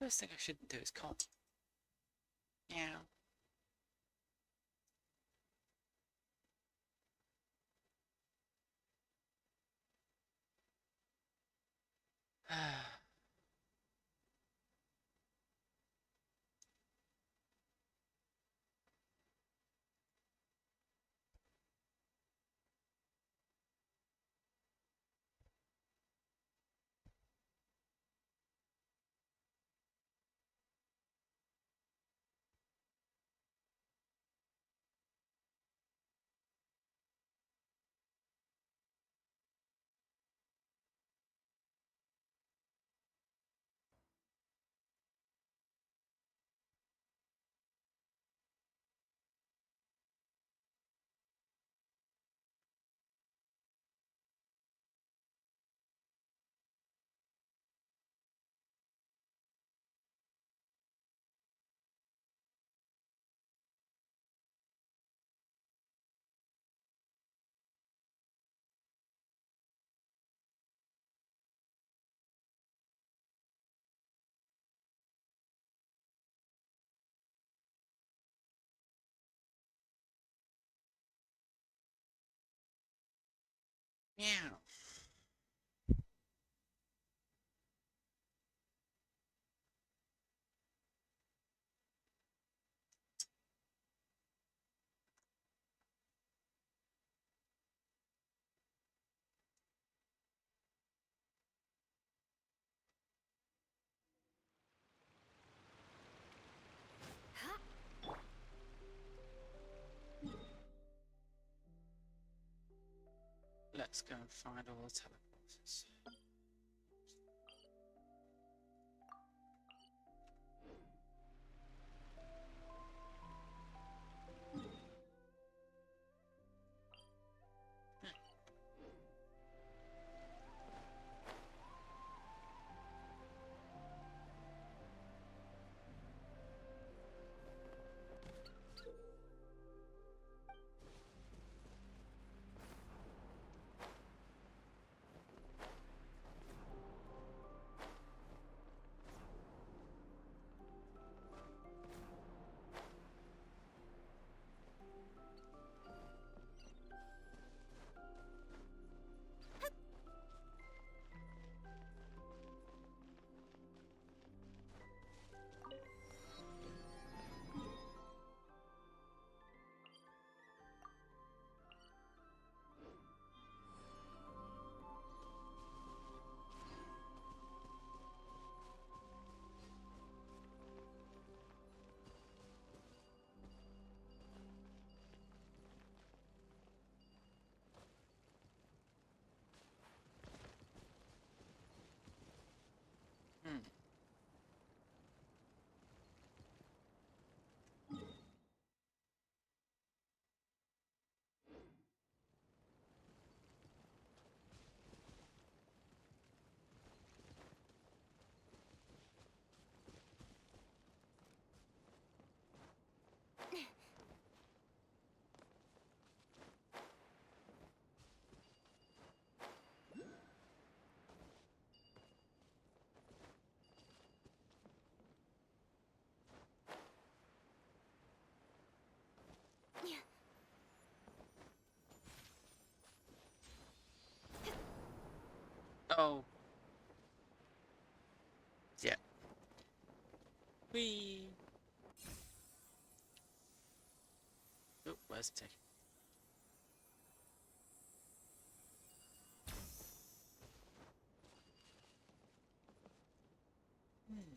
First thing I should do is call. Yeah. Meow. Let's go and find all the teleporters. Hmm. Oh. Yeah. Whee. Oh, where's the ticket? Hmm.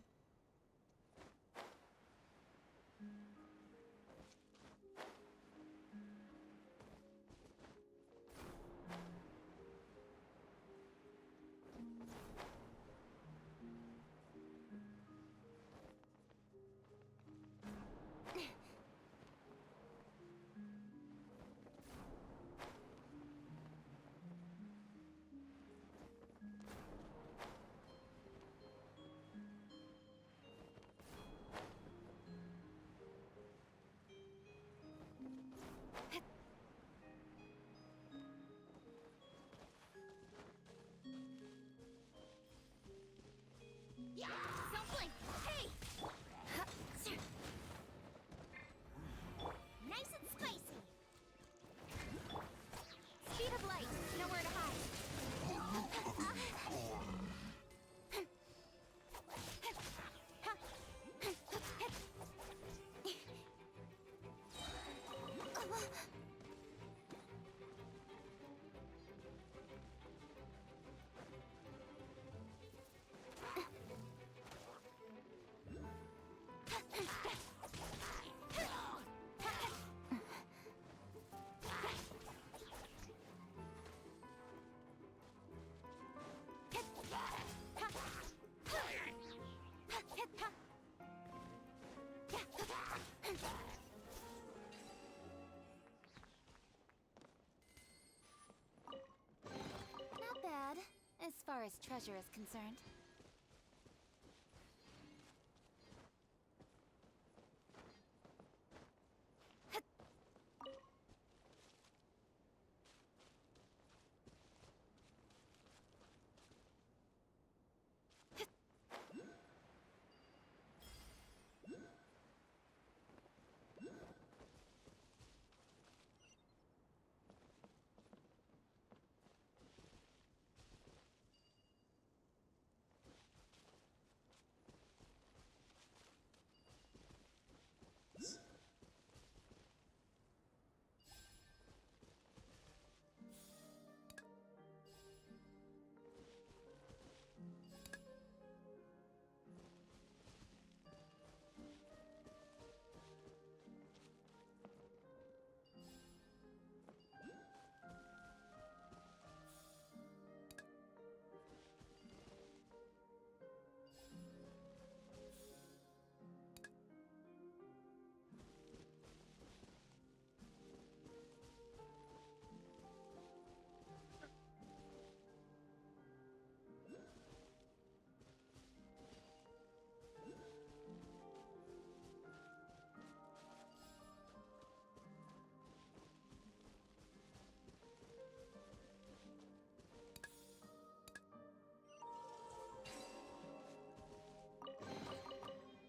as treasure is concerned.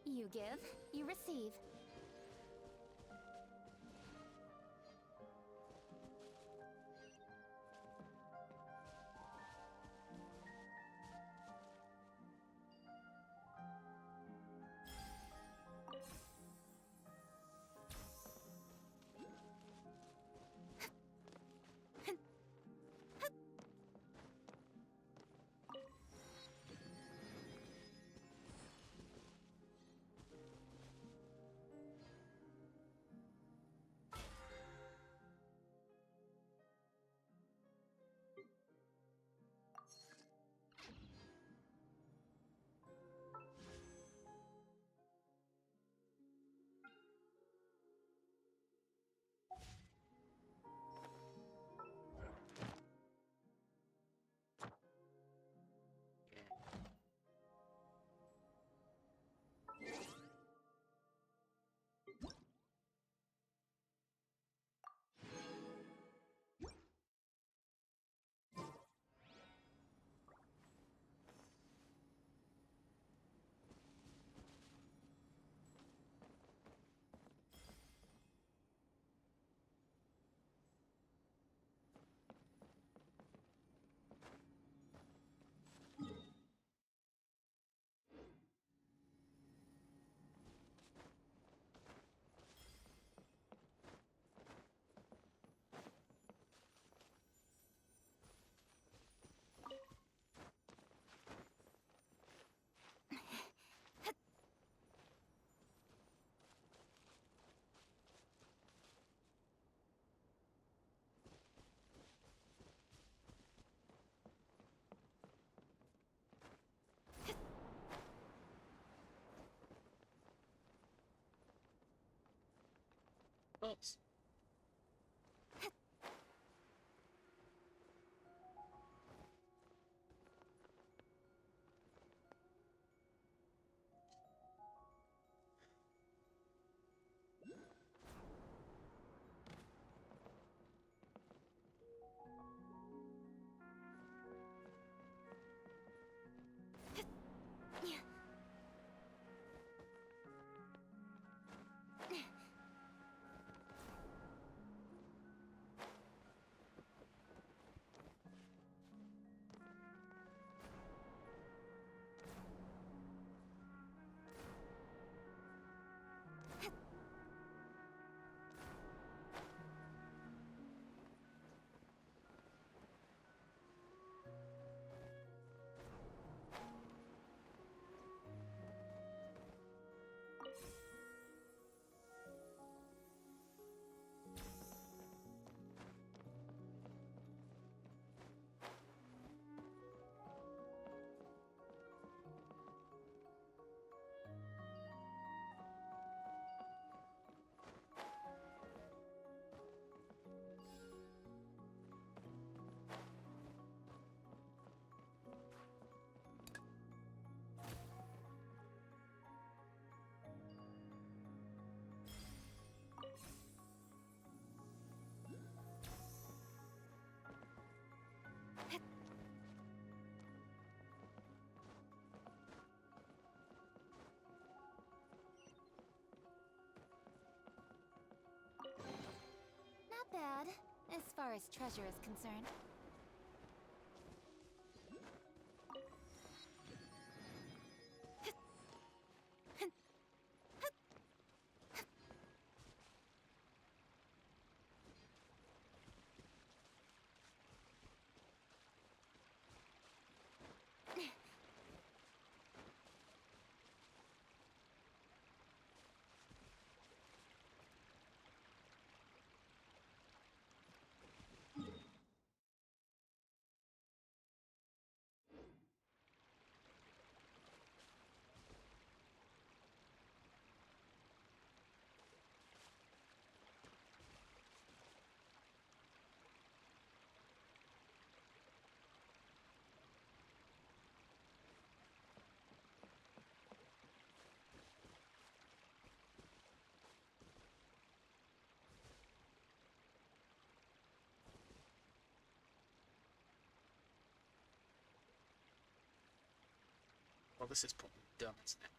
You give, you receive. Oops. As far as treasure is concerned. Well, this is probably done, isn't it?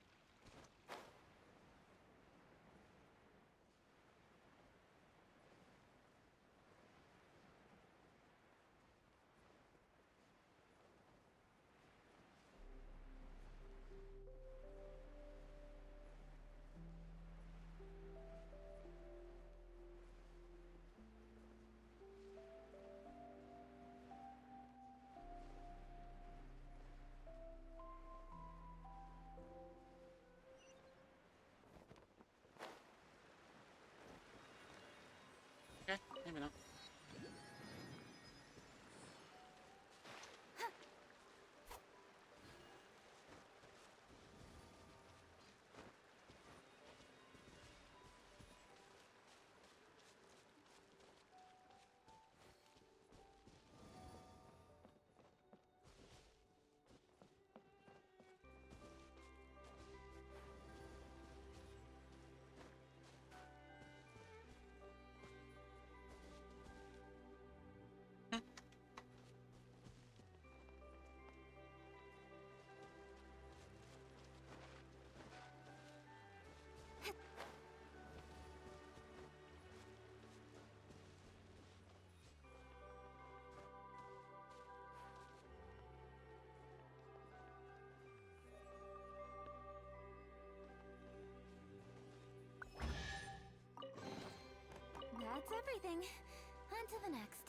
Okay, maybe not. That's everything. On to the next.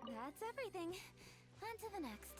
That's everything. On to the next.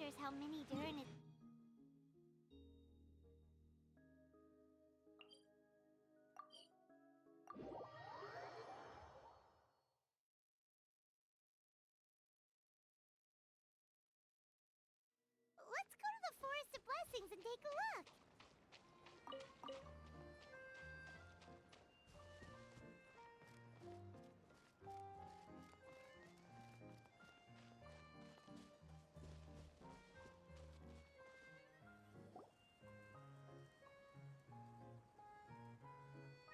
wonders how many Durin is. Let's go to the Forest of Blessings and take a look.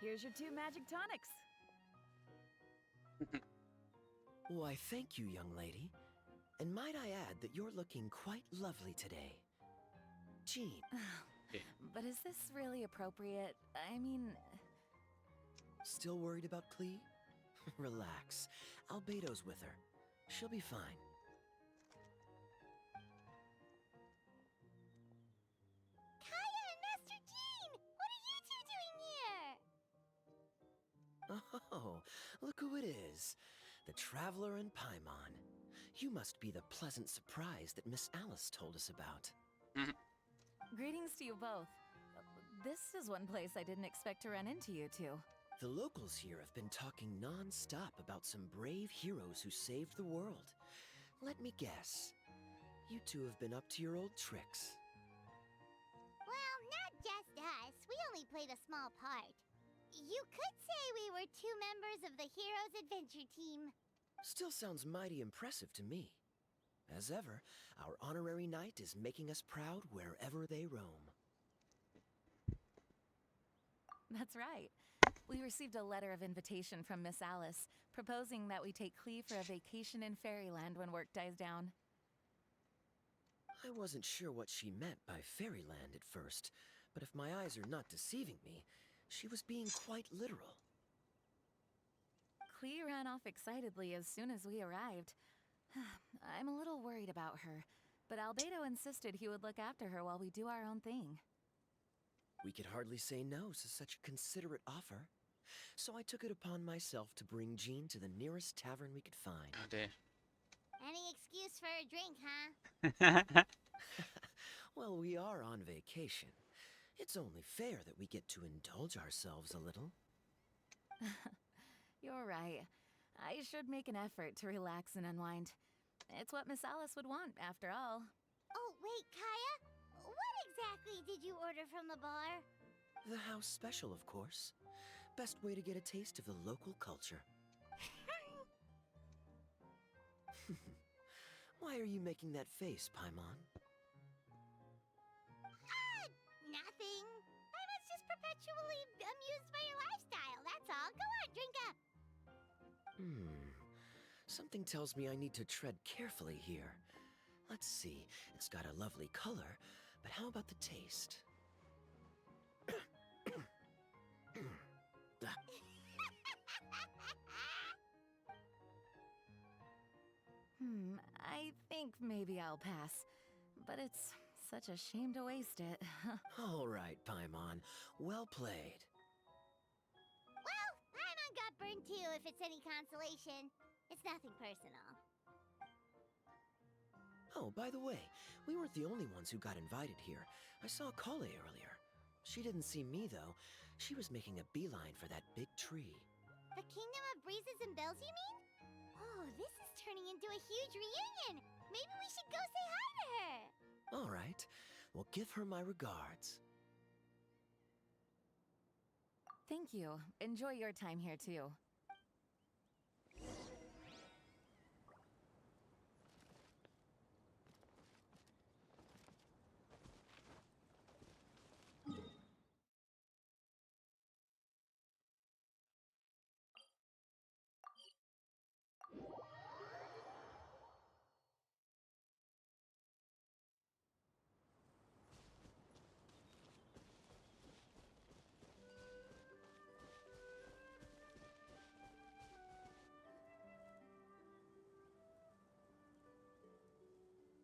Here's your 2 magic tonics. Why, thank you, young lady. And might I add that you're looking quite lovely today. Jean. But is this really appropriate? I mean... Still worried about Klee? Relax. Albedo's with her. She'll be fine. Kaya and Master Jean! What are you two doing here? Oh, look who it is. The Traveler and Paimon. You must be the pleasant surprise that Miss Alice told us about. Greetings to you both. This is one place I didn't expect to run into you two. The locals here have been talking non-stop about some brave heroes who saved the world. Let me guess. You two have been up to your old tricks. Well, not just us. We only played a small part. You could say we were 2 members of the Heroes Adventure Team. Still sounds mighty impressive to me. As ever, our honorary knight is making us proud wherever they roam. That's right. We received a letter of invitation from Miss Alice, proposing that we take Klee for a vacation in Fairyland when work dies down. I wasn't sure what she meant by Fairyland at first, but if my eyes are not deceiving me, she was being quite literal. Klee ran off excitedly as soon as we arrived. I'm a little worried about her, but Albedo insisted he would look after her while we do our own thing. We could hardly say no to such a considerate offer, so I took it upon myself to bring Jean to the nearest tavern we could find. Oh dear. Any excuse for a drink, huh? Well, we are on vacation. It's only fair that we get to indulge ourselves a little. You're right. I should make an effort to relax and unwind. It's what Miss Alice would want, after all. Oh, wait, Kaya? What exactly did you order from the bar? The house special, of course. Best way to get a taste of the local culture. Why are you making that face, Paimon? Nothing. I was just perpetually amused by your lifestyle, that's all. Go on, drink up. Something tells me I need to tread carefully here. Let's see, it's got a lovely color, but how about the taste? I think maybe I'll pass. But it's such a shame to waste it. All right, Paimon. Well played. Well, Paimon got burned too, if it's any consolation. It's nothing personal. Oh, by the way, we weren't the only ones who got invited here. I saw Kale earlier. She didn't see me, though. She was making a beeline for that big tree. The Kingdom of Breezes and Bells, you mean? Oh, this is turning into a huge reunion. Maybe we should go say hi to her. All right. Well, give her my regards. Thank you. Enjoy your time here, too.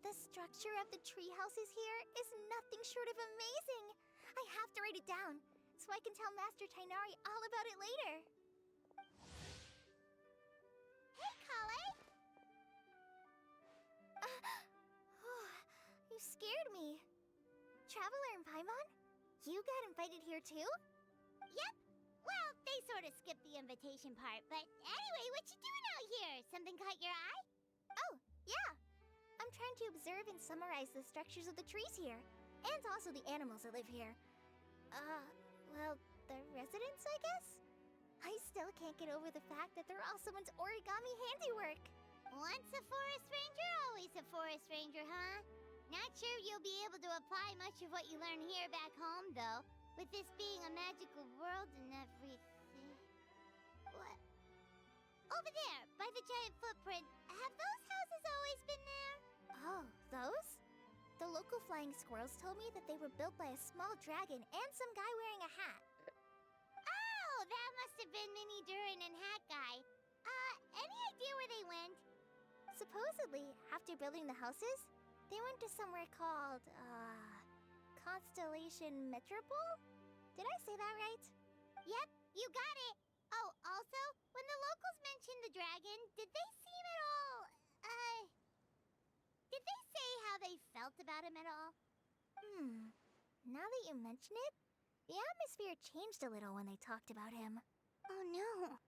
The structure of the tree houses here is nothing short of amazing. I have to write it down, so I can tell Master Tighnari all about it later. Hey, Kale! You scared me. Traveler and Paimon? You got invited here too? Yep. Well, they sort of skipped the invitation part, but anyway, what you doing out here? Something caught your eye? Oh, yeah. I'm trying to observe and summarize the structures of the trees here, and also the animals that live here. Well, the residents, I guess? I still can't get over the fact that they're all someone's origami handiwork. Once a forest ranger, always a forest ranger, huh? Not sure you'll be able to apply much of what you learn here back home, though, with this being a magical world and everything. What? Over there, by the giant footprint, have those houses always been there? Oh, those? The local flying squirrels told me that they were built by a small dragon and some guy wearing a hat. Oh, that must have been Mini Durin and Hat Guy. Any idea where they went? Supposedly, after building the houses, they went to somewhere called, Constellation Metropole? Did I say that right? Yep, you got it. Oh, also, when the locals mentioned the dragon, did they seem at all, did they say how they felt about him at all? Now that you mention it, the atmosphere changed a little when they talked about him. Oh no.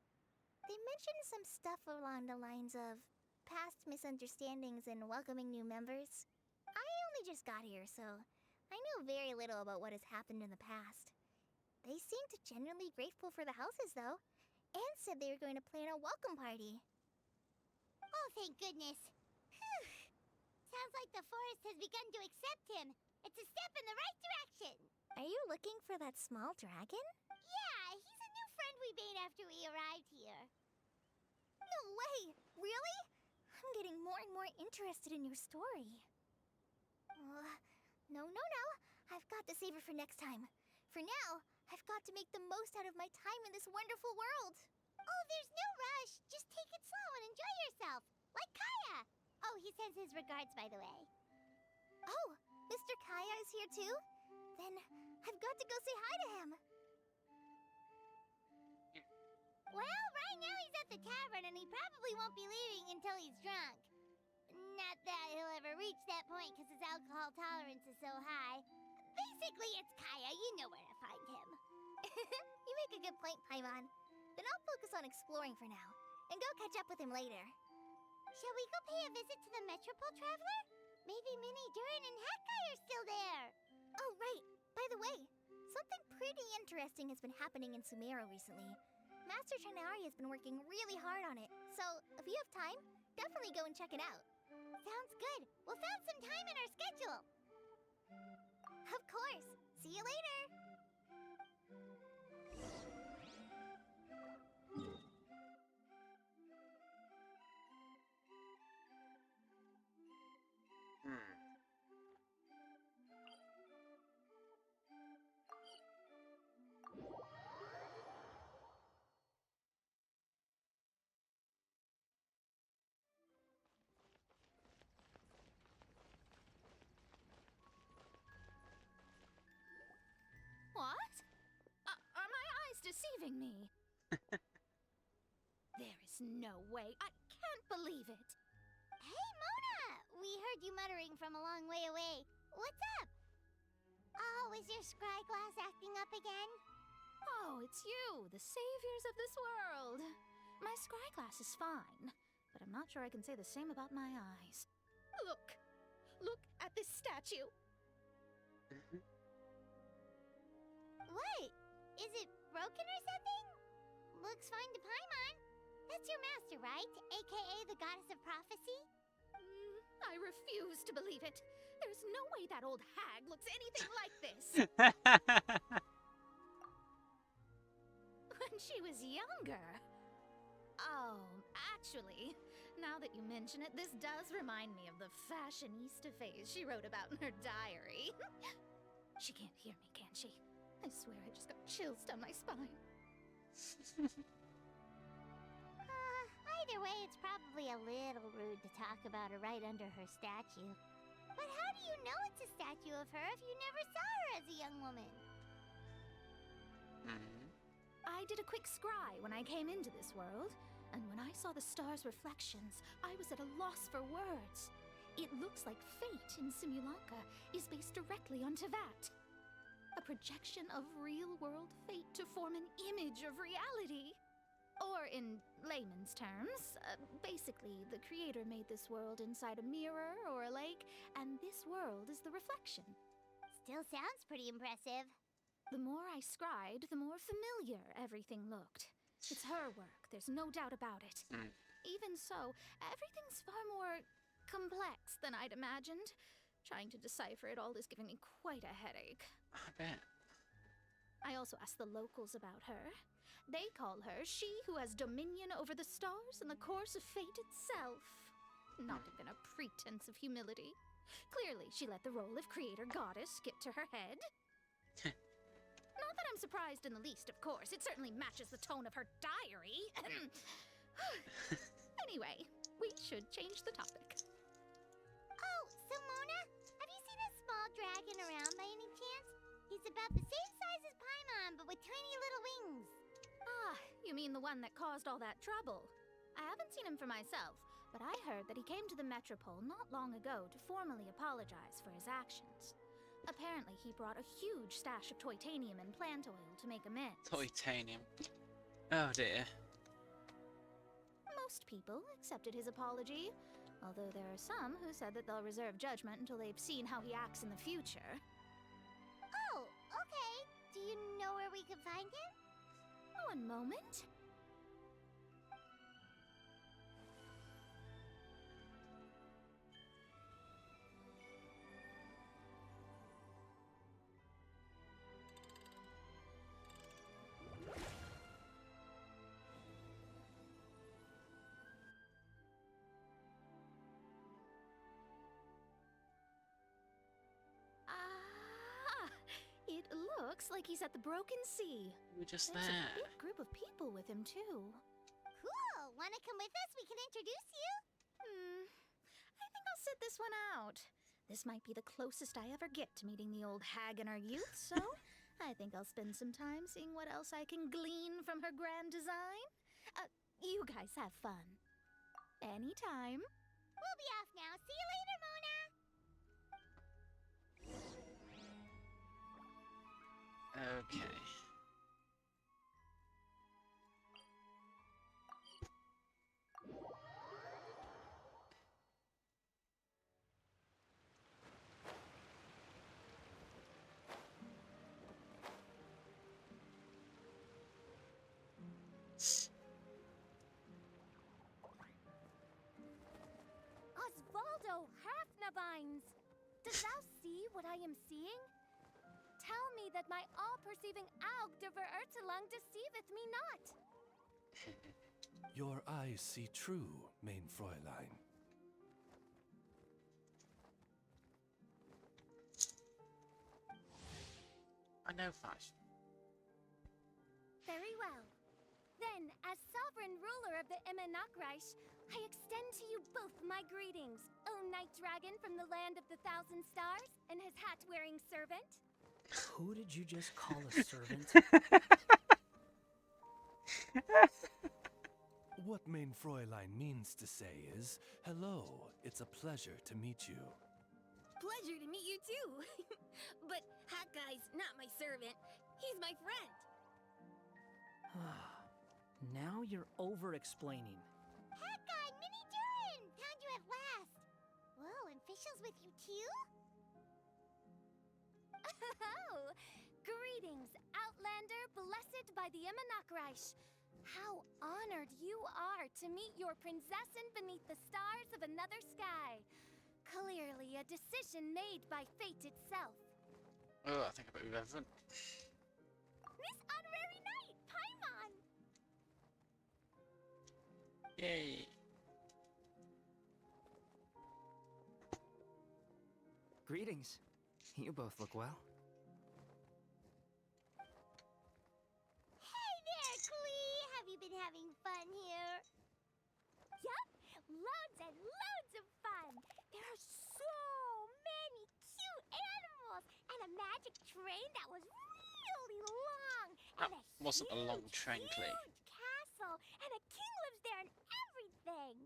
They mentioned some stuff along the lines of past misunderstandings and welcoming new members. I only just got here, so I know very little about what has happened in the past. They seemed genuinely grateful for the houses, though, and said they were going to plan a welcome party. Oh, thank goodness. Whew. Sounds like the forest has begun to accept him. It's a step in the right direction. Are you looking for that small dragon? Yeah, he's a new friend we made after we arrived here. No way! Really? I'm getting more and more interested in your story. No. I've got to save it for next time. For now, I've got to make the most out of my time in this wonderful world. Oh, there's no rush. Just take it slow and enjoy yourself. Like Kaya. Oh, he sends his regards, by the way. Oh, Mr. Kaya is here too? Then I've got to go say hi to him. Well, right now he's at the tavern and he probably won't be leaving until he's drunk. Not that he'll ever reach that point because his alcohol tolerance is so high. Basically, it's Kaya. You know where to find him. You make a good point, Paimon. Then I'll focus on exploring for now and go catch up with him later. Shall we go pay a visit to the Metropole Traveler? Maybe Mini Durin and Hat Guy are still there. Oh, right. By the way, something pretty interesting has been happening in Sumeru recently. Master Trinari has been working really hard on it, so if you have time, definitely go and check it out. Sounds good. We'll find some time in our schedule. Of course. See you later. What? Are my eyes deceiving me? There is no way. I can't believe it. Hey, Mona! We heard you muttering from a long way away. What's up? Oh, is your scry glass acting up again? Oh, it's you, the saviors of this world. My scry glass is fine, but I'm not sure I can say the same about my eyes. Look at this statue. What? Is it broken or something? Looks fine to Paimon. That's your master, right? AKA the goddess of prophecy? I refuse to believe it. There's no way that old hag looks anything like this. When she was younger. Oh, actually, now that you mention it, this does remind me of the fashionista phase she wrote about in her diary. She can't hear me, can she? I swear I just got chills down my spine. Either way, it's probably a little rude to talk about her right under her statue. But how do you know it's a statue of her if you never saw her as a young woman? I did a quick scry when I came into this world, and when I saw the stars' reflections, I was at a loss for words. It looks like fate in Simulanka is based directly on Tevat. A projection of real-world fate to form an image of reality. Or in layman's terms, basically the creator made this world inside a mirror or a lake, and this world is the reflection. Still sounds pretty impressive. The more I scribed, the more familiar everything looked. It's her work, there's no doubt about it. Even so, everything's far more complex than I'd imagined. Trying to decipher it all is giving me quite a headache. I bet. I also asked the locals about her. They call her she who has dominion over the stars and the course of fate itself. Not even a pretense of humility. Clearly, she let the role of creator goddess get to her head. Not that I'm surprised in the least, of course. It certainly matches the tone of her diary. Anyway, we should change the topic. Oh, so Mona, have you seen a small dragon around by any chance? He's about the same size as Paimon, but with tiny little wings. Ah, you mean the one that caused all that trouble? I haven't seen him for myself, but I heard that he came to the Metropole not long ago to formally apologize for his actions. Apparently, he brought a huge stash of Toitanium and plant oil to make amends. Titanium. Oh dear. Most people accepted his apology, although there are some who said that they'll reserve judgment until they've seen how he acts in the future. Oh, okay. Do you know where we can find him? One moment. It looks like he's at the Broken Sea. We're just There's there. a big group of people with him, too. Cool. Wanna come with us? We can introduce you. I think I'll sit this one out. This might be the closest I ever get to meeting the old hag in her youth, so I think I'll spend some time seeing what else I can glean from her grand design. You guys have fun. Anytime. We'll be off now. See you later, Mona. Okay. Osvaldo Hafnavines! Dost thou see what I am seeing? Tell me that my all-perceiving Aug de Verurtelung deceiveth me not. Your eyes see true, mein Fräulein. I know fashion. Very well. Then, as sovereign ruler of the Imenakreich, I extend to you both my greetings, O Night Dragon from the land of the Thousand Stars, and his hat-wearing servant. Who did you just call a servant? What mein Fräulein means to say is, hello, it's a pleasure to meet you. Pleasure to meet you too. But Hat Guy's not my servant. He's my friend. Now you're over-explaining. Hat guy, Mini Durin! Found you at last. Whoa, and Fischl's with you too? Oh, greetings, Outlander blessed by the Imenakreich. How honored you are to meet your prinzessin beneath the stars of another sky. Clearly a decision made by fate itself. Oh, I think I bet we haven't. This honorary knight, Paimon! Yay. Greetings. You both look well. Hey there, Klee! Have you been having fun here? Yup, loads and loads of fun. There are so many cute animals and a magic train that was really long. That And a wasn't a long huge, train, Klee. huge castle, and a king lives there and everything.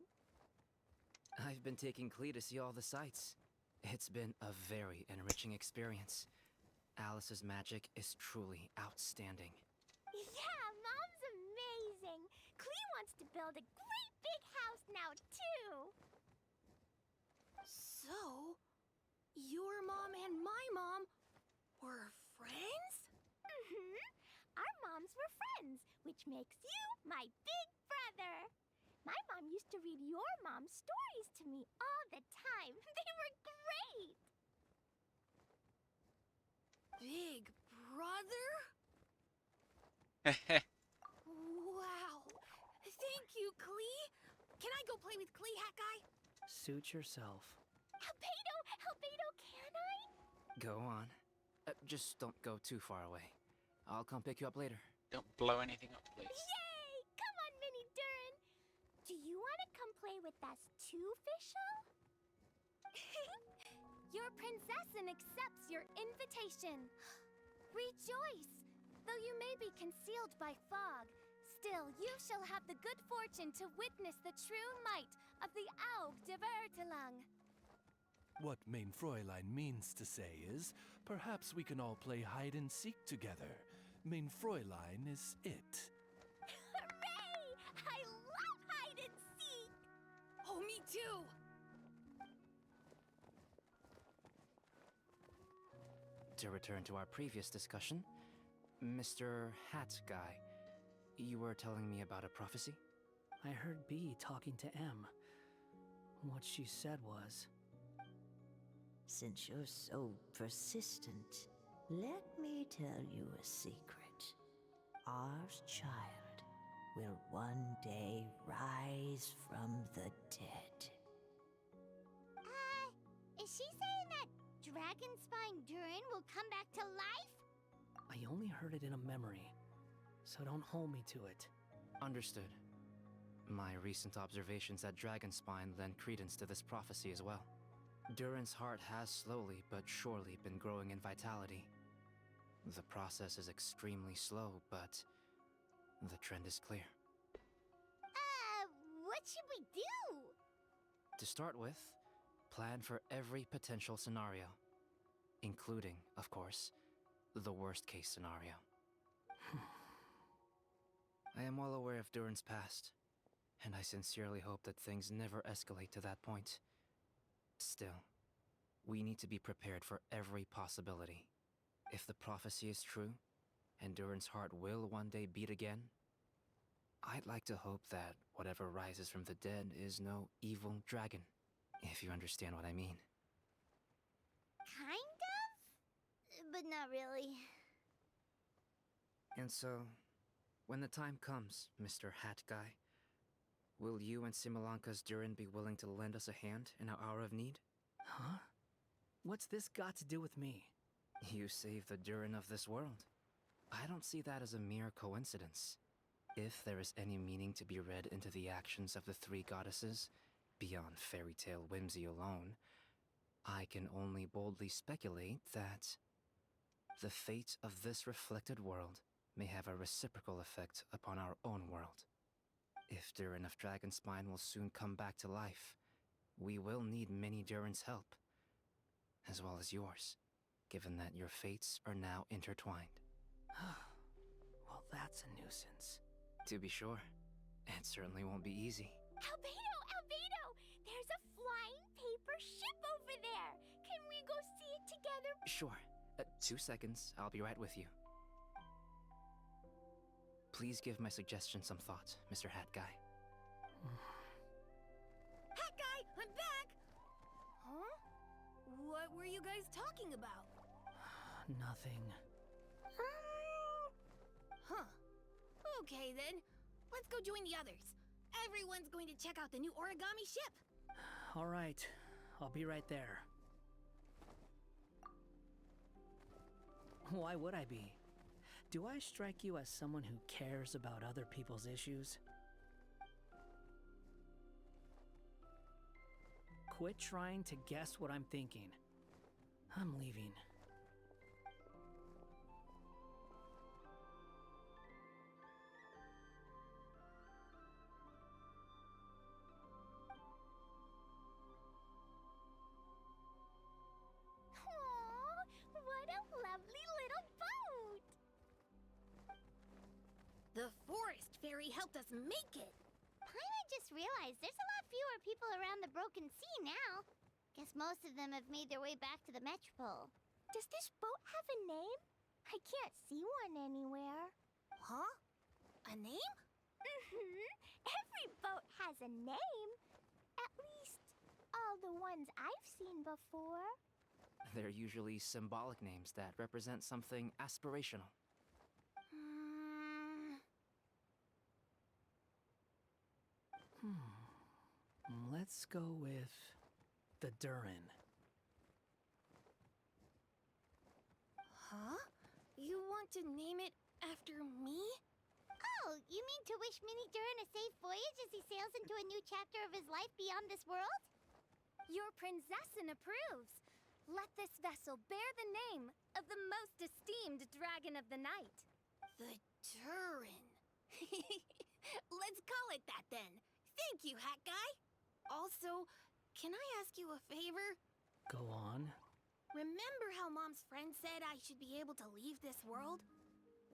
I've been taking Klee to see all the sights. It's been a very enriching experience. Alice's magic is truly outstanding. Yeah, Mom's amazing. Klee wants to build a great big house now, too. So, your mom and my mom were friends? Mm-hmm. Our moms were friends, which makes you my big brother. My mom used to read your mom's stories to me all the time. They were great. Big brother? Wow. Thank you, Klee. Can I go play with Klee, Hat Guy? Suit yourself. Albedo, can I? Go on. Just don't go too far away. I'll come pick you up later. Don't blow anything up, please. Yay! Come on, Mini Durin. Do you want to come play with us too, Fischl? Your princessin accepts your invitation. Rejoice! Though you may be concealed by fog, still you shall have the good fortune to witness the true might of the Aug de Vertelang. What Mein Fräulein means to say is, perhaps we can all play hide and seek together. Mein Fräulein is it. Hooray! I love hide and seek. Oh, me too! To return to our previous discussion, Mr. Hat Guy, you were telling me about a prophecy? I heard B talking to M. What she said was, Since you're so persistent, let me tell you a secret. Our child will one day rise from the dead. Is she saying that Dragon Spine Durin will come back to life? I only heard it in a memory, so don't hold me to it. Understood. My recent observations at Dragonspine lend credence to this prophecy as well. Durin's heart has slowly but surely been growing in vitality. The process is extremely slow, but the trend is clear. What should we do? To start with, plan for every potential scenario, including, of course, the worst-case scenario. I am well aware of Durin's past, and I sincerely hope that things never escalate to that point. Still, we need to be prepared for every possibility. If the prophecy is true, and Durin's heart will one day beat again, I'd like to hope that whatever rises from the dead is no evil dragon, if you understand what I mean. Kind of? But not really. And so, when the time comes, Mr. Hat Guy, will you and Simolanka's Durin be willing to lend us a hand in our hour of need? Huh? What's this got to do with me? You saved the Durin of this world. I don't see that as a mere coincidence. If there is any meaning to be read into the actions of the three goddesses, beyond fairy tale whimsy alone, I can only boldly speculate that the fate of this reflected world may have a reciprocal effect upon our own world. If Durin of Dragonspine will soon come back to life, we will need many Durin's help, as well as yours, given that your fates are now intertwined. Well, that's a nuisance. To be sure, it certainly won't be easy. Albedo! There's a flying paper ship over there! Can we go see it together? Sure. 2 seconds, I'll be right with you. Please give my suggestion some thought, Mr. Hat Guy. Hat Guy, I'm back! Huh? What were you guys talking about? Nothing. Huh. Okay then, let's go join the others. Everyone's going to check out the new origami ship. All right, I'll be right there. Why would I be? Do I strike you as someone who cares about other people's issues? Quit trying to guess what I'm thinking. I'm leaving. Fairy helped us make it. Paimon just realized there's a lot fewer people around the Broken Sea now. Guess most of them have made their way back to the Metropole. Does this boat have a name? I can't see one anywhere. Huh? A name? Every boat has a name. At least, all the ones I've seen before. They're usually symbolic names that represent something aspirational. Let's go with the Durin. Huh? You want to name it after me? Oh, you mean to wish Mini Durin a safe voyage as he sails into a new chapter of his life beyond this world? Your princessin approves. Let this vessel bear the name of the most esteemed dragon of the night. The Durin. Let's call it that then. Thank you, Hat Guy. Also, can I ask you a favor? Go on. Remember how Mom's friend said I should be able to leave this world?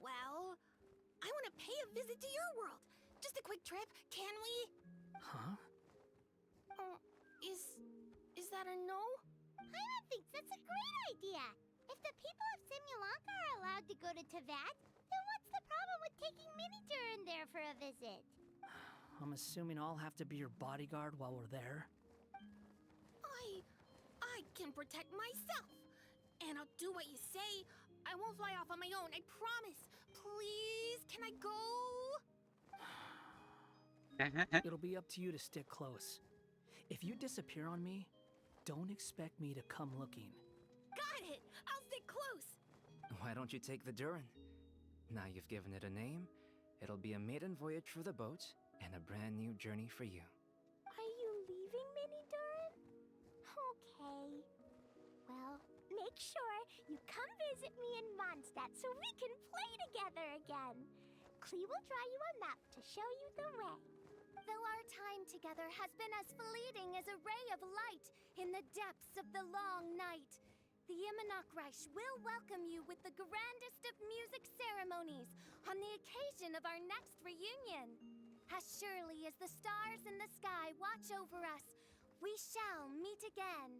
Well, I want to pay a visit to your world. Just a quick trip, can we? Huh? Is that a no? Paimon thinks that's a great idea. If the people of Simulanka are allowed to go to Teyvat, then what's the problem with taking Mini Durin there for a visit? I'm assuming I'll have to be your bodyguard while we're there. I can protect myself. And I'll do what you say. I won't fly off on my own, I promise. Please, can I go? It'll be up to you to stick close. If you disappear on me, don't expect me to come looking. Got it! I'll stick close. Why don't you take the Durin? Now you've given it a name, it'll be a maiden voyage for the boat and a brand new journey for you. Are you leaving, Mini Durin? Okay. Well, make sure you come visit me in Mondstadt so we can play together again. Klee will draw you a map to show you the way. Though our time together has been as fleeting as a ray of light in the depths of the long night, the Immonokreich will welcome you with the grandest of music ceremonies on the occasion of our next reunion. As surely as the stars in the sky watch over us, we shall meet again.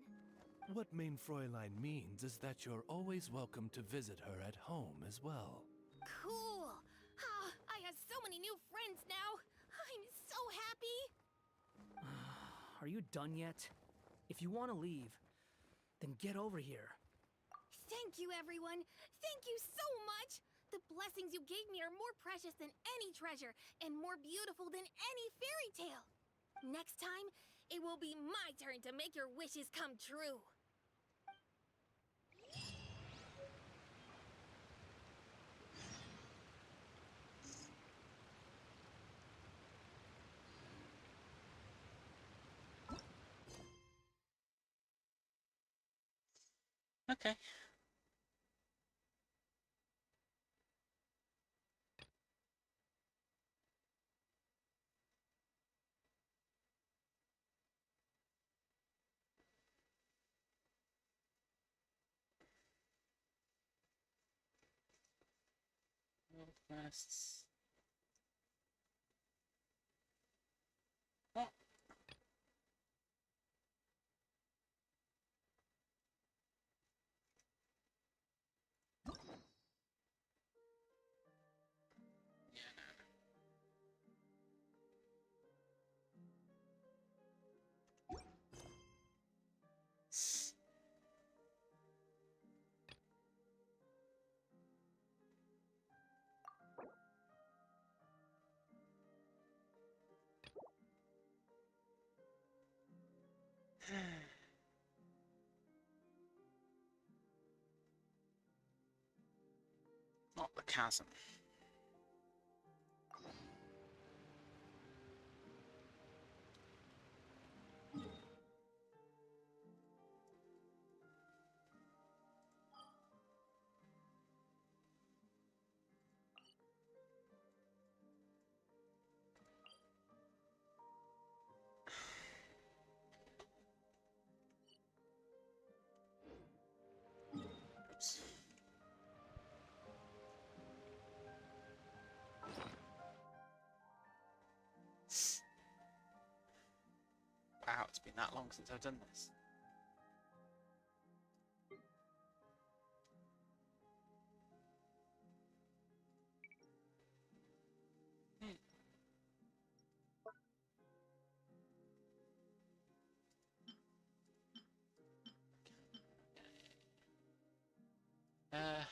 What Main Fräulein means is that you're always welcome to visit her at home as well. Cool! I have so many new friends now! I'm so happy! Are you done yet? If you want to leave, then get over here. Thank you, everyone! Thank you so much! The blessings you gave me are more precious than any treasure, and more beautiful than any fairy tale. Next time, it will be my turn to make your wishes come true. Okay. World quests. Oh. Yeah, no. Not the chasm. Oops. it's been that long since I've done this. Uh,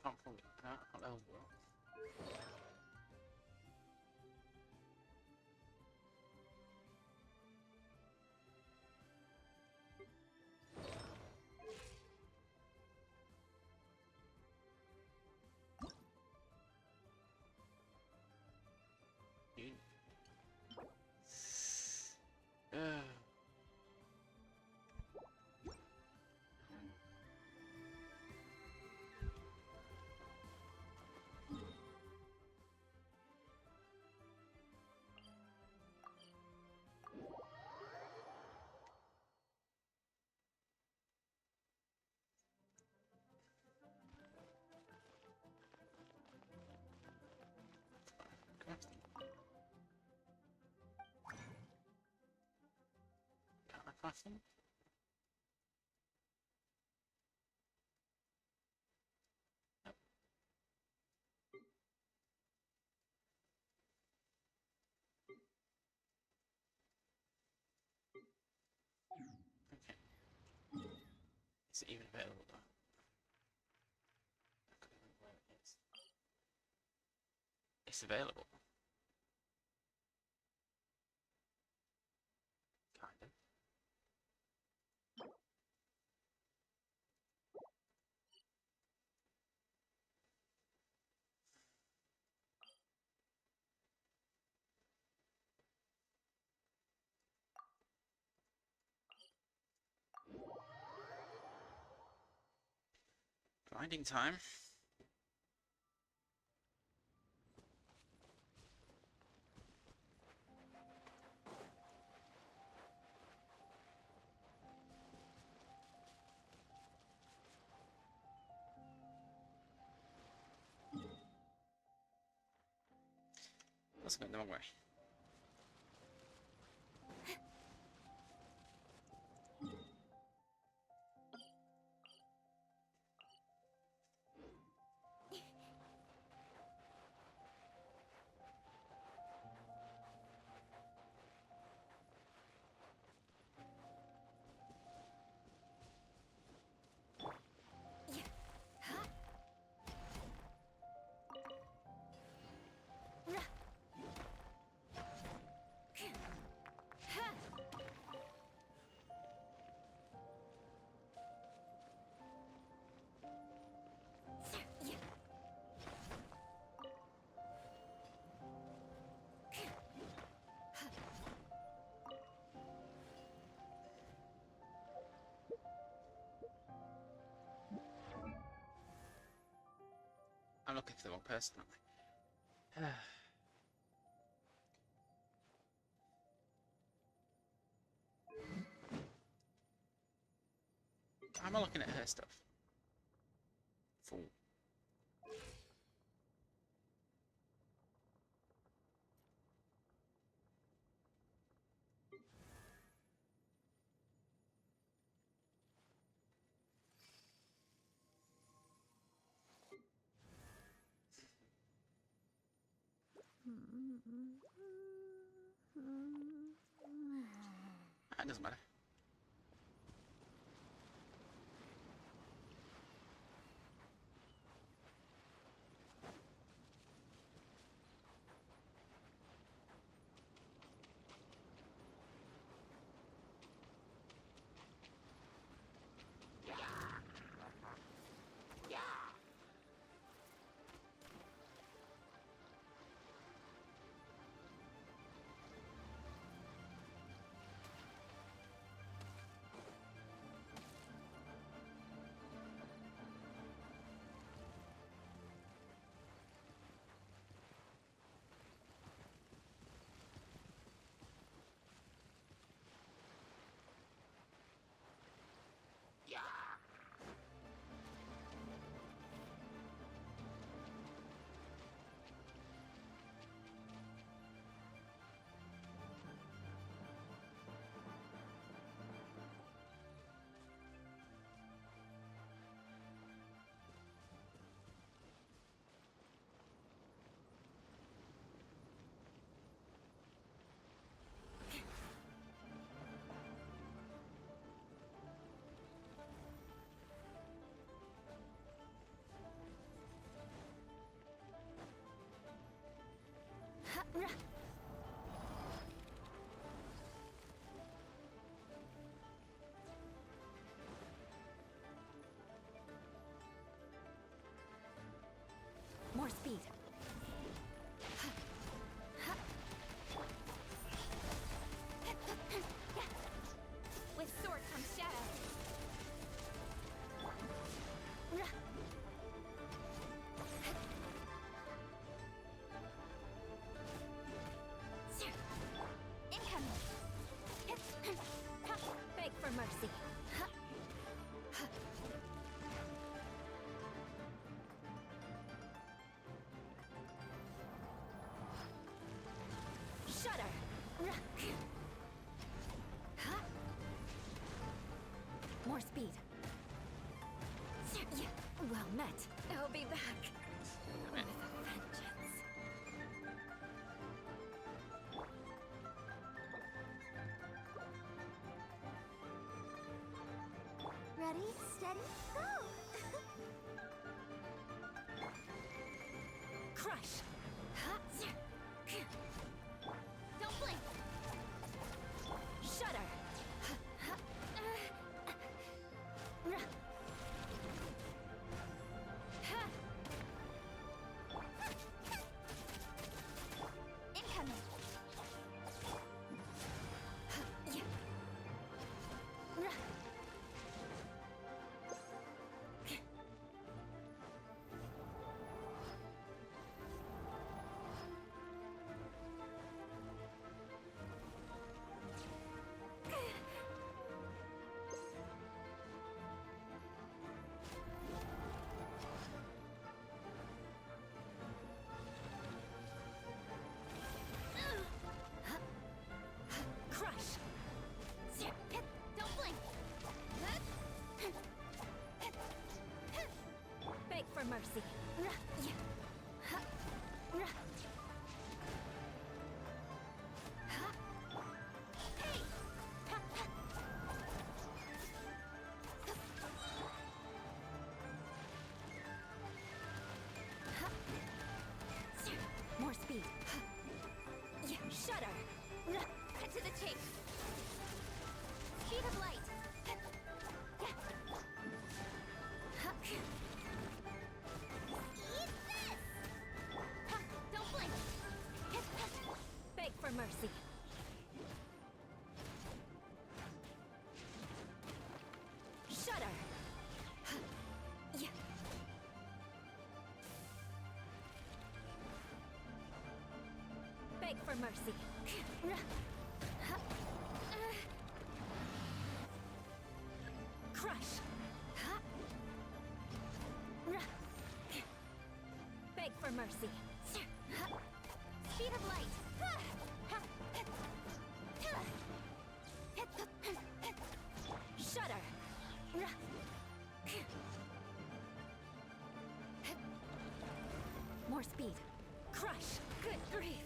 can't pull it. Can't level it. Uh, Can't I pass them? Nope. Okay. Is it even available though? I couldn't remember where it is. It's available. Kind of. Grinding time. Must have gone the wrong way. I'm looking for the wrong person, aren't I? Why am I looking at her stuff? Fool. That doesn't matter. More speed. With sword comes shadow. Incoming. Beg for mercy. Shudder. More speed. Well met. I'll be back. With a vengeance. Ready, steady, go! Crush. Don't blink. Shudder. Incoming. mercy. Crush. Beg for mercy. Speed of light. Shudder. More speed. Crush. Good grief.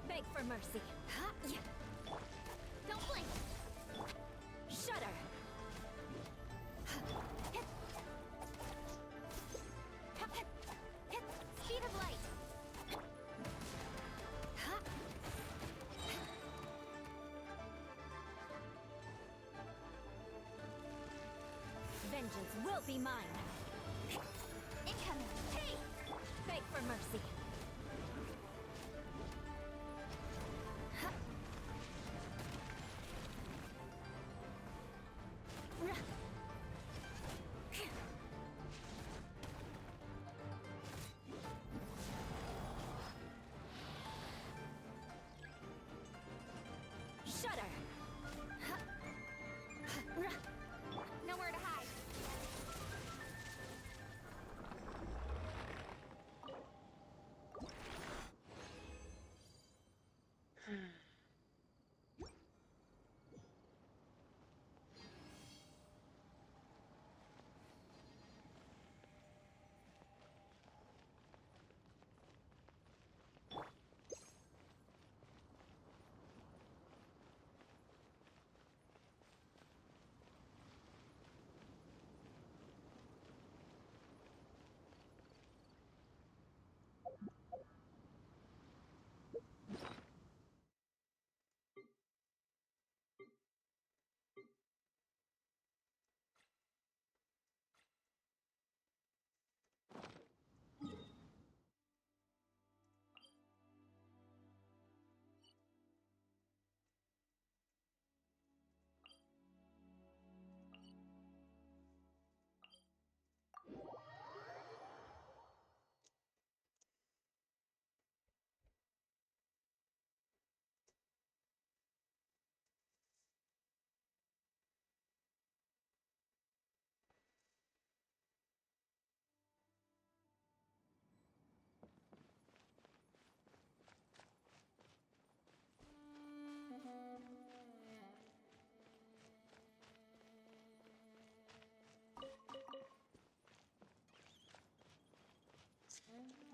Beg for mercy. Don't blink. Shudder. Speed of light. Vengeance will be mine. Incoming. Hey! Beg for mercy. Shudder. Nowhere to hide.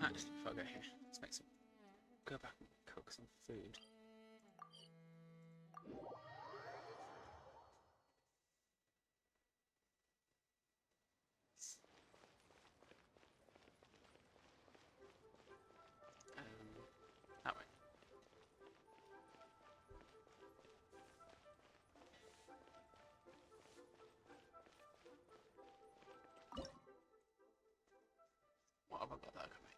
Actually, before I go here, let's make some. Go back and cook some food. That way. What have I got that I can make?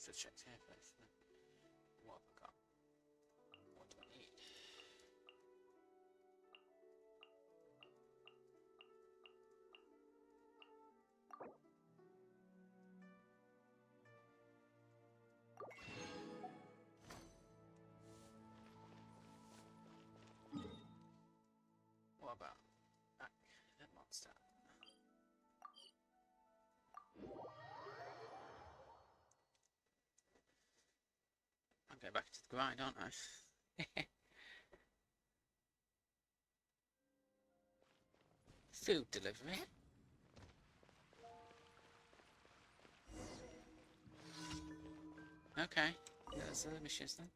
just checked here first. What have I got? What do I need? What about that monster? I'm going back to the grind, aren't I? Food delivery. Okay, that's the missions then.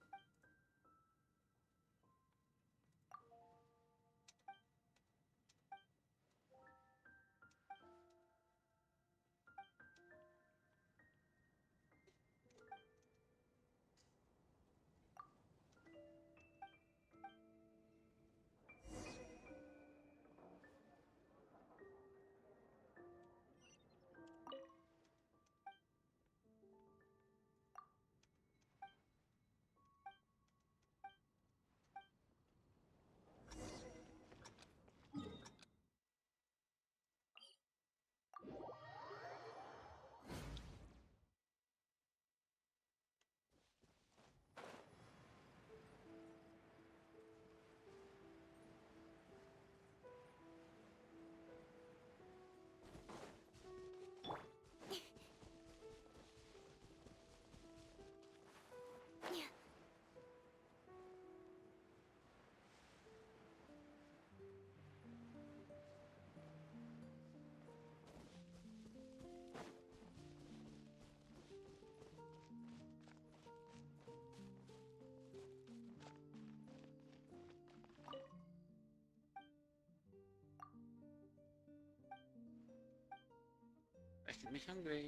Making me hungry.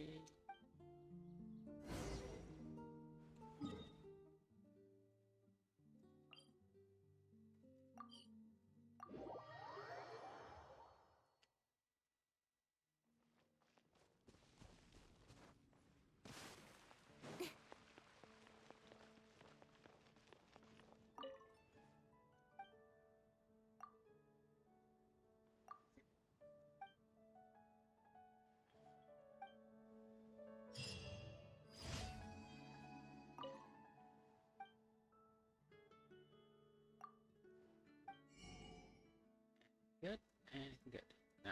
Good? Anything good? No.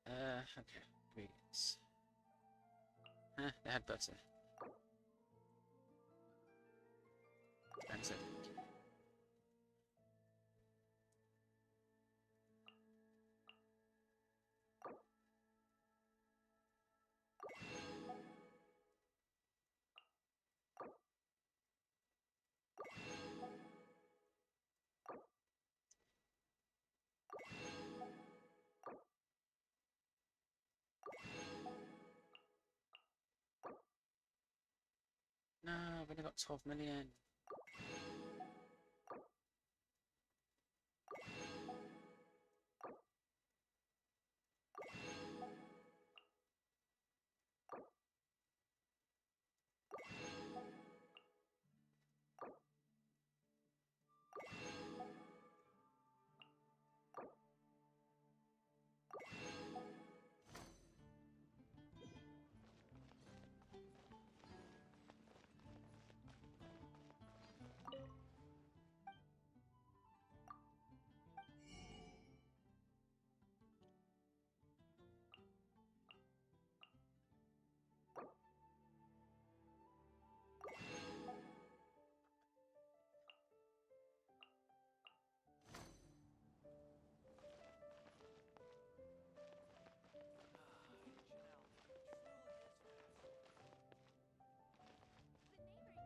Okay. Ingredients. They had butter. Expensive. No, I've only got 12 million.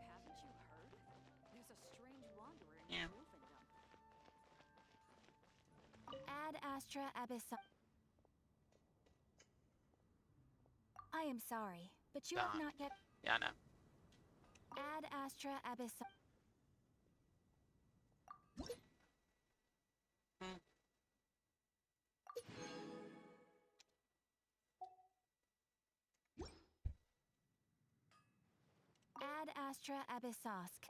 Haven't you heard? There's a strange wanderer in Yeah. Wolfendom. Ad Astra Abyssal. I am sorry, but you have Darn. not yet. Yeah, I know. Ad Astra Abyssal. Hmm. Astra Abyssosk.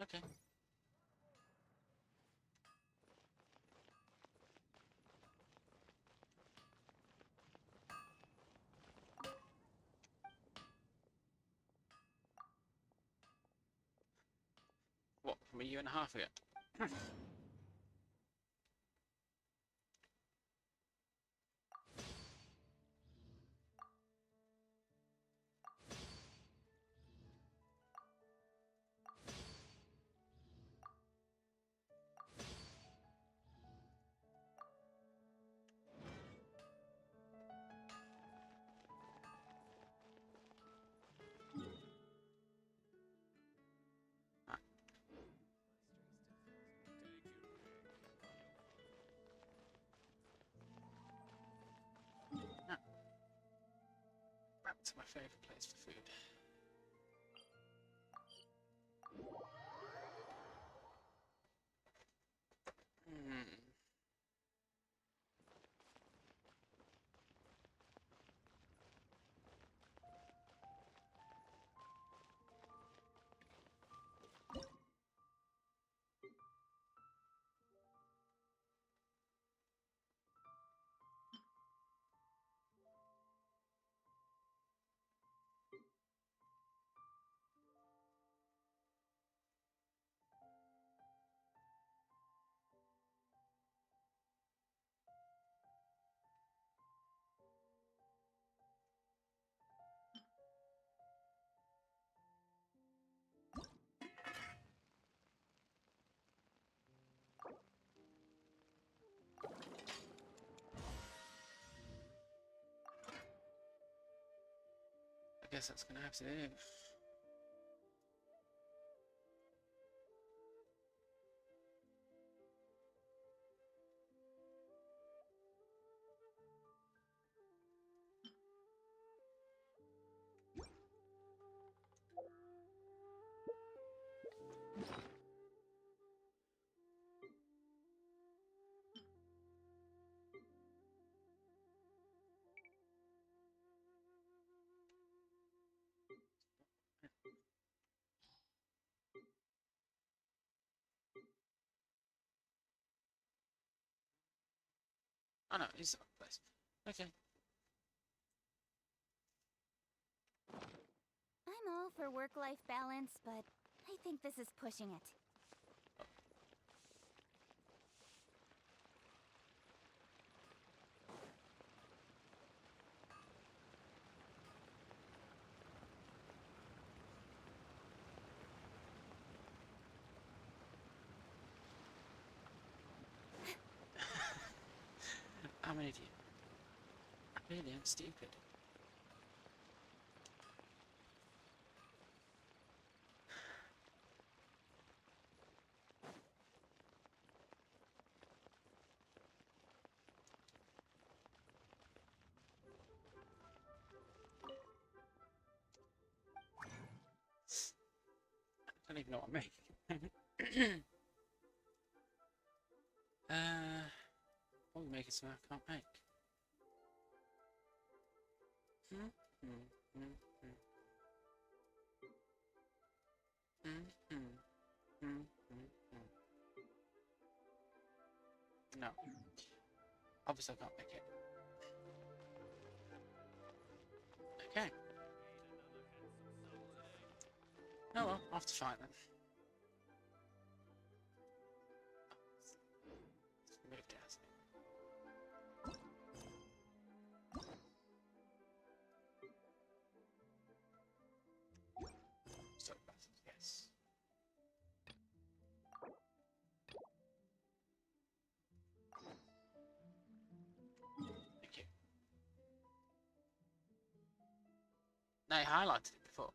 Okay. What, from a year and a half ago? Back to my favourite place for food. I guess that's gonna have to do. Oh no, it's the wrong place. Okay. I'm all for work-life balance, but I think this is pushing it. I'm an idiot. I really am stupid. I don't even know what I'm making. What are we making something I can't make? No. Obviously I can't make it. Okay. Oh well, I'll have to fight then. Let's move down. So, yes. Thank you. No, you highlighted it before.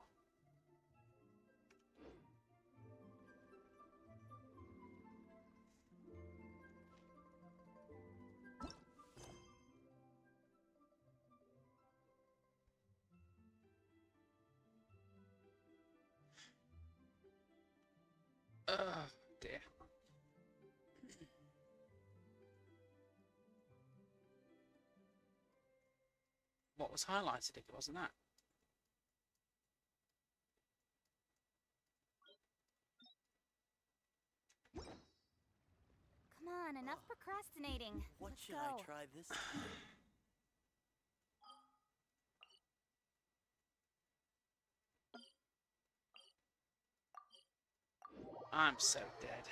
Oh dear. What was highlighted if it wasn't that? Come on, enough procrastinating. What Let's should go. I try this time? I'm so dead.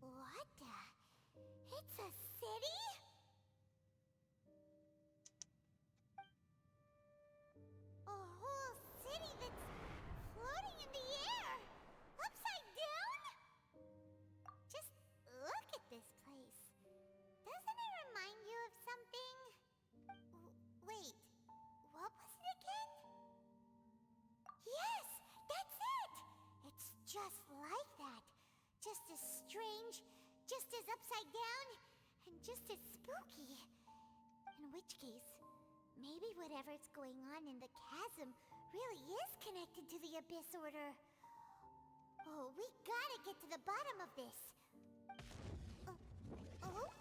What the? It's a city? A whole city that's floating in the air! Upside down? Just look at this place. Doesn't it remind you of something? Wait, what was it again? Yes, that's it! It's just like that. Just as strange, just as upside down, and just as spooky. In which case, maybe whatever's going on in the chasm really is connected to the Abyss Order. Oh, we gotta get to the bottom of this. Oh?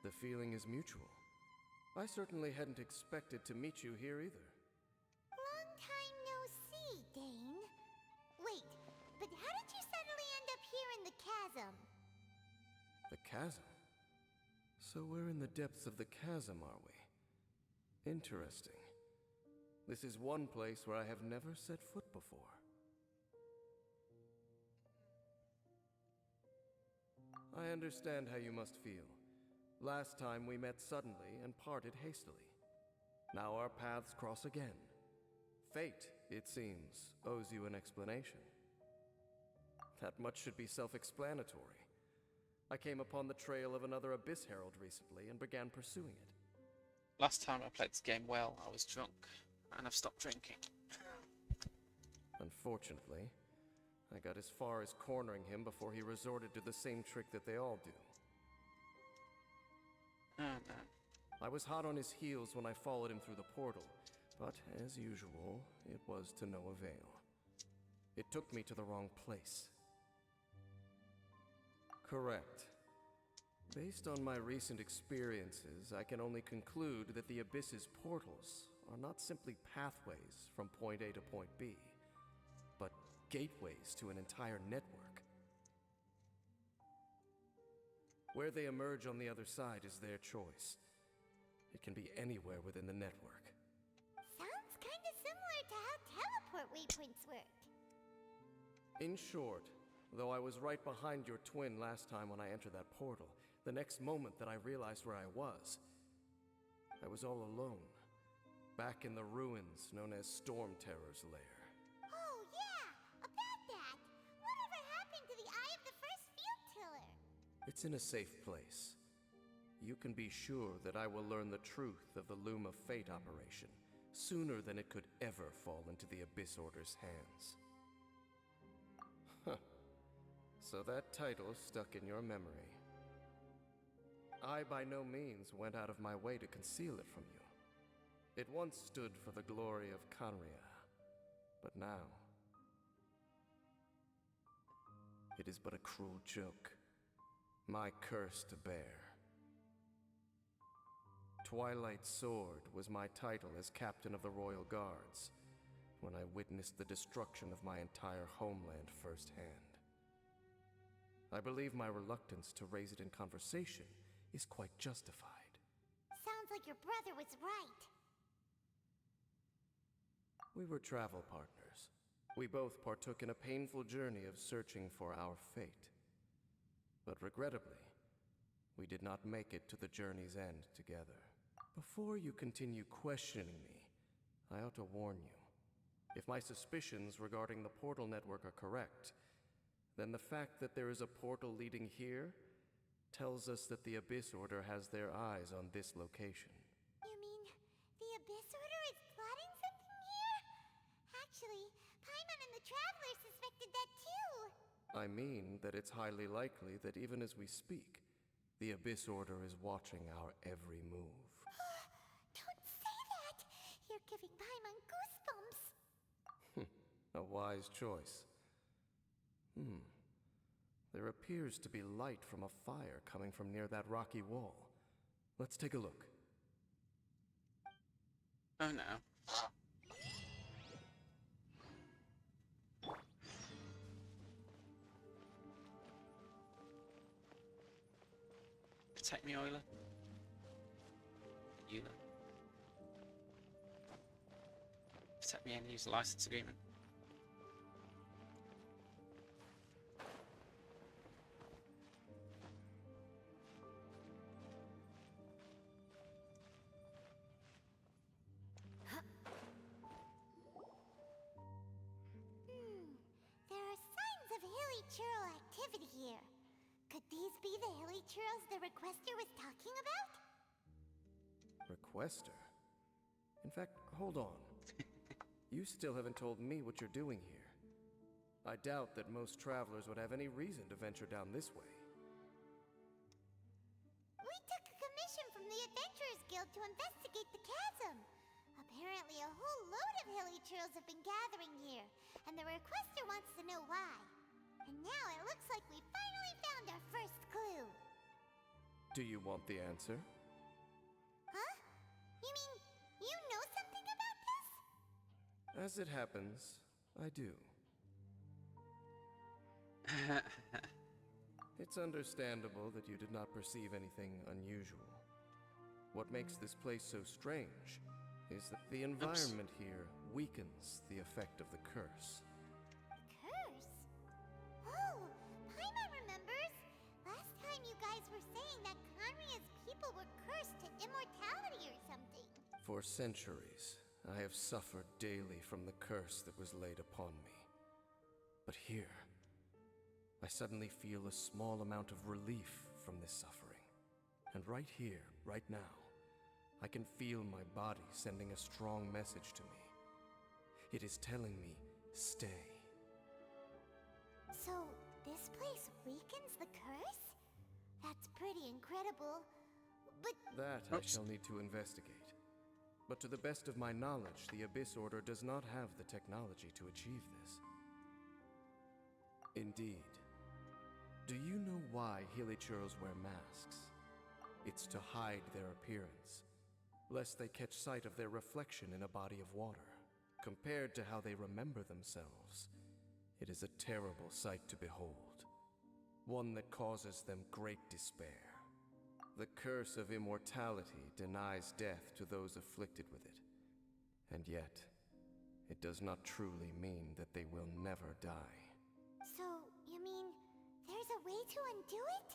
The feeling is mutual. I certainly hadn't expected to meet you here either. Long time no see, Dane. Wait, but how did you suddenly end up here in the chasm? The chasm? So we're in the depths of the chasm, are we? Interesting. This is one place where I have never set foot before. I understand how you must feel. Last time we met suddenly and parted hastily. Now our paths cross again. Fate, it seems, owes you an explanation. That much should be self-explanatory. I came upon the trail of another Abyss Herald recently and began pursuing it. Last time I played this game well, I was drunk, and I've stopped drinking. Unfortunately, I got as far as cornering him before he resorted to the same trick that they all do. Oh no. I was hot on his heels when I followed him through the portal, but as usual, it was to no avail. It took me to the wrong place. Correct. Based on my recent experiences, I can only conclude that the Abyss's portals are not simply pathways from point A to point B, but gateways to an entire network. Where they emerge on the other side is their choice. It can be anywhere within the network. Sounds kinda similar to how teleport waypoints work. In short, though I was right behind your twin last time when I entered that portal, the next moment that I realized where I was all alone, back in the ruins known as Storm Terror's lair. Oh yeah, about that. Whatever happened to the Eye of the First Field Tiller? It's in a safe place. You can be sure that I will learn the truth of the Loom of Fate operation sooner than it could ever fall into the Abyss Order's hands. Huh. So that title stuck in your memory. I by no means went out of my way to conceal it from you. It once stood for the glory of Canria, but now... It is but a cruel joke. My curse to bear. Twilight Sword was my title as captain of the Royal Guards when I witnessed the destruction of my entire homeland firsthand. I believe my reluctance to raise it in conversation is quite justified. Sounds like your brother was right. We were travel partners. We both partook in a painful journey of searching for our fate. But regrettably, we did not make it to the journey's end together. Before you continue questioning me, I ought to warn you. If my suspicions regarding the portal network are correct, then the fact that there is a portal leading here tells us that the Abyss Order has their eyes on this location. You mean the Abyss Order is plotting something here? Actually, Paimon and the Traveler suspected that too. I mean that it's highly likely that even as we speak, the Abyss Order is watching our every move. Don't say that! You're giving Paimon goosebumps. A wise choice. There appears to be light from a fire coming from near that rocky wall. Let's take a look. Oh no. Protect me, Euler. Euler. Protect me and use the license agreement. There are signs of hilly churl activity here. Could these be the hilly churls the requester was talking about? Requester? In fact, hold on. You still haven't told me what you're doing here. I doubt that most travelers would have any reason to venture down this way. We took a commission from the Adventurers Guild to investigate the chasm. Apparently a whole load of hilly churls have been gathering here, and the requester wants to know why. And now it looks like we finally found our first clue. Do you want the answer? Huh? You mean you know something about this? As it happens, I do. It's understandable that you did not perceive anything unusual. What makes this place so strange is that the environment here weakens the effect of the curse. Curse? Oh, Paimon remembers. Last time you guys were saying that Conria's people were cursed to immortality or something. For centuries, I have suffered daily from the curse that was laid upon me. But here, I suddenly feel a small amount of relief from this suffering. And right here, right now, I can feel my body sending a strong message to me. It is telling me, stay. So, this place weakens the curse? That's pretty incredible. But That I shall need to investigate. But to the best of my knowledge, the Abyss Order does not have the technology to achieve this. Indeed. Do you know why Hilichurls wear masks? It's to hide their appearance, lest they catch sight of their reflection in a body of water. Compared to how they remember themselves, it is a terrible sight to behold. One that causes them great despair. The curse of immortality denies death to those afflicted with it. And yet, it does not truly mean that they will never die. so, you mean there's a way to undo it?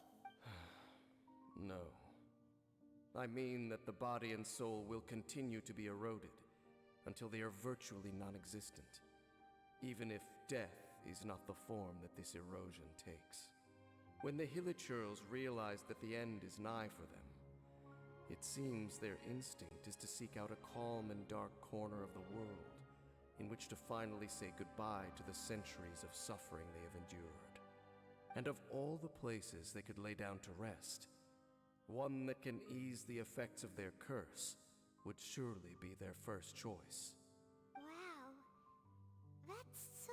No. I mean that the body and soul will continue to be eroded until they are virtually non-existent, even if death is not the form that this erosion takes. When the Hilichurls realize that the end is nigh for them, it seems their instinct is to seek out a calm and dark corner of the world in which to finally say goodbye to the centuries of suffering they have endured. And of all the places they could lay down to rest, one that can ease the effects of their curse would surely be their first choice. Wow. That's so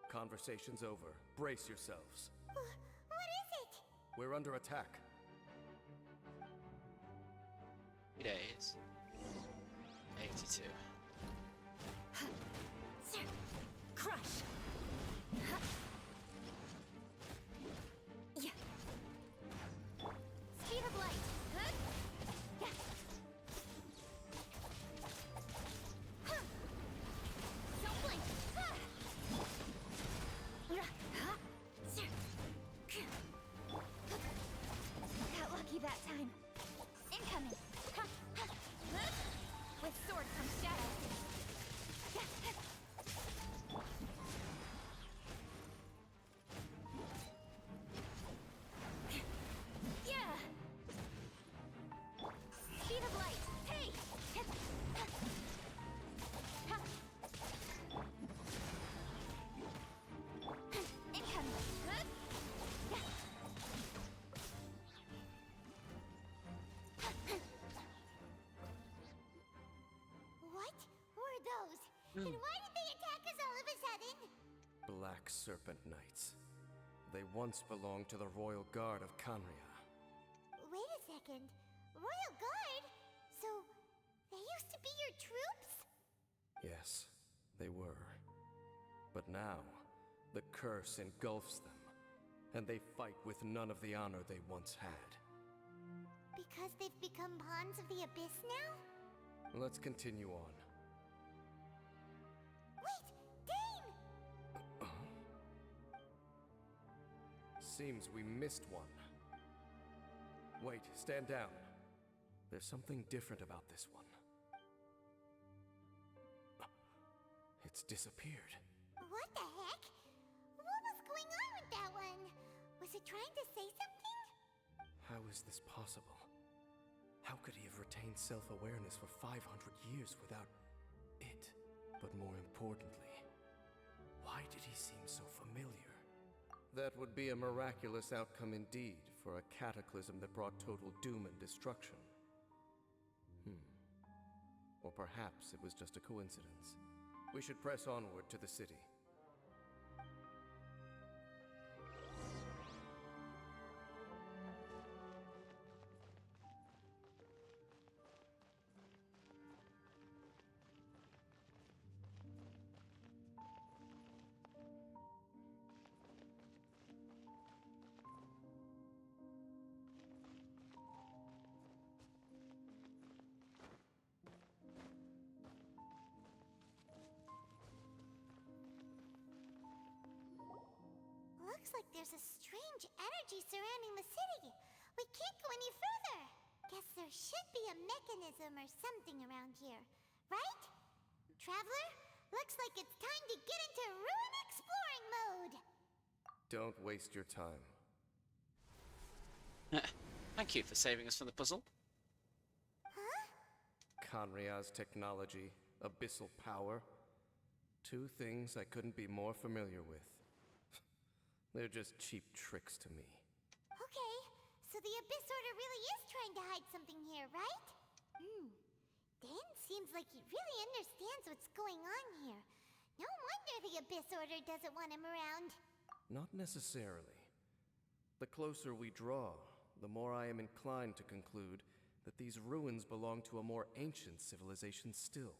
Conversation's over. Brace yourselves. What is it? We're under attack. 3 days. 82. Sir, crush. Yeah. Speed of light. Yeah. Don't blink. Sir. Got lucky that time. Incoming. With sword comes shadow. Yeah. Speed of light. Hey. Incoming. What were those? And why did they attack us all of a sudden? Black Serpent Knights. They once belonged to the Royal Guard of Canria. Wait a second. Royal Guard? So, they used to be your troops? Yes, they were. But now, the curse engulfs them, and they fight with none of the honor they once had. Because they've become pawns of the Abyss now? Let's continue on. Wait! Dane! Seems we missed one. Wait, stand down. There's something different about this one. It's disappeared. What the heck? What was going on with that one? Was it trying to say something? How is this possible? How could he have retained self-awareness for 500 years without it? But more importantly, why did he seem so familiar? That would be a miraculous outcome indeed for a cataclysm that brought total doom and destruction. Or perhaps it was just a coincidence. We should press onward to the city. Looks like there's a strange energy surrounding the city. We can't go any further. Guess there should be a mechanism or something around here, right? Traveler, looks like it's time to get into ruin exploring mode. Don't waste your time. Thank you for saving us from the puzzle. Huh? Canria's technology, abyssal power. Two things I couldn't be more familiar with. They're just cheap tricks to me. Okay, so the Abyss Order really is trying to hide something here, right? Dan seems like he really understands what's going on here. No wonder the Abyss Order doesn't want him around. Not necessarily. The closer we draw, the more I am inclined to conclude that these ruins belong to a more ancient civilization still.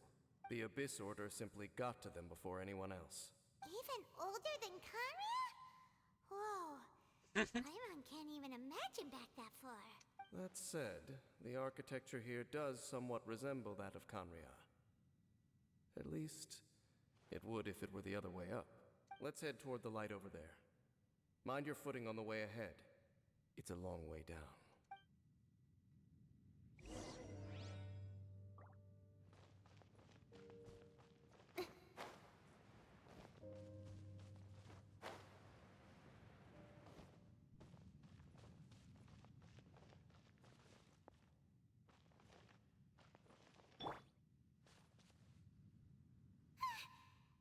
The Abyss Order simply got to them before anyone else. Even older than Kanria? Whoa. Paimon can't even imagine back that far. That said, the architecture here does somewhat resemble that of Canria. At least, it would if it were the other way up. Let's head toward the light over there. Mind your footing on the way ahead. It's a long way down.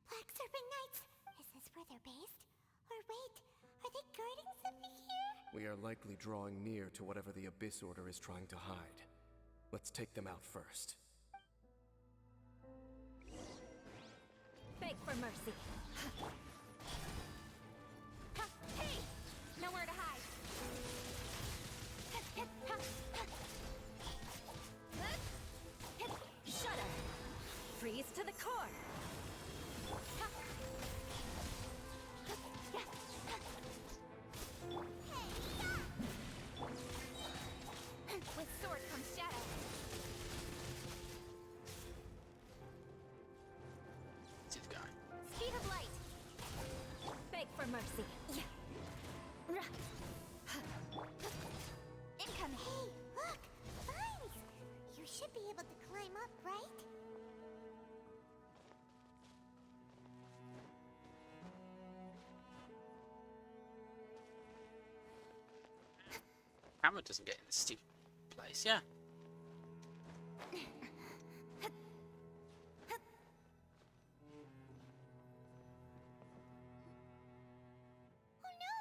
Black Serpent Knights! Is this where they're based? Or wait, are they guarding something here? We are likely drawing near to whatever the Abyss Order is trying to hide. Let's take them out first. Beg for mercy. climb up, right? Camera doesn't get in this stupid place, yeah. Oh no!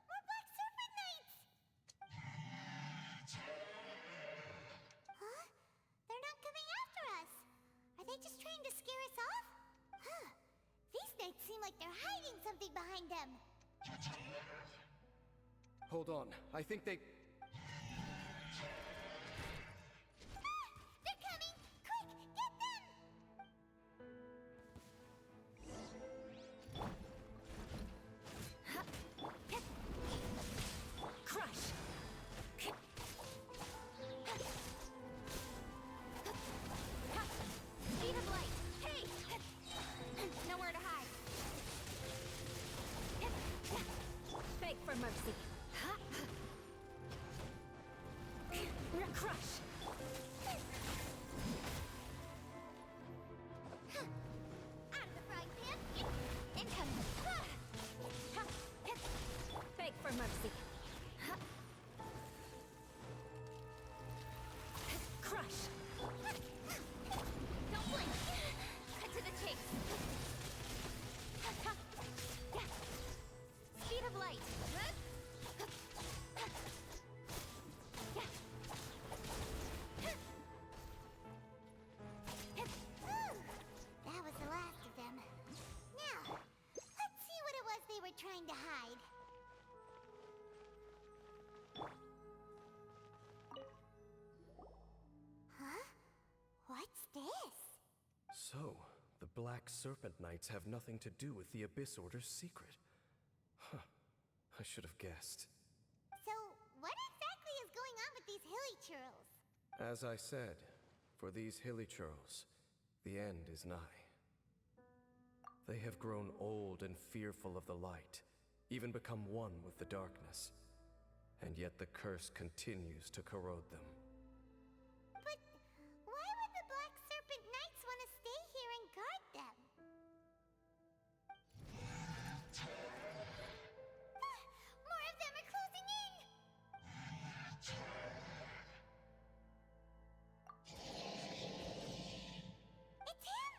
More black serpent knights! Huh? They're not coming after us. Are they just trying to scare us off? Huh. These knights seem like they're hiding something behind them. Hold on. I think they... They're coming! Quick, get them! Crush! Speed of light! Hey! Nowhere to hide. Beg for mercy. Crush! Out of the frying pan! Incoming! Beg for mercy. Crush! Don't blink! Cut to the chase! Speed of light! That was the last of them. Now, let's see what it was they were trying to hide. Huh? What's this? So, the Black Serpent Knights have nothing to do with the Abyss Order's secret. Huh. I should have guessed. So, what exactly is going on with these hilly churls? As I said, for these hilly churls, the end is nigh. They have grown old and fearful of the light, even become one with the darkness. And yet the curse continues to corrode them. But why would the Black Serpent Knights want to stay here and guard them? More of them are closing in! It's him!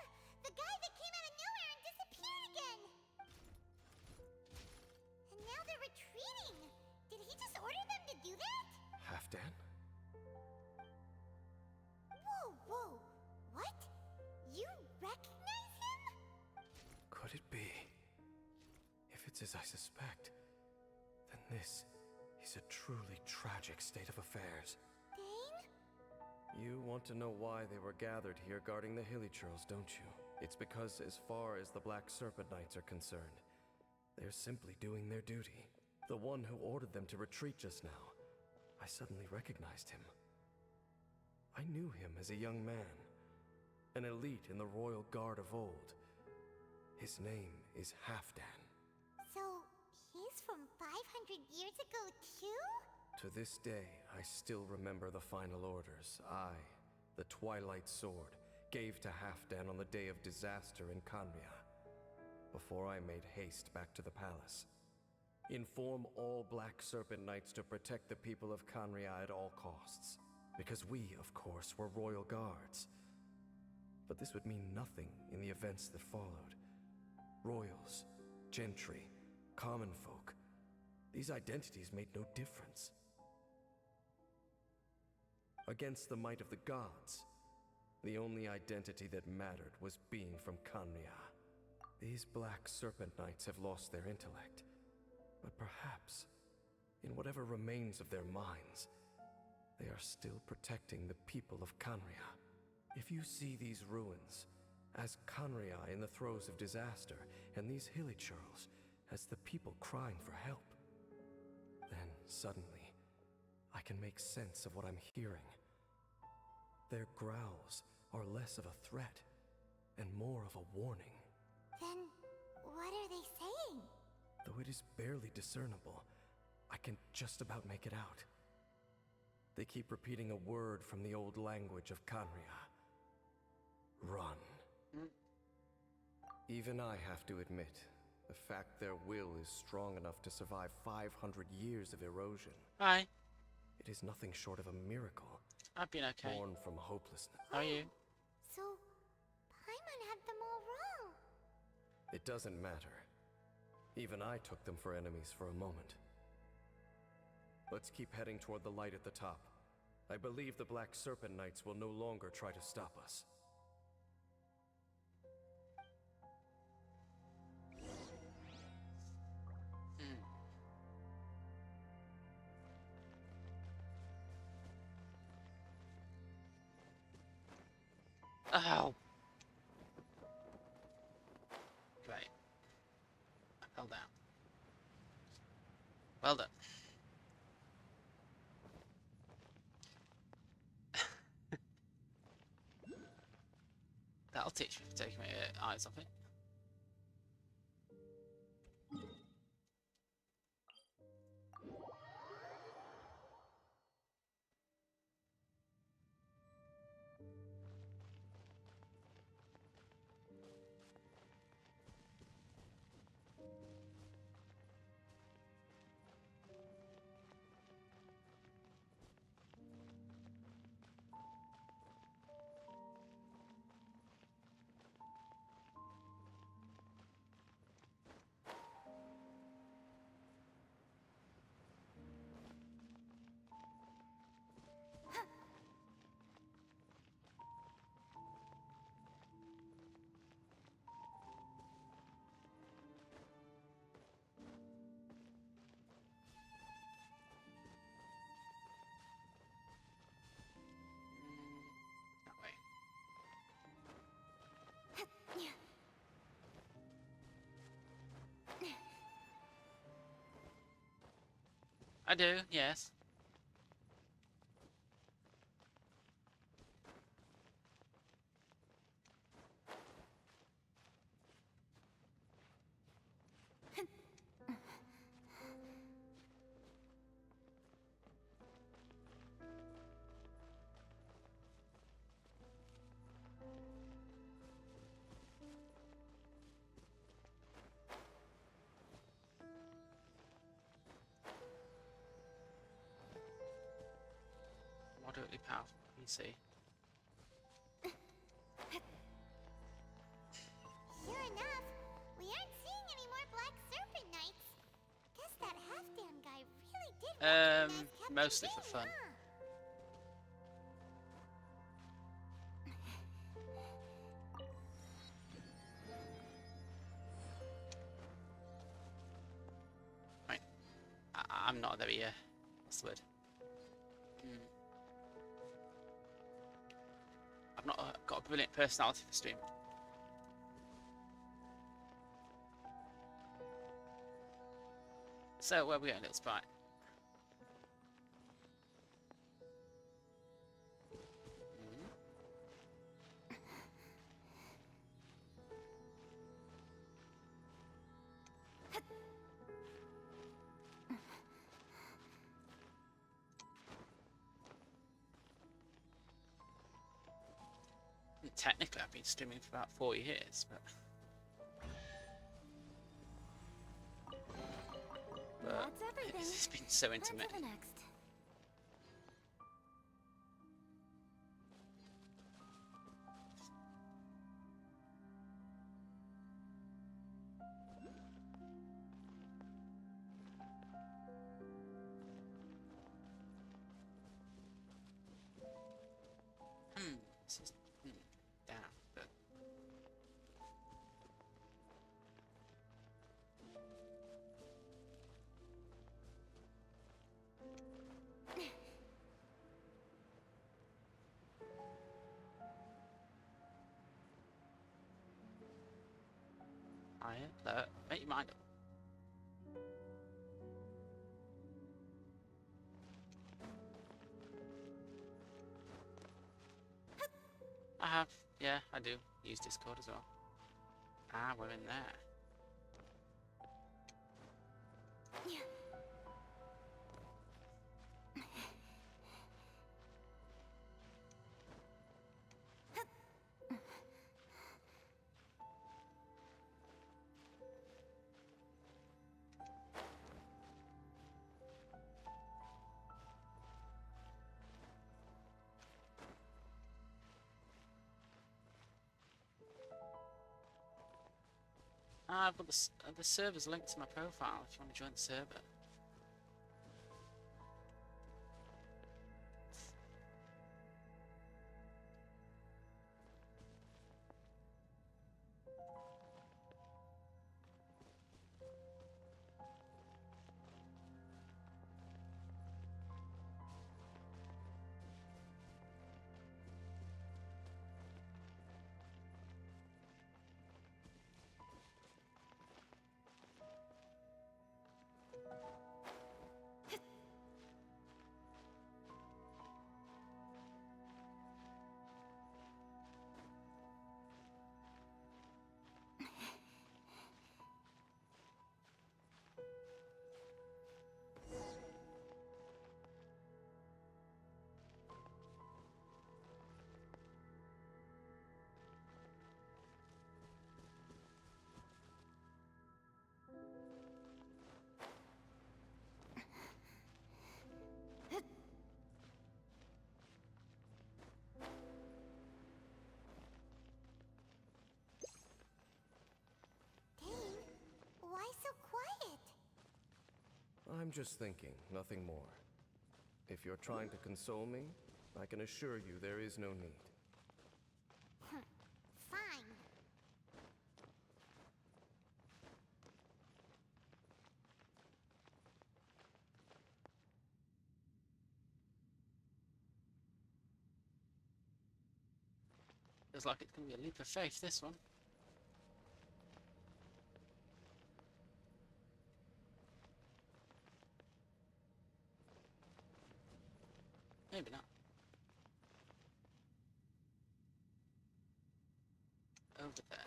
The guy that came out of nowhere and disappeared again! And now they're retreating! Did he just order them to do that? Halfdan? Whoa, whoa! What? You recognize him? Could it be? If it's as I suspect, then this is a truly tragic state of affairs. Dane? You want to know why they were gathered here guarding the hilly churls, don't you? It's because as far as the Black Serpent Knights are concerned, they're simply doing their duty. The one who ordered them to retreat just now, I suddenly recognized him. I knew him as a young man, an elite in the royal guard of old. His name is Halfdan. So, he's from 500 years ago, too? To this day, I still remember the final orders I, the Twilight Sword, gave to Halfdan on the day of disaster in Kanria, before I made haste back to the palace. Inform all Black Serpent Knights to protect the people of Kanria at all costs, because we, of course, were royal guards. But this would mean nothing in the events that followed. Royals, gentry, common folk, these identities made no difference. Against the might of the gods, the only identity that mattered was being from Kanria. These Black Serpent Knights have lost their intellect, but perhaps, in whatever remains of their minds, they are still protecting the people of Kanria. If you see these ruins as Kanria in the throes of disaster, and these hilly churls as the people crying for help, then suddenly I can make sense of what I'm hearing. Their growls are less of a threat and more of a warning. Then, what are they saying? Though it is barely discernible, I can just about make it out. They keep repeating a word from the old language of Kanria. Run. Mm. Even I have to admit, the fact their will is strong enough to survive 500 years of erosion. Hi. It is nothing short of a miracle. I've been okay. Born from hopelessness. How are you? So, Paimon had them all wrong. It doesn't matter. Even I took them for enemies for a moment. Let's keep heading toward the light at the top. I believe the Black Serpent Knights will no longer try to stop us. Oh. Great. I fell down. Well done. That'll teach me to take my eyes off it. That way. I do, yes. Moderately powerful, you see. Sure enough, we aren't seeing any more Black Serpent Knights. Guess that half-damn guy really did recognize Captain Mostly for Jane, fun. huh? Right. I'm not very, what's the word? I've not got a brilliant personality for stream. So, where are we going, little sprite? Technically, I've been streaming for about 4 years, but That's everything. it's been so On to intermittent. the next. This is down, but higher, lower. Make your mind up. I have, yeah, I do use Discord as well. Ah, we're in there. Ah, I've got the server's linked to my profile if you want to join the server. Dane, why so quiet? I'm just thinking, nothing more. If you're trying to console me, I can assure you there is no need. Fine. Feels like it's going to be a leap of faith, this one. Maybe not. Over there.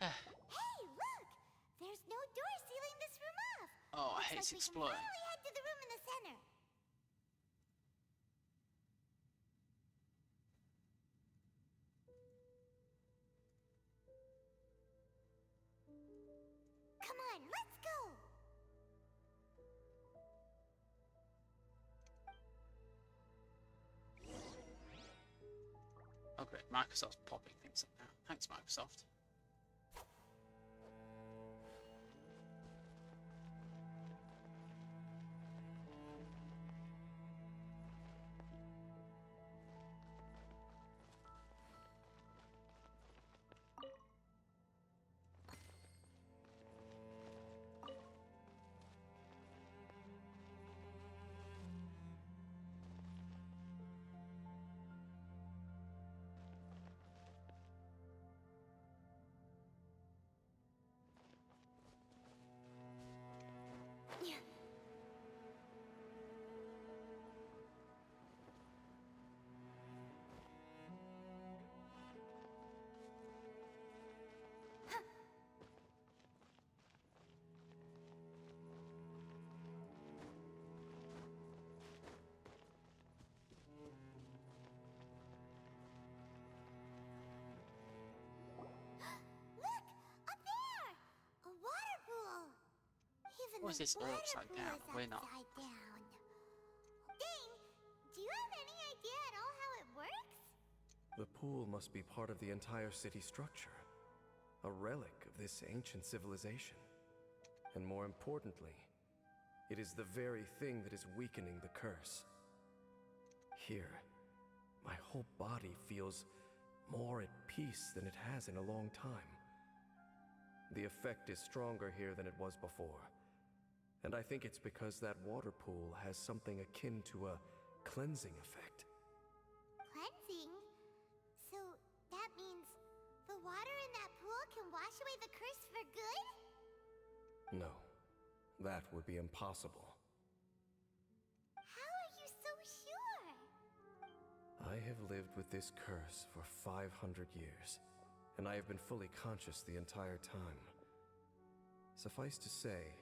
Hey, look! There's no door sealing this room off. Oh, I Looks hate like we exploring. can finally head to the room in the center. Come on, let's go! Oh great, Microsoft's popping things up now. Thanks, Microsoft. Look! Up there! A water pool! Even Or is the this all water upside pool down? is We're not. upside down. Dane, do you have any idea at all how it works? The pool must be part of the entire city structure, a relic of this ancient civilization. And more importantly, it is the very thing that is weakening the curse. Here, my whole body feels more at peace than it has in a long time. The effect is stronger here than it was before. And I think it's because that water pool has something akin to a cleansing effect. Cleansing? So that means the water in that pool can wash away the curse for good? No, that would be impossible. How are you so sure? I have lived with this curse for 500 years, and I have been fully conscious the entire time. Suffice to say,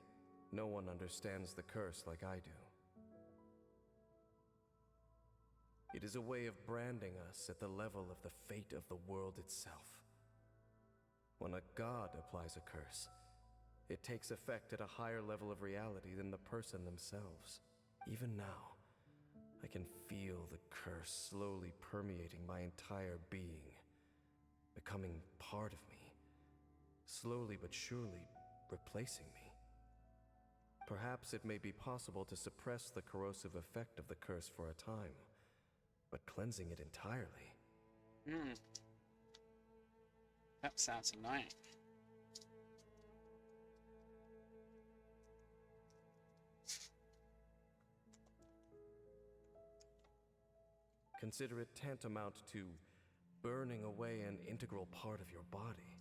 no one understands the curse like I do. It is a way of branding us at the level of the fate of the world itself. When a god applies a curse, it takes effect at a higher level of reality than the person themselves. Even now, I can feel the curse slowly permeating my entire being, becoming part of me, slowly but surely replacing me. Perhaps it may be possible to suppress the corrosive effect of the curse for a time, but cleansing it entirely... That sounds annoying. Consider it tantamount to burning away an integral part of your body.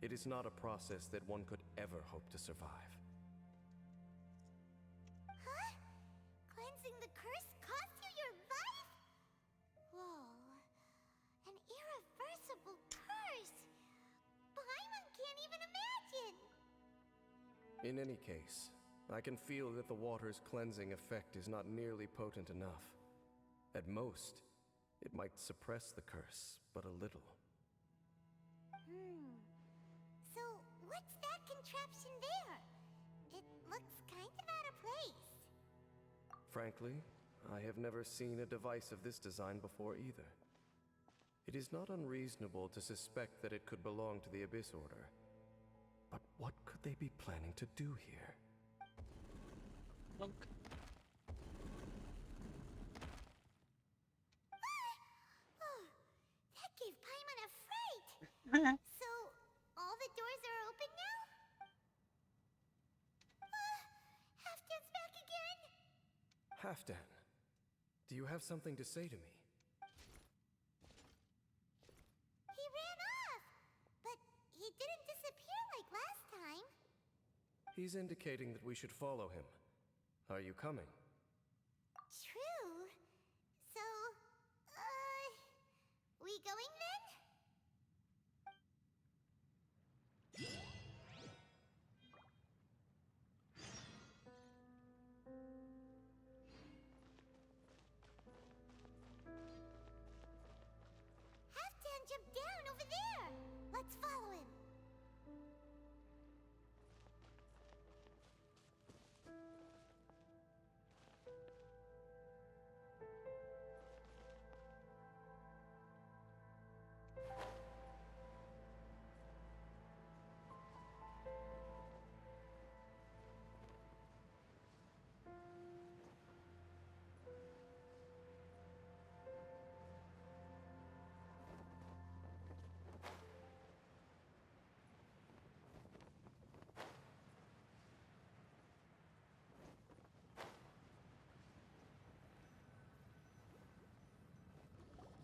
It is not a process that one could ever hope to survive. Huh? Cleansing the curse cost you your life? Whoa. An irreversible curse! Paimon can't even imagine! In any case, I can feel that the water's cleansing effect is not nearly potent enough. At most, it might suppress the curse, but a little. So, what's that contraption there? It looks kind of out of place. Frankly, I have never seen a device of this design before either. It is not unreasonable to suspect that it could belong to the Abyss Order. But what could they be planning to do here? Look. That gave Paimon a fright! So, all the doors are open now? Halfdan's back again! Halfdan, do you have something to say to me? He ran off! But he didn't disappear like last time. He's indicating that we should follow him. Are you coming? True. So, we going then? Halfdan jumped down over there! Let's follow him!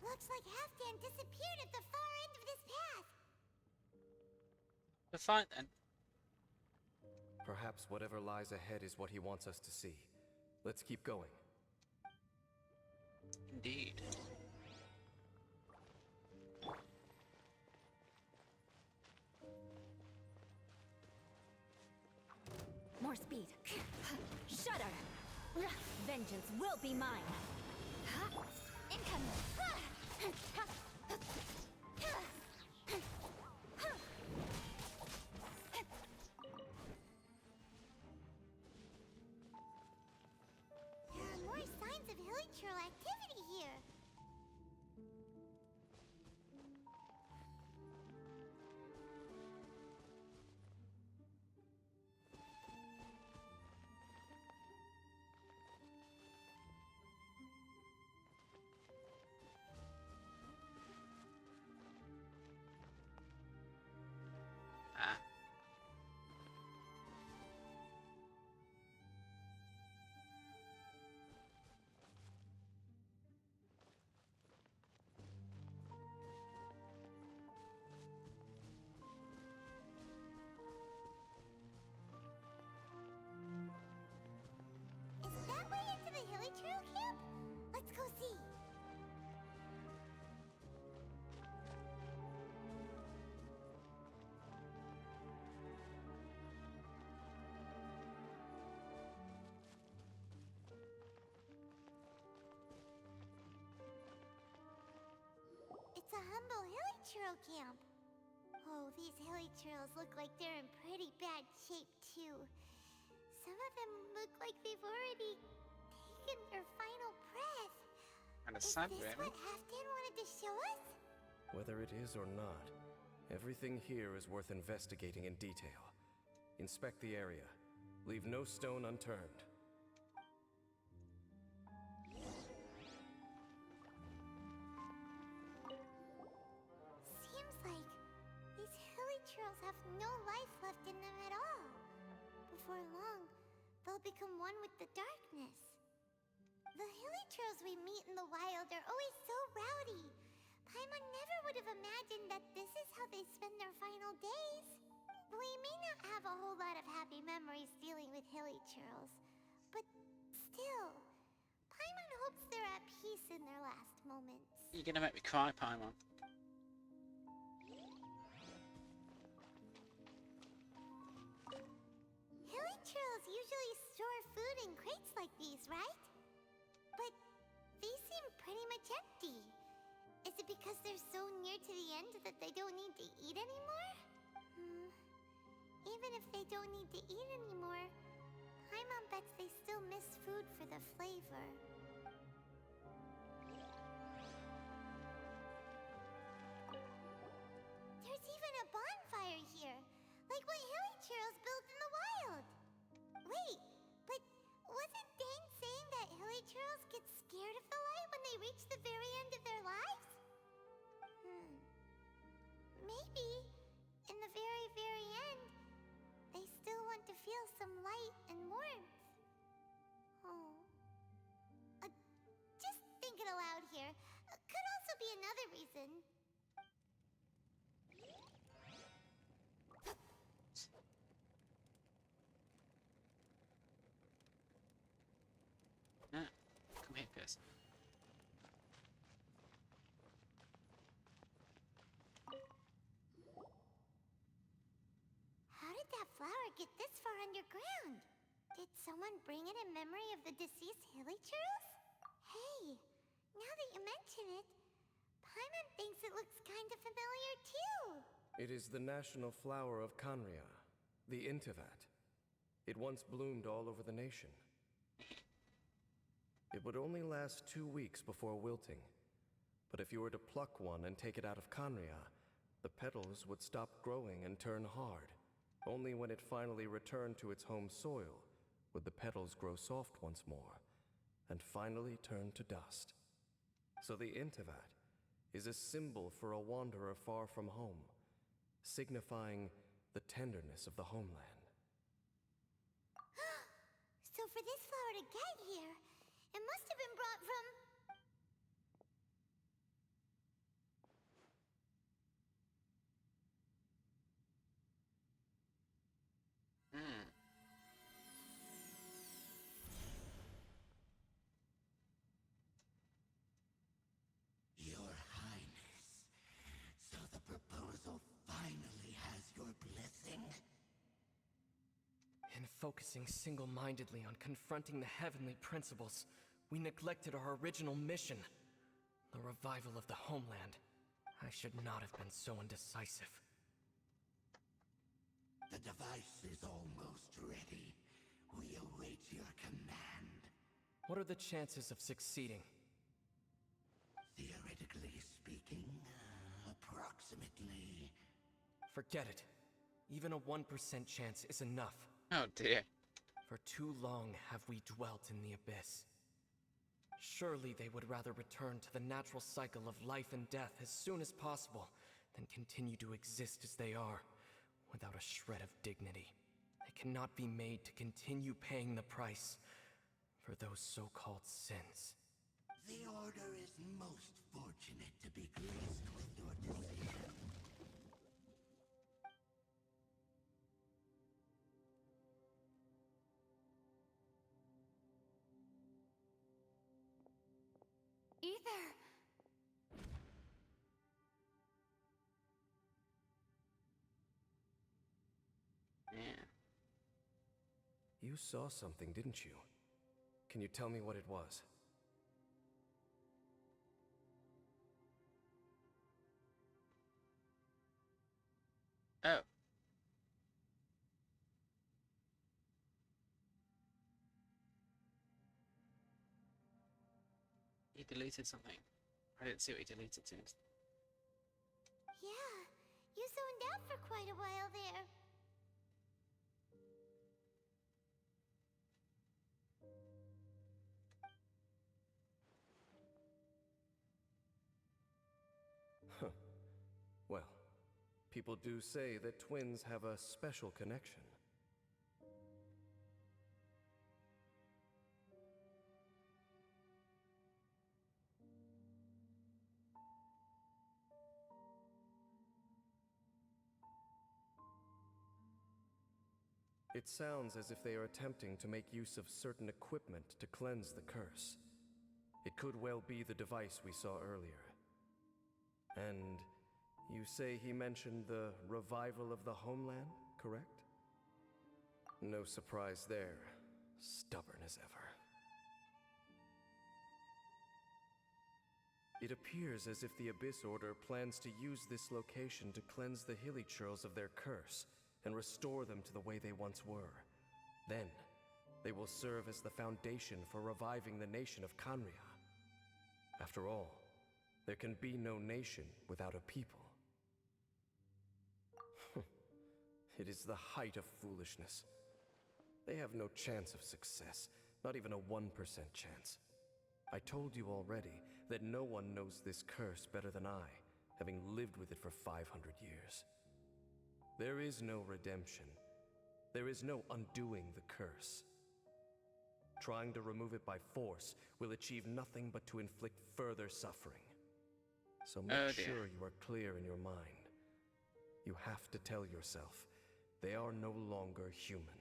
Looks like Halfdan disappeared at the far end of this path. We're fine then. Perhaps whatever lies ahead is what he wants us to see. Let's keep going. Indeed. More speed. Shudder! Vengeance will be mine! Incoming! There are more signs of hilichurl activity here. Ah. Is that way into the hilichurl camp? Let's go see. It's a humble hilichurl camp. Oh, these hilichurls look like they're in pretty bad shape too. Some of them look like they've already taken their final breath. And a Is sad this really. what Halfdan wanted to show us? Whether it is or not, everything here is worth investigating in detail. Inspect the area. Leave no stone unturned. Seems like these hilly trails have no life left in them at all. Before long, they'll become one with the darkness. The hilly trails we meet in the wild are always so rowdy. Paimon never would have imagined that this is how they spend their final days. We may not have a whole lot of happy memories dealing with hilly trails, but still, Paimon hopes they're at peace in their last moments. You're gonna make me cry, Paimon. Hilly trails usually store food in crates like these, right? But these seem pretty much empty. Is it because they're so near to the end that they don't need to eat anymore? Even if they don't need to eat anymore, Paimon bets they still miss food for the flavor. There's even a bonfire here, like what hilly trails build in the wild. Wait, but wasn't Dane saying that hilly trails get scared of the light when they reach the very end of their lives? Maybe, in the very, very end, they still want to feel some light and warmth. Oh. Just thinking aloud here. Could also be another reason. Come here, Pierce. How did that flower get this far underground? Did someone bring it in memory of the deceased hilly churls? Hey, now that you mention it, Paimon thinks it looks kind of familiar too. It is the national flower of Kanria, the Intivat. It once bloomed all over the nation. It would only last 2 weeks before wilting. But if you were to pluck one and take it out of Kanria, the petals would stop growing and turn hard. Only when it finally returned to its home soil would the petals grow soft once more, and finally turn to dust. So the Intivat is a symbol for a wanderer far from home, signifying the tenderness of the homeland. So for this flower to get here, it must have been brought from... Your Highness, so the proposal finally has your blessing? In focusing single-mindedly on confronting the heavenly principles, we neglected our original mission, the revival of the homeland. I should not have been so indecisive. The device is almost ready. We await your command. What are the chances of succeeding? Theoretically speaking, approximately... Forget it. Even a 1% chance is enough. Oh dear. For too long have we dwelt in the abyss. Surely they would rather return to the natural cycle of life and death as soon as possible than continue to exist as they are, without a shred of dignity. They cannot be made to continue paying the price for those so-called sins. The Order is most fortunate to be graced with your decision. Ether! Yeah. You saw something, didn't you? Can you tell me what it was? Oh. He deleted something. I didn't see what he deleted to. Yeah, you zoned out for quite a while there. Huh. Well, people do say that twins have a special connection. It sounds as if they are attempting to make use of certain equipment to cleanse the curse. It could well be the device we saw earlier. And you say he mentioned the revival of the homeland, correct? No surprise there. Stubborn as ever. It appears as if the Abyss Order plans to use this location to cleanse the Hillychurls of their curse and restore them to the way they once were. Then, they will serve as the foundation for reviving the nation of Kanria. After all, there can be no nation without a people. It is the height of foolishness. They have no chance of success, not even a 1% chance. I told you already that no one knows this curse better than I, having lived with it for 500 years. There is no redemption. There is no undoing the curse. Trying to remove it by force will achieve nothing but to inflict further suffering. So make sure you are clear in your mind. You have to tell yourself, they are no longer human.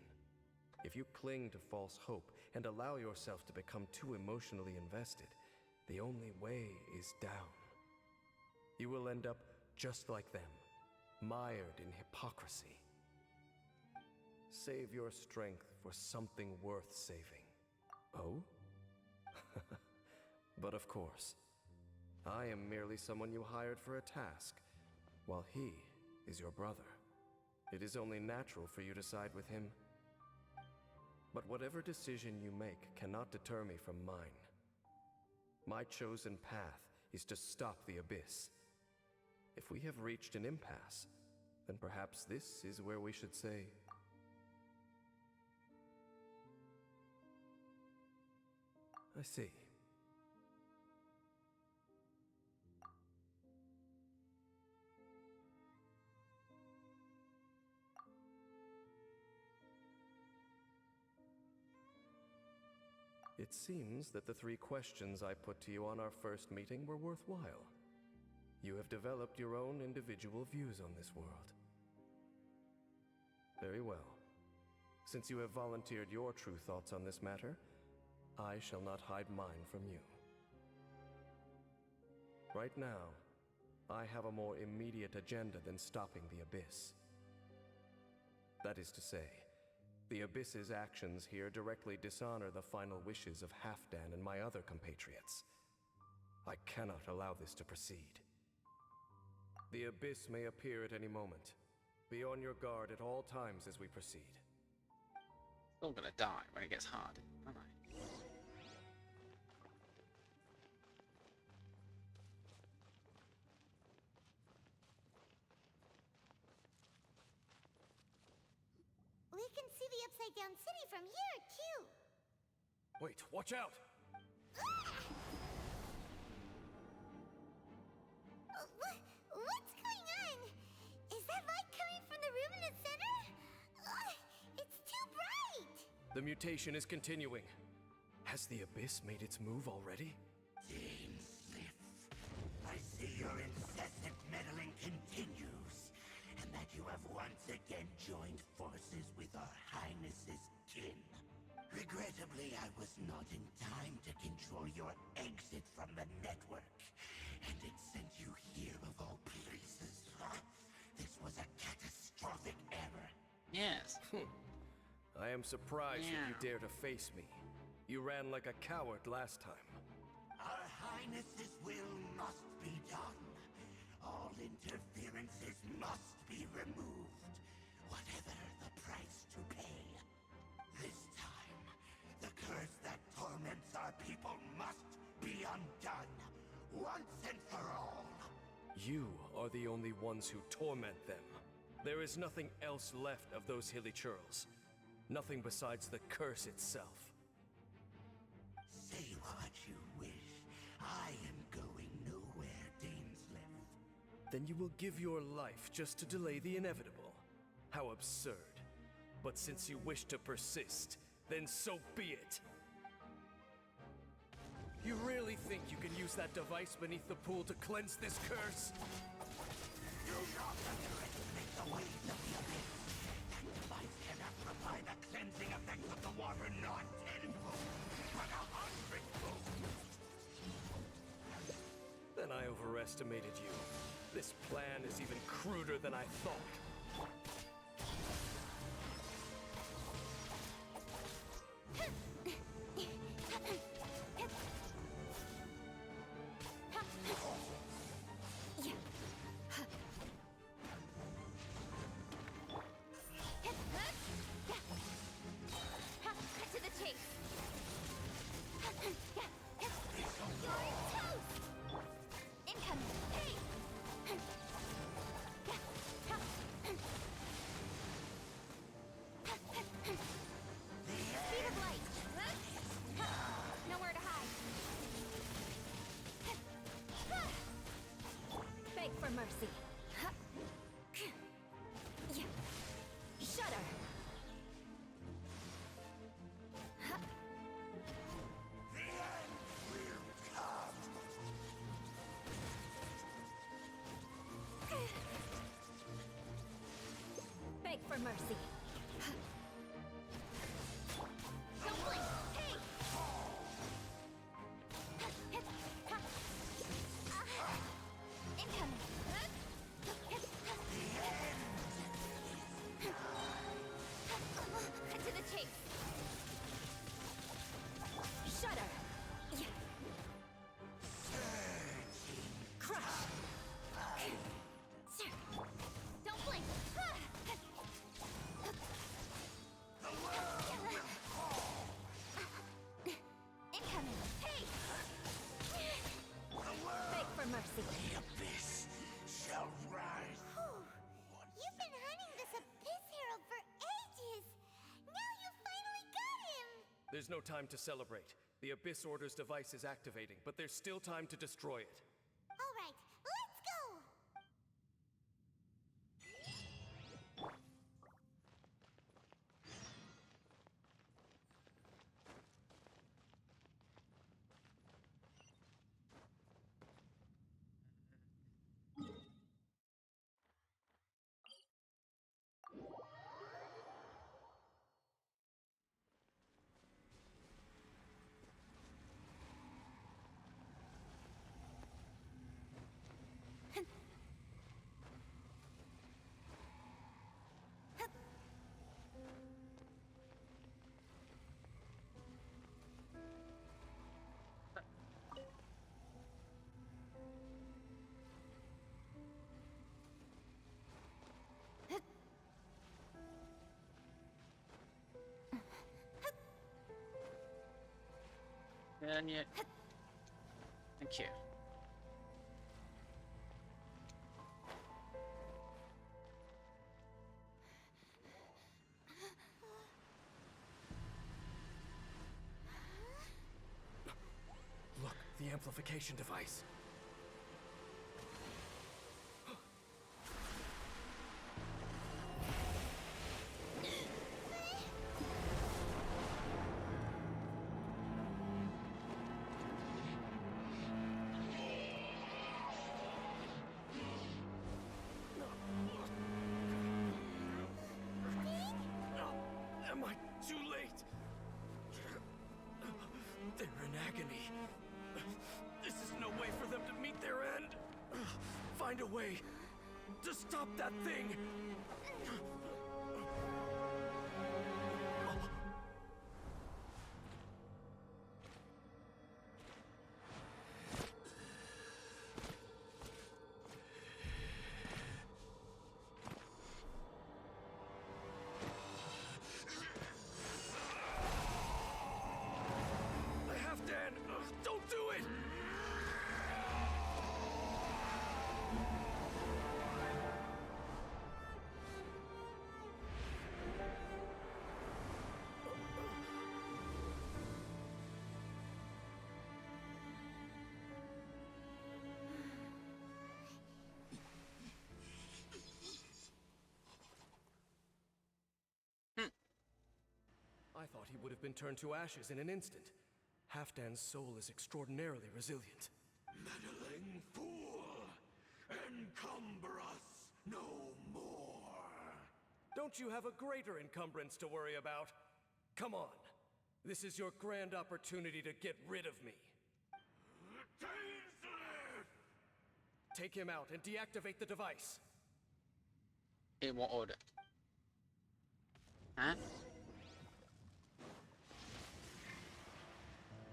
If you cling to false hope and allow yourself to become too emotionally invested, the only way is down. You will end up just like them, mired in hypocrisy. Save your strength for something worth saving. Oh? But of course, I am merely someone you hired for a task, while he is your brother. It is only natural for you to side with him. But whatever decision you make cannot deter me from mine. My chosen path is to stop the Abyss. If we have reached an impasse, then perhaps this is where we should say... I see. It seems that the 3 questions I put to you on our first meeting were worthwhile. You have developed your own individual views on this world. Very well. Since you have volunteered your true thoughts on this matter, I shall not hide mine from you. Right now, I have a more immediate agenda than stopping the Abyss. That is to say, the Abyss's actions here directly dishonor the final wishes of Halfdan and my other compatriots. I cannot allow this to proceed. The Abyss may appear at any moment. Be on your guard at all times as we proceed. Still gonna die when it gets hard, aren't I? We can see the Upside Down City from here, too. Wait, watch out! What's going on? Is that light coming from the room in the center? It's too bright! The mutation is continuing. Has the Abyss made its move already? Dean Sif, I see your incessant meddling continues, and that you have once again joined forces with our Highness's kin. Regrettably, I was not in time to control your exit from the network, and it sent you here of all places. This was a catastrophic error. Yes. I am surprised that you dare to face me. You ran like a coward last time. Our Highness's will must be done. All interferences must be removed, whatever the price to pay. This time, the curse that torments our people must be undone. You are the only ones who torment them. There is nothing else left of those hilly churls. Nothing besides the curse itself. Say what you wish. I am going nowhere, Dainsleif. Then you will give your life just to delay the inevitable. How absurd. But since you wish to persist, then so be it. You really think you can use that device beneath the pool to cleanse this curse? Do not underestimate the ways of the abyss. That device can amplify the cleansing effects of the water not tenfold, but 100-fold. Then I overestimated you. This plan is even cruder than I thought. Cut to the chase. Incoming. Hey! Speed of light. Nowhere to hide. Beg for mercy. Shudder. The end will come. Beg for mercy. Don't blink. Hey! Incoming. Cut to the chase. Shudder. Crush. Don't blink. Incoming. Hey! Beg for mercy. The abyss shall rise. You've been hunting this Abyss Hero for ages! Now you finally got him! There's no time to celebrate. The Abyss Order's device is activating, but there's still time to destroy it. Alright, let's go! And yet, thank you. Look, the amplification device. Am I too late? They're in agony. This is no way for them to meet their end. Find a way to stop that thing. I have to end. Don't do it! thought he would have been turned to ashes in an instant. Halfdan's soul is extraordinarily resilient. Meddling fool! Encumber us no more! Don't you have a greater encumbrance to worry about? Come on. This is your grand opportunity to get rid of me. Take him out and deactivate the device. In what order? Huh?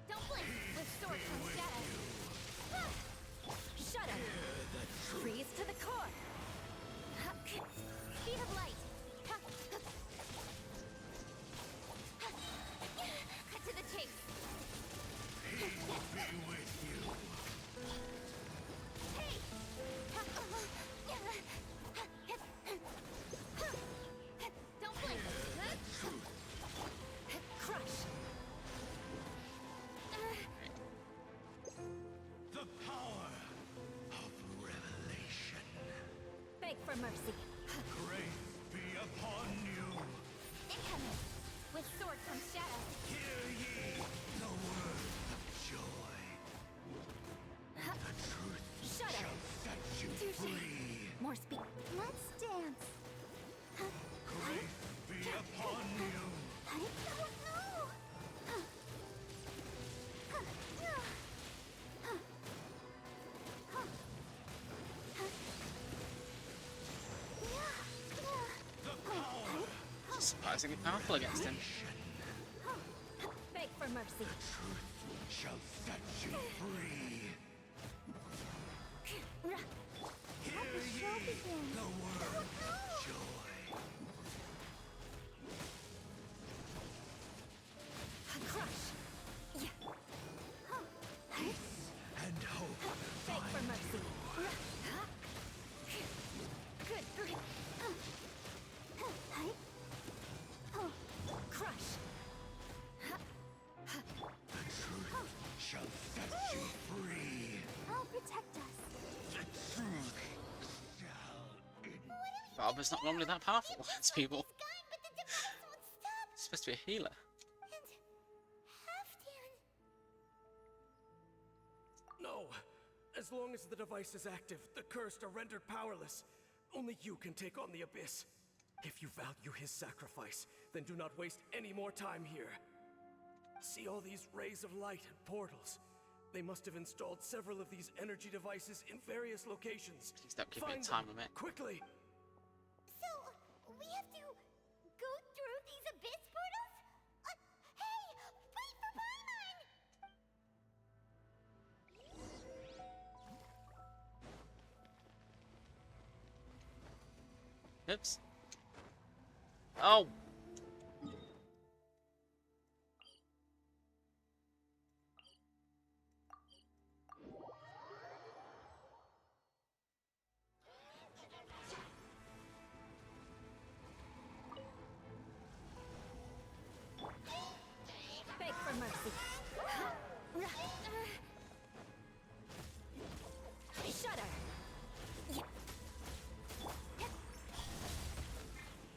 Don't blink with sword from shadow. Shudder. Freeze to the core. Speed of light. Cut to the chase. He will be with you. Hey! Don't blink. Crush. The power of revelation. Beg for mercy. Grace be upon you. Incoming. With sword from shadow. Hear ye the word of joy. The truth Shudder. shall set you Touche. free. More speed. Let's dance. Grace be upon you. I don't know. The power Surprisingly powerful against him. Beg for mercy. shall set you free. Hear ye the word of joy. Crush. And hope Beg for mercy. Good grief. Crush. shall set you free. I'll protect us. The truth shall Barber's not normally that powerful. It's people. He's gone, but the device won't stop. It's supposed to be a healer. And Halfdan. No! As long as the device is active, the cursed are rendered powerless. Only you can take on the Abyss. If you value his sacrifice, then do not waste any more time here. See all these rays of light and portals? They must have installed several of these energy devices in various locations. Please don't give me a Find time them, limit. quickly! So, we have to go through these abyss portals? Hey! Wait for Paimon! Oops. Oh! Beg for mercy. Shudder.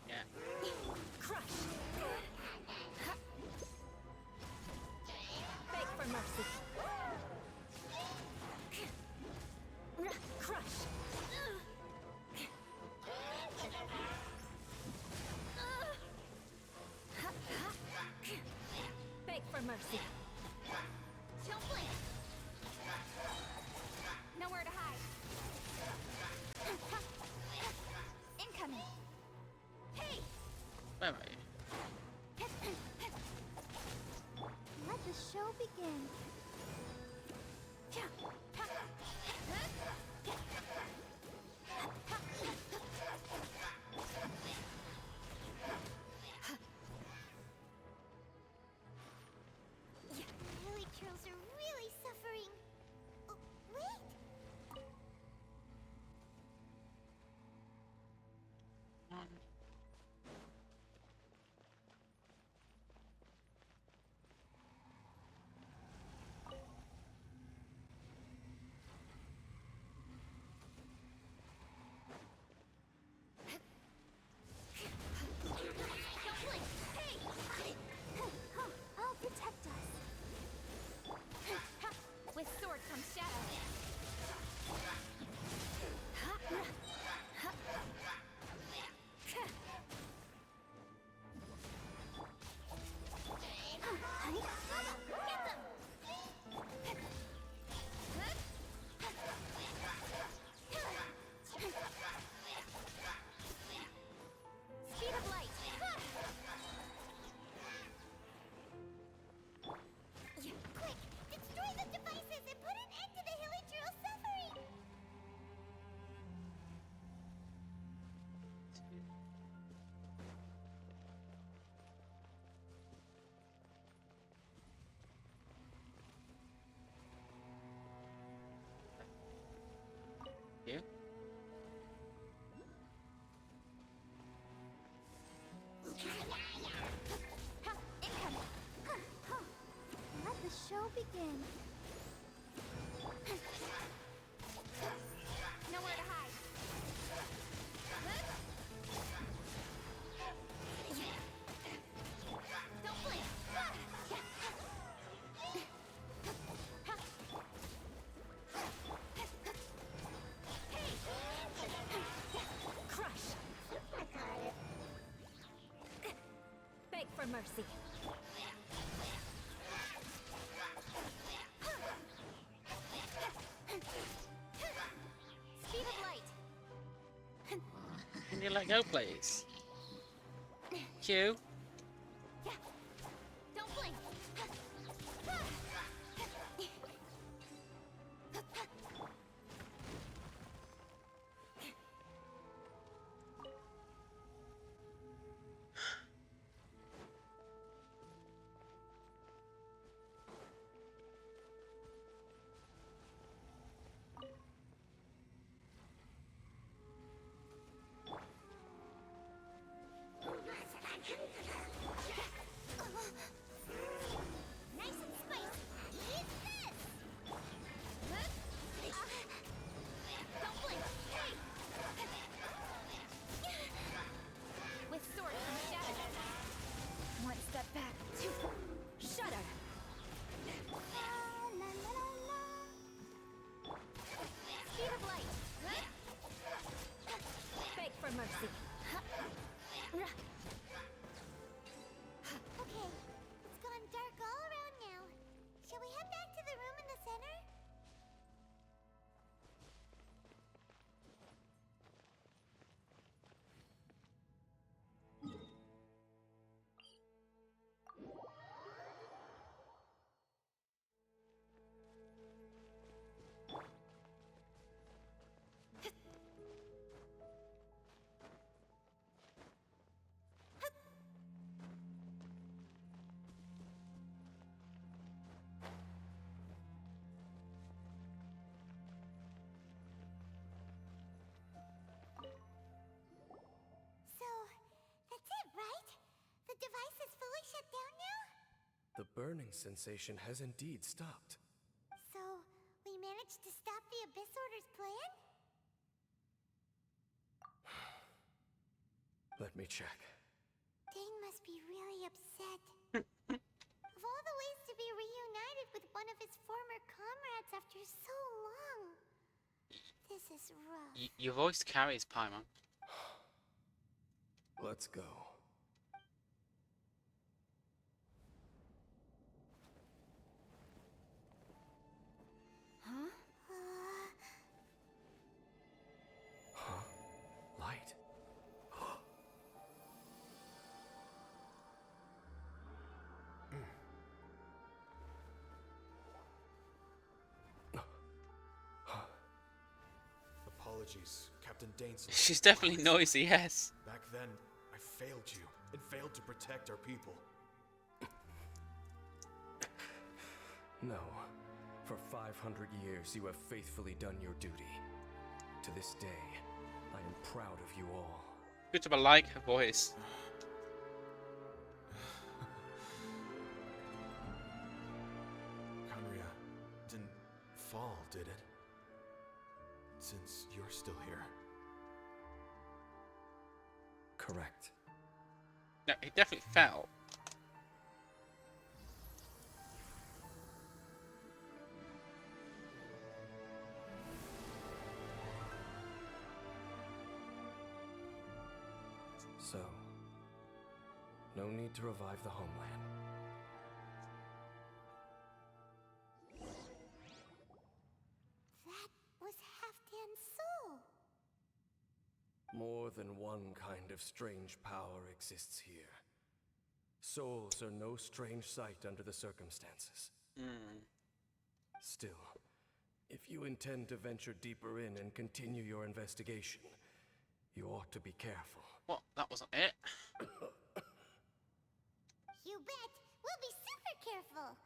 Yeah. Crush. Beg for mercy. Crush. Beg for mercy. Don't blink. Nowhere to hide. Incoming. Hey! Where are you? Let the show begin. Lily Curls are really suffering. Oh, wait! You? Ha, incoming. Let the show begin. Nowhere to hide. Don't blink. Crush. Beg for mercy. Speed of light. Can you let go, please? Q? Don't blink. Nice and spicy. Eat this. Don't blink. With sword from shadow. One step back. Two. Shudder. Speed of light. Beg for mercy. Okay, it's gone dark all around now. Shall we head back to the room in the center? So, that's it, right? The device is fully shut down now? The burning sensation has indeed stopped. So, we managed to stop the Abyss Order's plan? Let me check. Dane must be really upset. Of all the ways to be reunited with one of his former comrades after so long, this is rough. Your voice carries, Paimon. Let's go. Huh? Huh? Light? Apologies, Captain Dainsel. She's definitely noisy, yes. Back then, I failed you and failed to protect our people. No. For 500 years, you have faithfully done your duty. To this day, I am proud of you all. Good job, I like her voice. Conria didn't fall, did it? Since you're still here. Correct. No, it definitely fell. So, no need to revive the homeland. That was Halfdan's soul. More than one kind of strange power exists here. Souls are no strange sight under the circumstances. Still, if you intend to venture deeper in and continue your investigation, you ought to be careful. What? That wasn't it? You bet. We'll be super careful.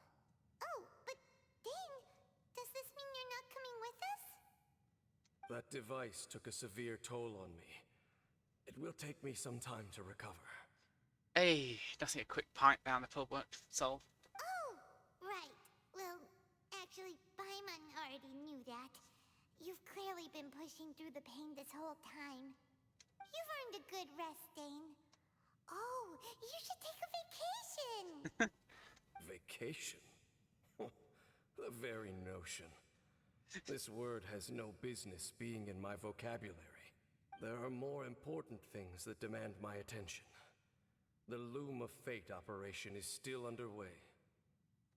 Oh, but Dane, does this mean you're not coming with us? That device took a severe toll on me. It will take me some time to recover. Hey, nothing a quick pint down the pub won't solve. Oh, right. Well, actually, Paimon already knew that. You've clearly been pushing through the pain this whole time. You've earned a good rest, Dane. Oh, you should take a vacation! Vacation? The very notion. This word has no business being in my vocabulary. There are more important things that demand my attention. The Loom of Fate operation is still underway,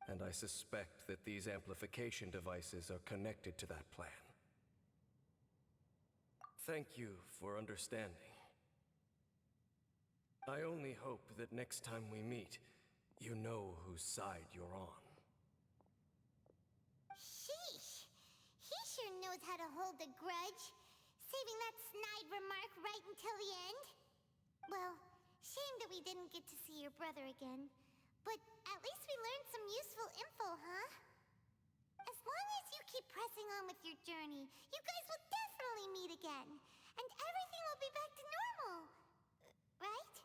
and I suspect that these amplification devices are connected to that plan. Thank you for understanding. I only hope that next time we meet, you know whose side you're on. Sheesh! He sure knows how to hold a grudge, saving that snide remark right until the end. Well, shame that we didn't get to see your brother again, but at least we learned some useful info, huh? As long as you keep pressing on with your journey, you guys will definitely meet again, and everything will be back to normal. Right?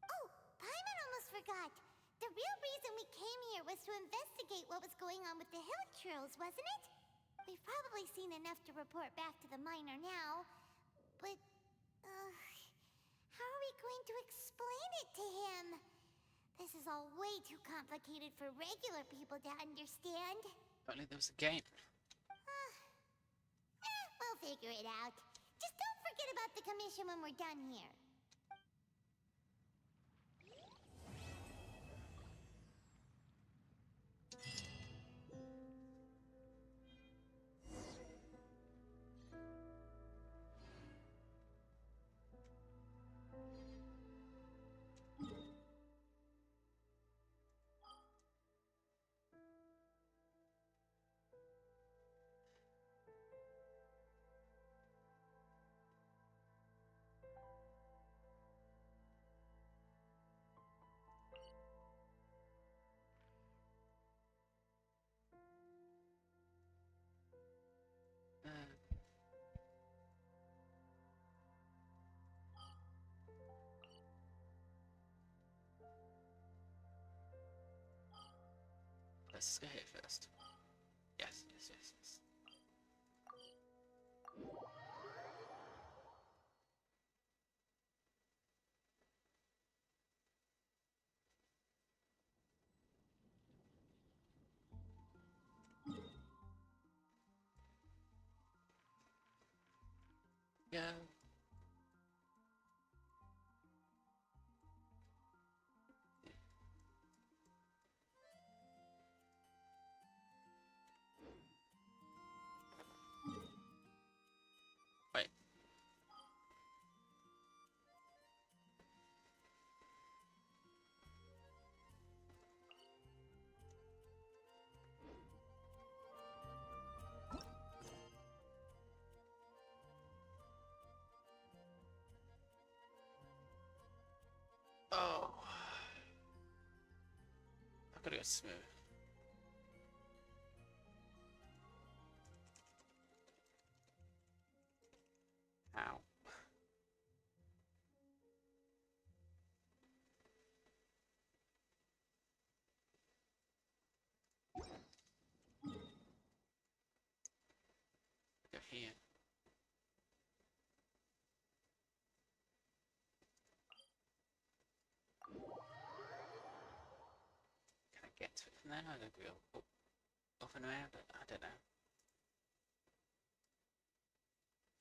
Oh, Paimon almost forgot. The real reason we came here was to investigate what was going on with the hill trolls, wasn't it? We've probably seen enough to report back to the miner now, but, how are we going to explain it to him? This is all way too complicated for regular people to understand. If only there was a game. We'll figure it out. Just don't forget about the commission when we're done here. Let's go here first. Yes, yes, yes, yes. Yeah. Wait. Oh. I've got to go smooth. Ow. Go here. Can I get to it from there? I don't go up and around. I don't know.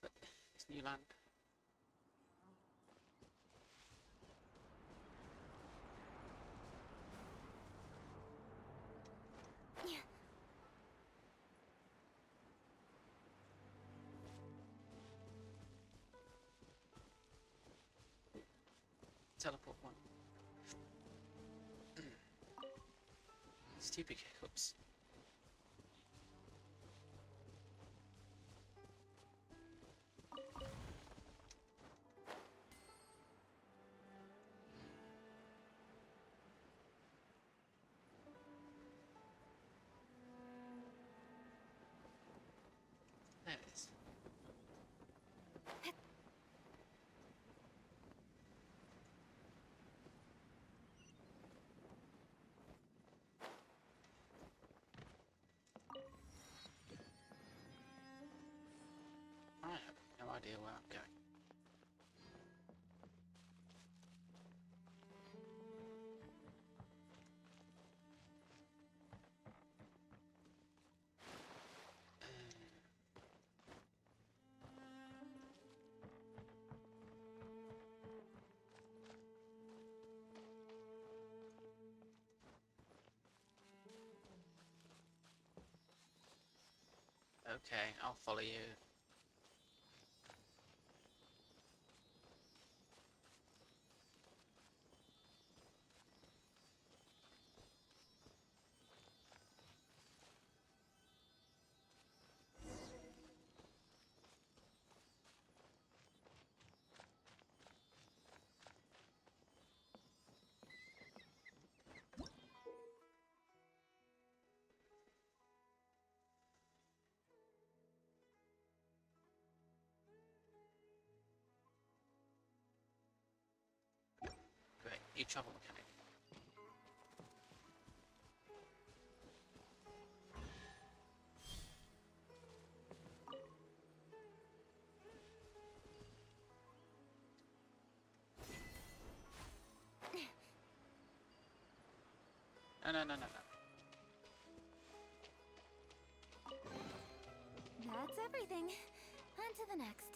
But it's new land. Teleport one. Stupid hiccups. There it is. Okay, I'll follow you. Great, new travel mechanic. No. That's everything. On to the next.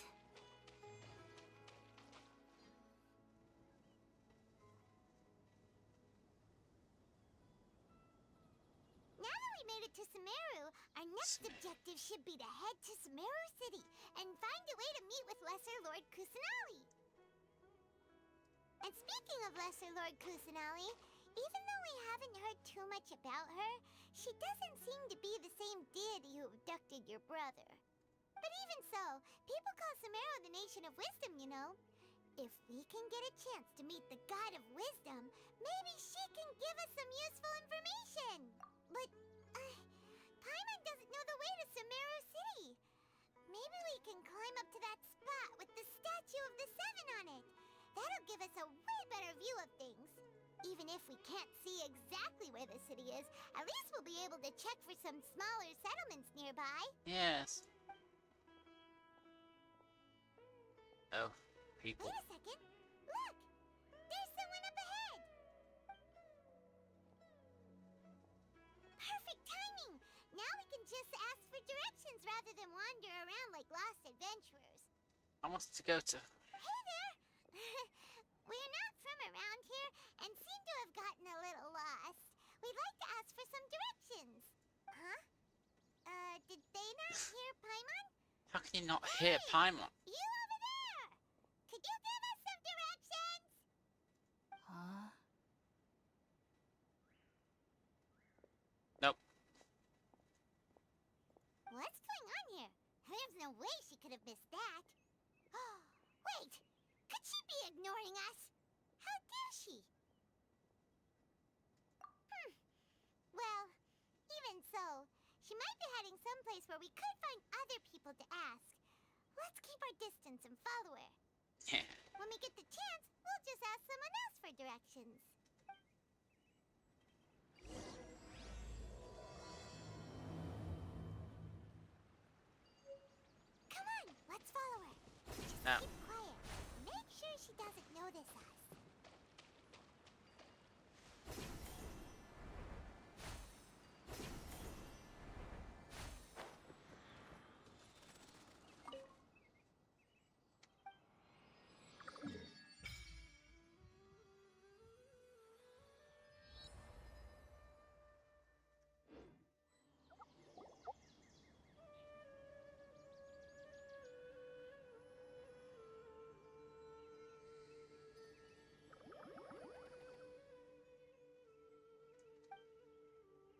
Now that we made it to Sumeru, our next objective should be to head to Sumeru City and find a way to meet with Lesser Lord Kusanali. And speaking of Lesser Lord Kusanali, even though we haven't heard too much about her, she doesn't seem to be the same deity who abducted your brother. But even so, people call Sumeru the Nation of Wisdom, you know. If we can get a chance to meet the God of Wisdom, maybe she can give us some useful information. But, Paimon doesn't know the way to Sumeru City. Maybe we can climb up to that spot with the statue of the Seven on it. That'll give us a way better view of things. Even if we can't see exactly where the city is, at least we'll be able to check for some smaller settlements nearby. Yes. Oh, people. Wait a second. Look! There's someone up ahead! Perfect timing! Now we can just ask for directions rather than wander around like lost adventurers. I wanted to go to... Hey there! We're not from around here and seem to have gotten a little lost. We'd like to ask for some directions. Huh? Did they not hear Paimon? How can you not hear Paimon? You over there! Could you give us some directions? Huh? Nope. What's going on here? There's no way she could have missed that. Wait! Could she be ignoring us? How dare she? Well, even so, she might be heading someplace where we could find other people to ask. Let's keep our distance and follow her. Yeah. When we get the chance, we'll just ask someone else for directions. Come on, let's follow her. Just Now. keep quiet. Make sure she doesn't notice us.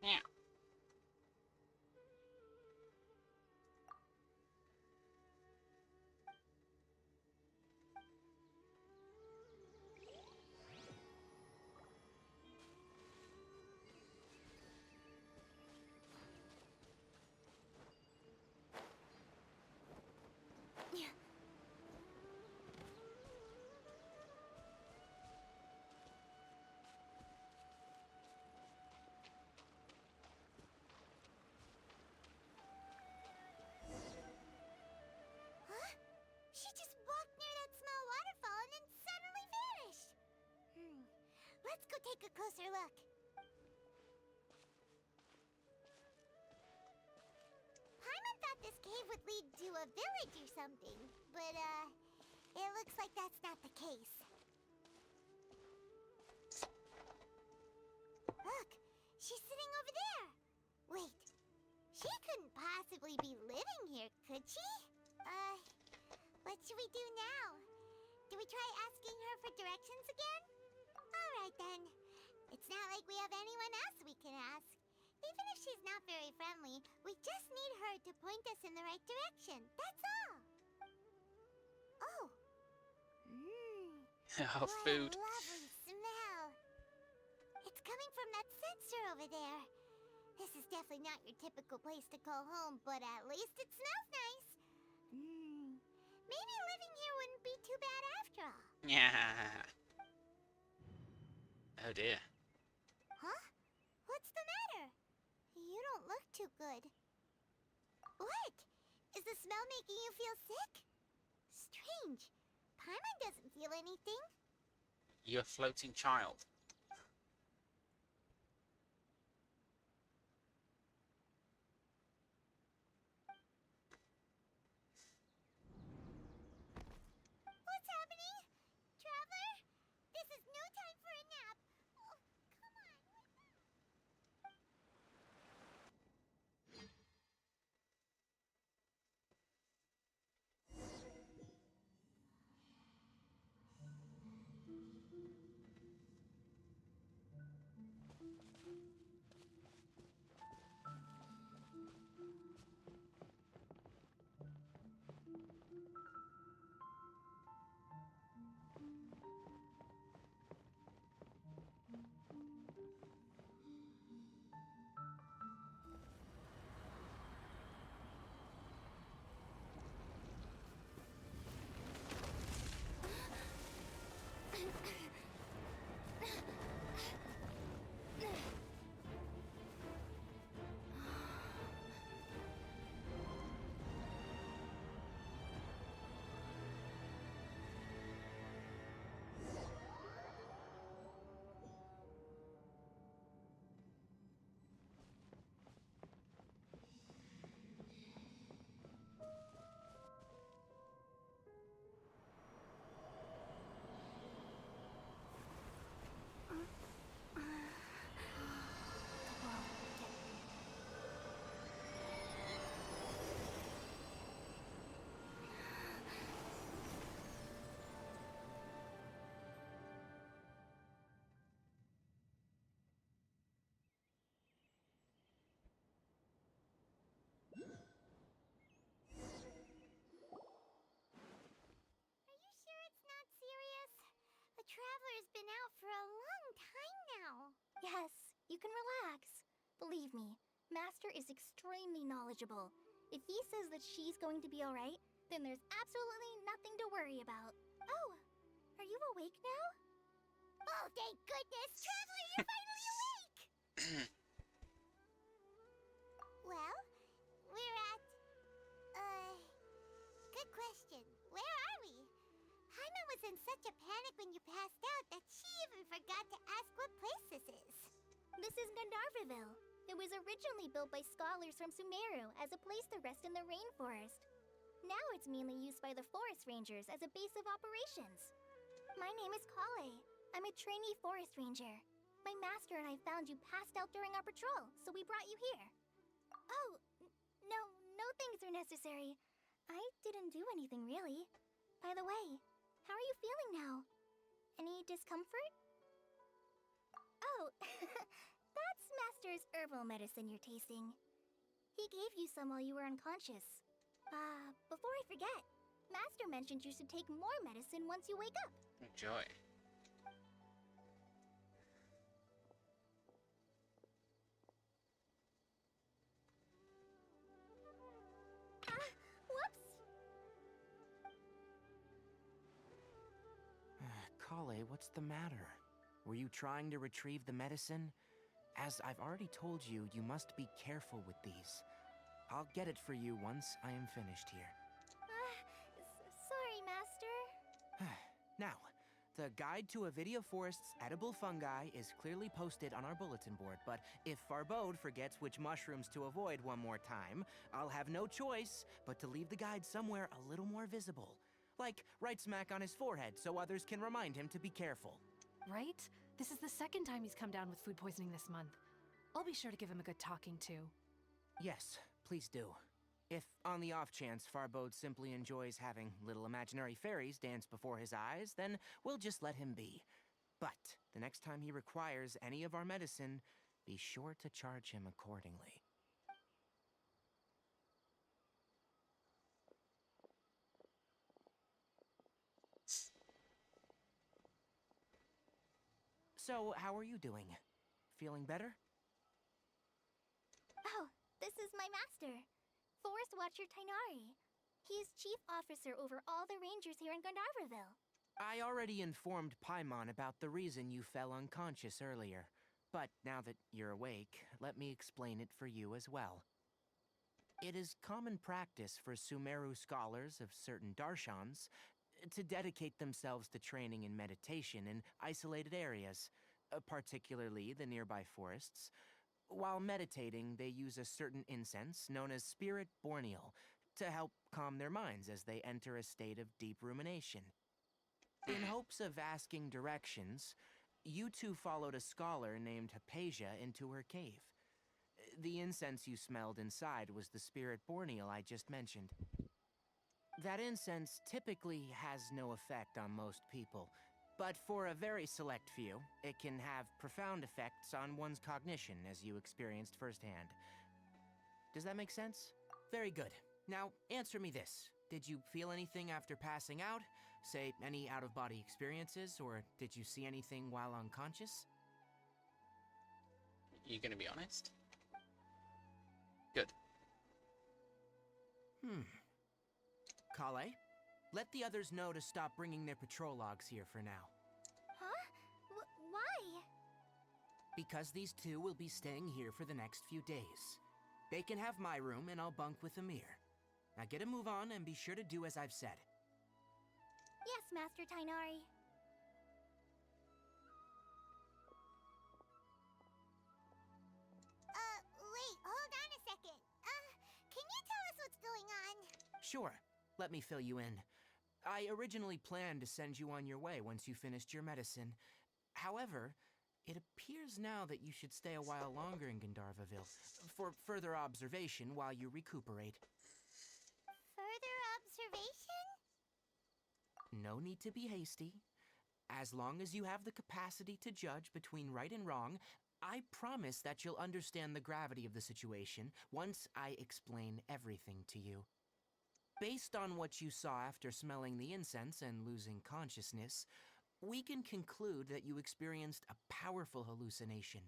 Yeah. Huh? She just walked near that small waterfall and then suddenly vanished. Let's go take a closer look. Paimon thought this cave would lead to a village or something, but, it looks like that's not the case. Look, she's sitting over there. Wait, she couldn't possibly be living here, could she? What should we do now? Do we try asking her for directions again? Alright then. It's not like we have anyone else we can ask. Even if she's not very friendly, we just need her to point us in the right direction. That's all. Oh. Oh, What food. a lovely smell. It's coming from that sensor over there. This is definitely not your typical place to call home, but at least it smells nice. Maybe living here wouldn't be too bad after all. Yeah. Oh dear. Huh? What's the matter? You don't look too good. What? Is the smell making you feel sick? Strange. Paimon doesn't feel anything. You're a floating child. What's happening? Traveler? This is no time for a nap. Oh, come on. Are you sure it's not serious? The Traveler's been out for a long time now. Yes, you can relax. Believe me, Master is extremely knowledgeable. If he says that she's going to be alright, then there's absolutely nothing to worry about. Oh, are you awake now? Oh, thank goodness! Traveler, you're finally awake! Well, we're at... Good question. Where are we? Paimon was in such a panic when you passed out that she even forgot to ask what place this is. This is Gandharvaville. It was originally built by scholars from Sumeru as a place to rest in the rainforest. Now it's mainly used by the forest rangers as a base of operations. My name is Kale. I'm a trainee forest ranger. My master and I found you passed out during our patrol, so we brought you here. Oh, no things are necessary. I didn't do anything really. By the way, how are you feeling now? Any discomfort? Oh, that's Master's herbal medicine you're tasting. He gave you some while you were unconscious. Before I forget, Master mentioned you should take more medicine once you wake up. Enjoy. Whoops! Kale, what's the matter? Were you trying to retrieve the medicine? As I've already told you, you must be careful with these. I'll get it for you once I am finished here. Sorry, Master. Now, the Guide to Avidia Forest's edible fungi is clearly posted on our bulletin board, but if Farbode forgets which mushrooms to avoid one more time, I'll have no choice but to leave the guide somewhere a little more visible. Like right smack on his forehead so others can remind him to be careful. Right? This is the second time he's come down with food poisoning this month. I'll be sure to give him a good talking to. Yes, please do. If, on the off chance, Farbode simply enjoys having little imaginary fairies dance before his eyes, then we'll just let him be. But the next time he requires any of our medicine, be sure to charge him accordingly. So, how are you doing? Feeling better? Oh, this is my master, Forest Watcher Tainari. He's chief officer over all the rangers here in Gandharvaville. I already informed Paimon about the reason you fell unconscious earlier. But now that you're awake, let me explain it for you as well. It is common practice for Sumeru scholars of certain darshans to dedicate themselves to training in meditation in isolated areas, particularly the nearby forests. While meditating, they use a certain incense known as Spirit Borneal to help calm their minds as they enter a state of deep rumination. In hopes of asking directions, you two followed a scholar named Hypatia into her cave. The incense you smelled inside was the Spirit Borneal I just mentioned. That incense typically has no effect on most people, but for a very select few, it can have profound effects on one's cognition, as you experienced firsthand. Does that make sense? Very good. Now, answer me this. Did you feel anything after passing out? Say, any out-of-body experiences, or did you see anything while unconscious? You gonna be honest? Good. Kale, let the others know to stop bringing their patrol logs here for now. Huh? Why? Because these two will be staying here for the next few days. They can have my room and I'll bunk with Amir. Now get a move on and be sure to do as I've said. Yes, Master Tainari. Wait, hold on a second. Can you tell us what's going on? Sure, let me fill you in. I originally planned to send you on your way once you finished your medicine. However, it appears now that you should stay a while longer in Gandharvaville for further observation while you recuperate. Further observation? No need to be hasty. As long as you have the capacity to judge between right and wrong, I promise that you'll understand the gravity of the situation once I explain everything to you. Based on what you saw after smelling the incense and losing consciousness, we can conclude that you experienced a powerful hallucination,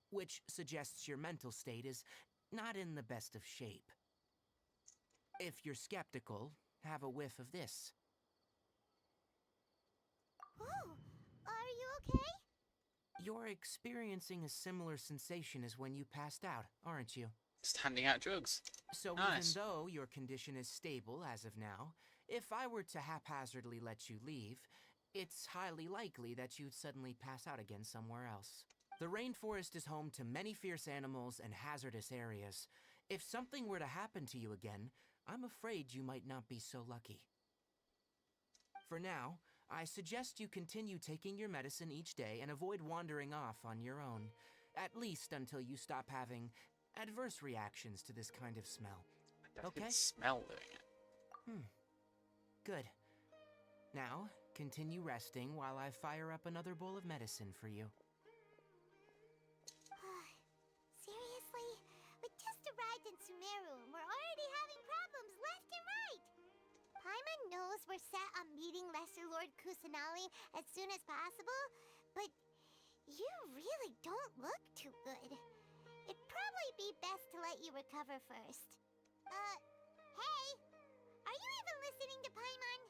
which suggests your mental state is not in the best of shape. If you're skeptical, have a whiff of this. Oh, are you okay? You're experiencing a similar sensation as when you passed out, aren't you? Just handing out drugs. So Nice. even though your condition is stable as of now, if I were to haphazardly let you leave, it's highly likely that you'd suddenly pass out again somewhere else. The rainforest is home to many fierce animals and hazardous areas. If something were to happen to you again, I'm afraid you might not be so lucky. For now, I suggest you continue taking your medicine each day and avoid wandering off on your own, at least until you stop having adverse reactions to this kind of smell. I Okay? can smell doing it. Good. Now, continue resting while I fire up another bowl of medicine for you. Seriously? We just arrived in Sumeru and we're already having problems left and right. Paimon knows we're set on meeting Lesser Lord Kusanali as soon as possible, but you really don't look too good. It'd probably be best to let you recover first. Hey! Are you even listening to Paimon?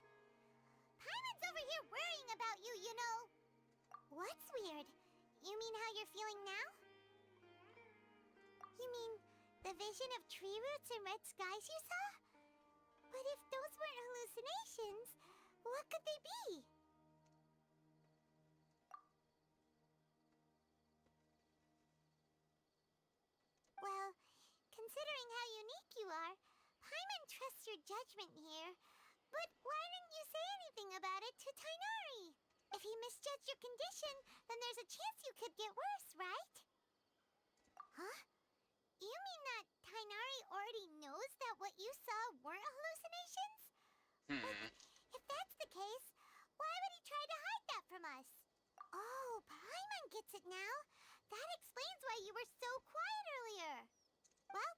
Paimon's over here worrying about you, you know. What's weird? You mean how you're feeling now? You mean the vision of tree roots and red skies you saw? But if those weren't hallucinations, what could they be? Well, considering how unique you are, Paimon trusts your judgment here. But why didn't you say anything about it to Tainari? If he misjudged your condition, then there's a chance you could get worse, right? Huh? You mean that Tainari already knows that what you saw weren't hallucinations? But if that's the case, why would he try to hide that from us? Oh, Paimon gets it now. That explains why you were so quiet earlier. Well,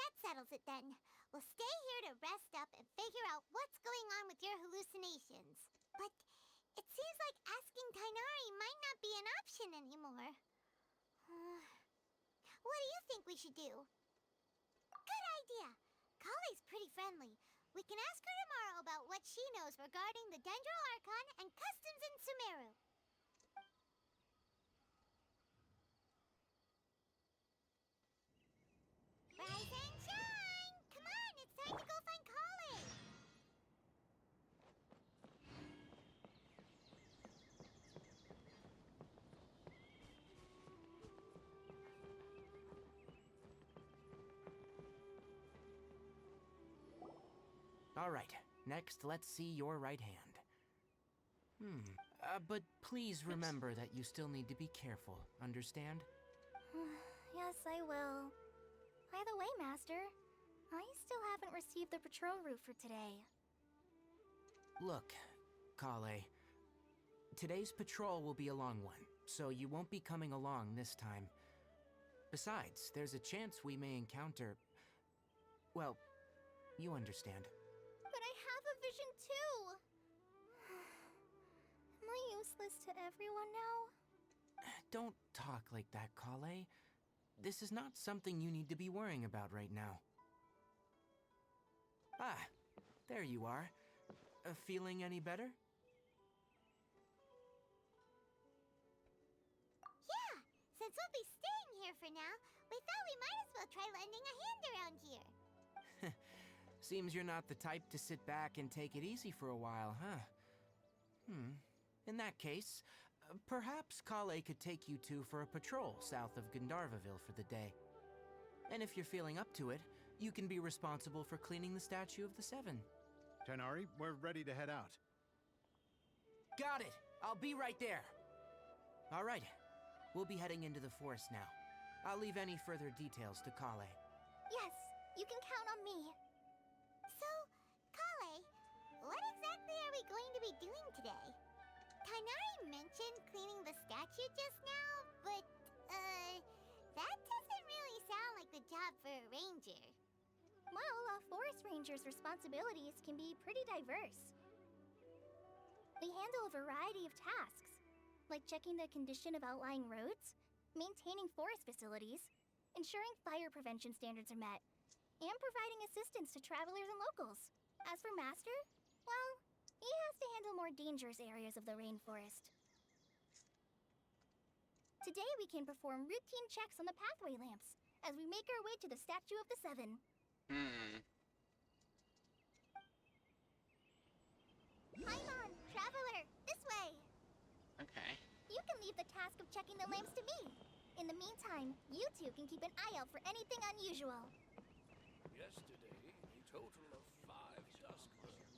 that settles it then. We'll stay here to rest up and figure out what's going on with your hallucinations. But it seems like asking Tainari might not be an option anymore. What do you think we should do? Good idea. Kale's pretty friendly. We can ask her tomorrow about what she knows regarding the Dendro Archon and customs in Sumeru. Rise and shine! Come on, it's time to go find Kale! All right, next let's see your right hand. But please remember that you still need to be careful, understand? Yes, I will. By the way, Master, I still haven't received the patrol route for today. Look, Kale, today's patrol will be a long one, so you won't be coming along this time. Besides, there's a chance we may encounter... Well, you understand. But I have a vision too! Am I useless to everyone now? Don't talk like that, Kale. This is not something you need to be worrying about right now. Ah, there you are. Feeling any better? Yeah, since we'll be staying here for now, we thought we might as well try lending a hand around here. Seems you're not the type to sit back and take it easy for a while, huh? In that case, perhaps Kale could take you two for a patrol south of Gandharvaville for the day. And if you're feeling up to it, you can be responsible for cleaning the statue of the Seven. Tainari, we're ready to head out. Got it! I'll be right there! All right, we'll be heading into the forest now. I'll leave any further details to Kale. Yes, you can count on me. So, Kale, what exactly are we going to be doing today? Tainari mentioned cleaning the statue just now, but, that doesn't really sound like the job for a ranger. Well, a forest ranger's responsibilities can be pretty diverse. They handle a variety of tasks, like checking the condition of outlying roads, maintaining forest facilities, ensuring fire prevention standards are met, and providing assistance to travelers and locals. As for Master, well, he has to handle more dangerous areas of the rainforest. Today we can perform routine checks on the pathway lamps as we make our way to the Statue of the Seven. Paimon, traveler, this way! Okay. You can leave the task of checking the lamps to me. In the meantime, you two can keep an eye out for anything unusual. Yesterday, a total of 5 Duskbirds.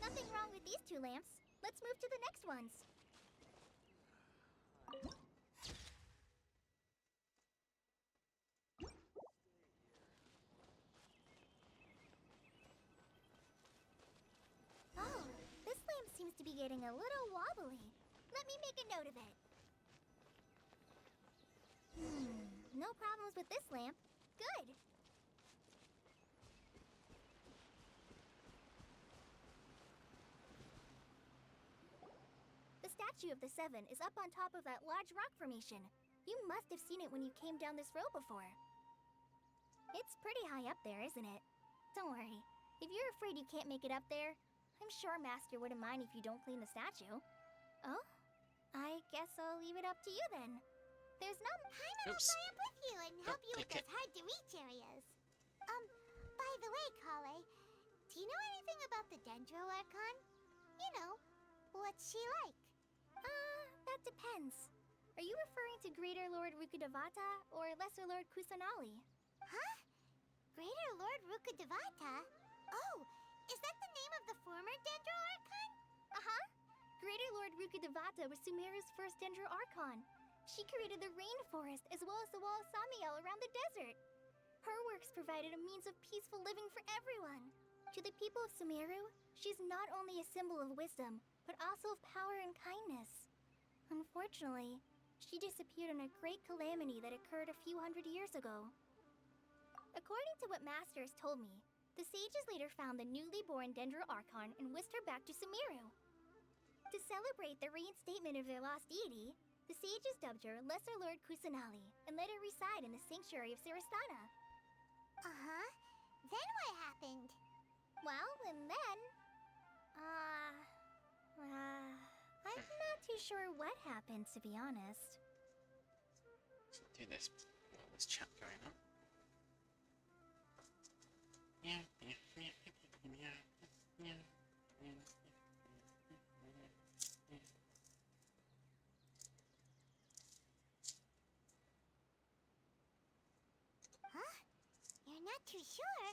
Nothing wrong with these 2 lamps. Let's move to the next ones. Oh, this lamp seems to be getting a little wobbly. Let me make a note of it. No problems with this lamp. Good. The Statue of the Seven is up on top of that large rock formation. You must have seen it when you came down this road before. It's pretty high up there, isn't it? Don't worry. If you're afraid you can't make it up there, I'm sure Master wouldn't mind if you don't clean the statue. Oh? I guess I'll leave it up to you then. There's no... Paimon will fly up with you and help you with those hard-to-reach areas. By the way, Kale, do you know anything about the Dendro Archon? You know, what's she like? That depends. Are you referring to Greater Lord Rukkhadevata or Lesser Lord Kusanali? Huh? Greater Lord Rukkhadevata? Oh, Is that the name of the former Dendro Archon? Uh-huh. Greater Lord Rukkhadevata was Sumeru's first Dendro Archon. She created the rainforest as well as the wall of Samiel around the desert. Her works provided a means of peaceful living for everyone. To the people of Sumeru, she's not only a symbol of wisdom, but also of power and kindness. Unfortunately, she disappeared in a great calamity that occurred a few hundred years ago. According to what Masters told me, the sages later found the newly born Dendro Archon and whisked her back to Sumeru. To celebrate the reinstatement of their lost deity, the sages dubbed her Lesser Lord Kusanali and let her reside in the sanctuary of Sarastana. Uh-huh. Then what happened? Well, and then... I'm not too sure what happened, to be honest. Do this while there's chat going on. Yeah. Huh? You're not too sure?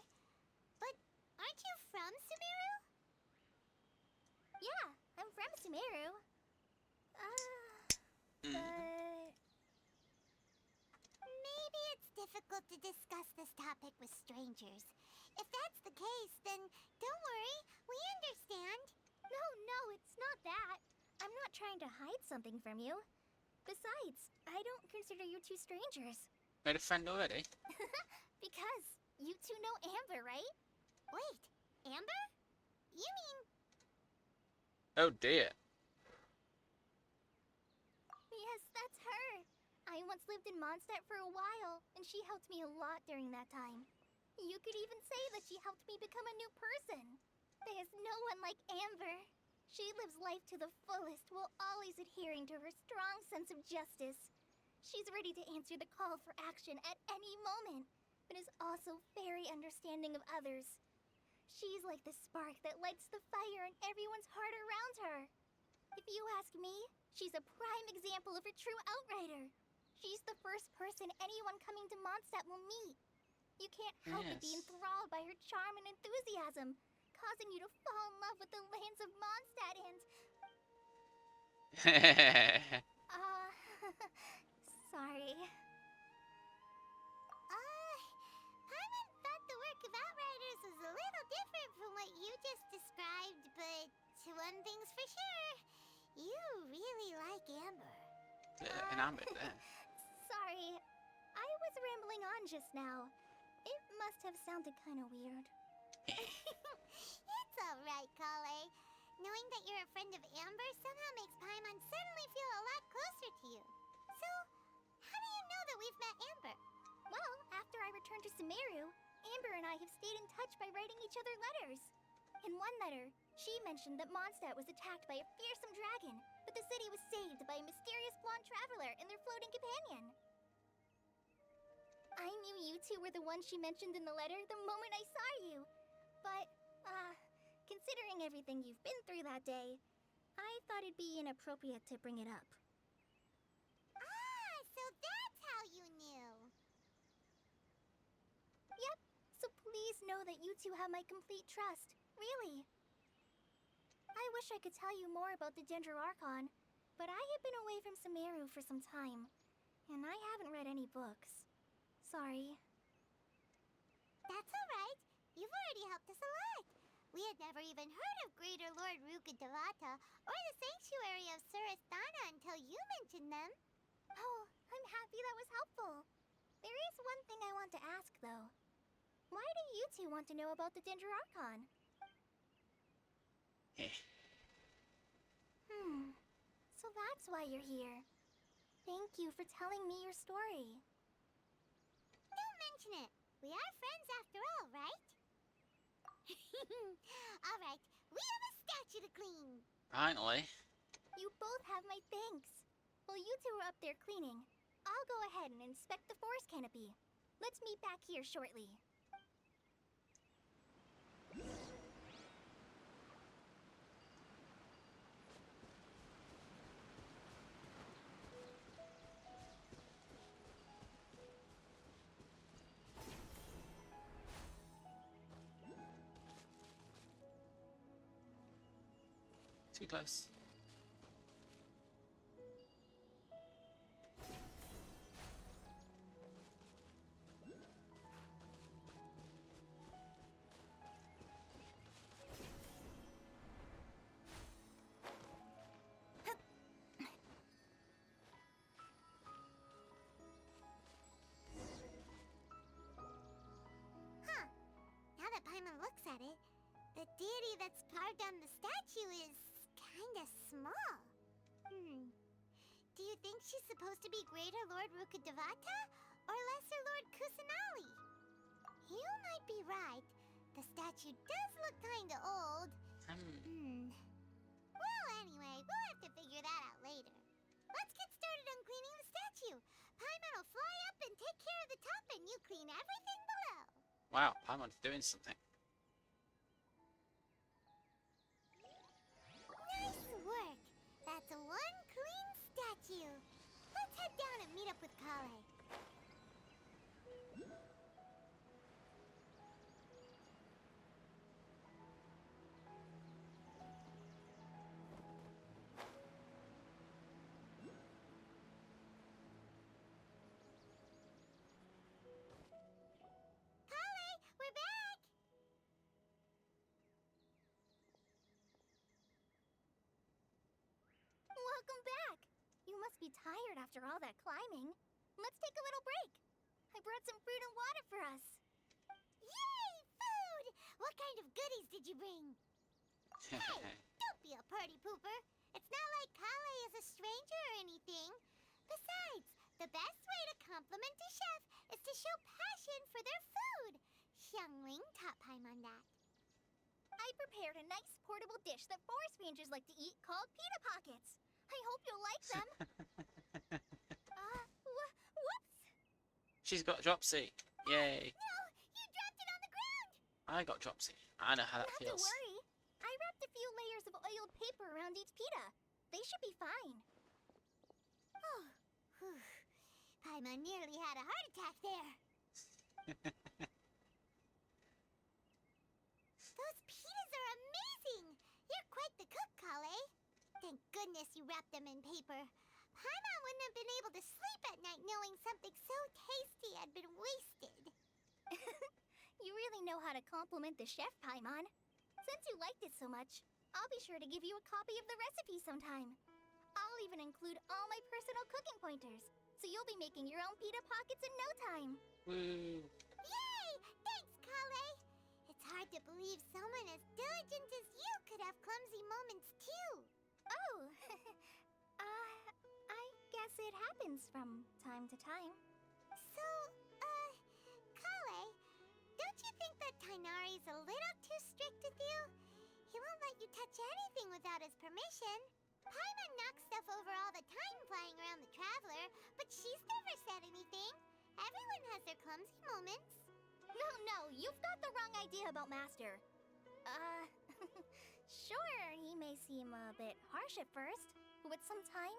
But aren't you from Sumeru? Yeah, I'm from Sumeru. But... Maybe it's difficult to discuss this topic with strangers. If that's the case, then don't worry, we understand. No, it's not that. I'm not trying to hide something from you. Besides, I don't consider you two strangers. Made a friend already? Because you two know Amber, right? Wait, Amber? You mean... Oh dear. Yes, that's her. I once lived in Mondstadt for a while, and she helped me a lot during that time. You could even say that she helped me become a new person. There's no one like Amber. She lives life to the fullest while always adhering to her strong sense of justice. She's ready to answer the call for action at any moment, but is also very understanding of others. She's like the spark that lights the fire in everyone's heart around her. If you ask me, she's a prime example of a true outrider. She's the first person anyone coming to Mondstadt will meet. You can't help but be enthralled by her charm and enthusiasm, causing you to fall in love with the lands of Mondstadt and... sorry. Paimon thought the work of Outriders was a little different from what you just described, but one thing's for sure, you really like Amber. And Amber there. Sorry, I was rambling on just now. It must have sounded kind of weird. It's alright, Kale. Knowing that you're a friend of Amber somehow makes Paimon suddenly feel a lot closer to you. So, how do you know that we've met Amber? Well, after I returned to Sumeru, Amber and I have stayed in touch by writing each other letters. In one letter, she mentioned that Mondstadt was attacked by a fearsome dragon, but the city was saved by a mysterious blonde traveler and their floating companion. I knew you two were the ones she mentioned in the letter the moment I saw you. But, considering everything you've been through that day, I thought it'd be inappropriate to bring it up. Ah, so that's how you knew. Yep, so please know that you two have my complete trust. Really. I wish I could tell you more about the Dendro Archon, but I have been away from Sumeru for some time, and I haven't read any books. Sorry. That's alright. You've already helped us a lot. We had never even heard of Greater Lord Rukkhadevata or the Sanctuary of Sarastana until you mentioned them. Oh, I'm happy that was helpful. There is one thing I want to ask, though. Why do you two want to know about the Dendro Archon? So that's why you're here. Thank you for telling me your story. Don't mention it. We are friends after all, right? Alright, we have a statue to clean. Finally. You both have my thanks. While you two are up there cleaning, I'll go ahead and inspect the forest canopy. Let's meet back here shortly. Too close. Huh. Now that Paimon looks at it, the deity that's carved on the statue is kinda small. Do you think she's supposed to be Greater Lord Rukkhadevata or Lesser Lord Kusanali? You might be right. The statue does look kinda old. Well, anyway, we'll have to figure that out later. Let's get started on cleaning the statue. Paimon will fly up and take care of the top, and you clean everything below. Wow, Paimon's doing something. Nice work. That's one clean statue. Let's head down and meet up with Kale. Kale, we're back. Welcome back! You must be tired after all that climbing. Let's take a little break. I brought some fruit and water for us. Yay, food! What kind of goodies did you bring? Hey, don't be a party pooper. It's not like Kale is a stranger or anything. Besides, the best way to compliment a chef is to show passion for their food. Xiangling taught Paimon that. I prepared a nice portable dish that forest rangers like to eat called pita pockets. I hope you'll like them. Whoops! She's got Dropsy. Yay. No, you dropped it on the ground. I got Dropsy. I know how that Not feels. to worry. I wrapped a few layers of oiled paper around each pita. They should be fine. Oh, whew. Paimon nearly had a heart attack there. Those pitas are amazing. You're quite the cook, Kale. Thank goodness you wrapped them in paper. Paimon wouldn't have been able to sleep at night knowing something so tasty had been wasted. You really know how to compliment the chef, Paimon. Since you liked it so much, I'll be sure to give you a copy of the recipe sometime. I'll even include all my personal cooking pointers, so you'll be making your own pita pockets in no time. Woo. Yay! Thanks, Kale. It's hard to believe someone as diligent as you could have clumsy moments too. Oh, I guess it happens from time to time. So, Kale, don't you think that Tainari's a little too strict with you? He won't let you touch anything without his permission. Paimon knocks stuff over all the time flying around the Traveler, but she's never said anything. Everyone has their clumsy moments. No, you've got the wrong idea about Master. Sure, he may seem a bit harsh at first, but with some time,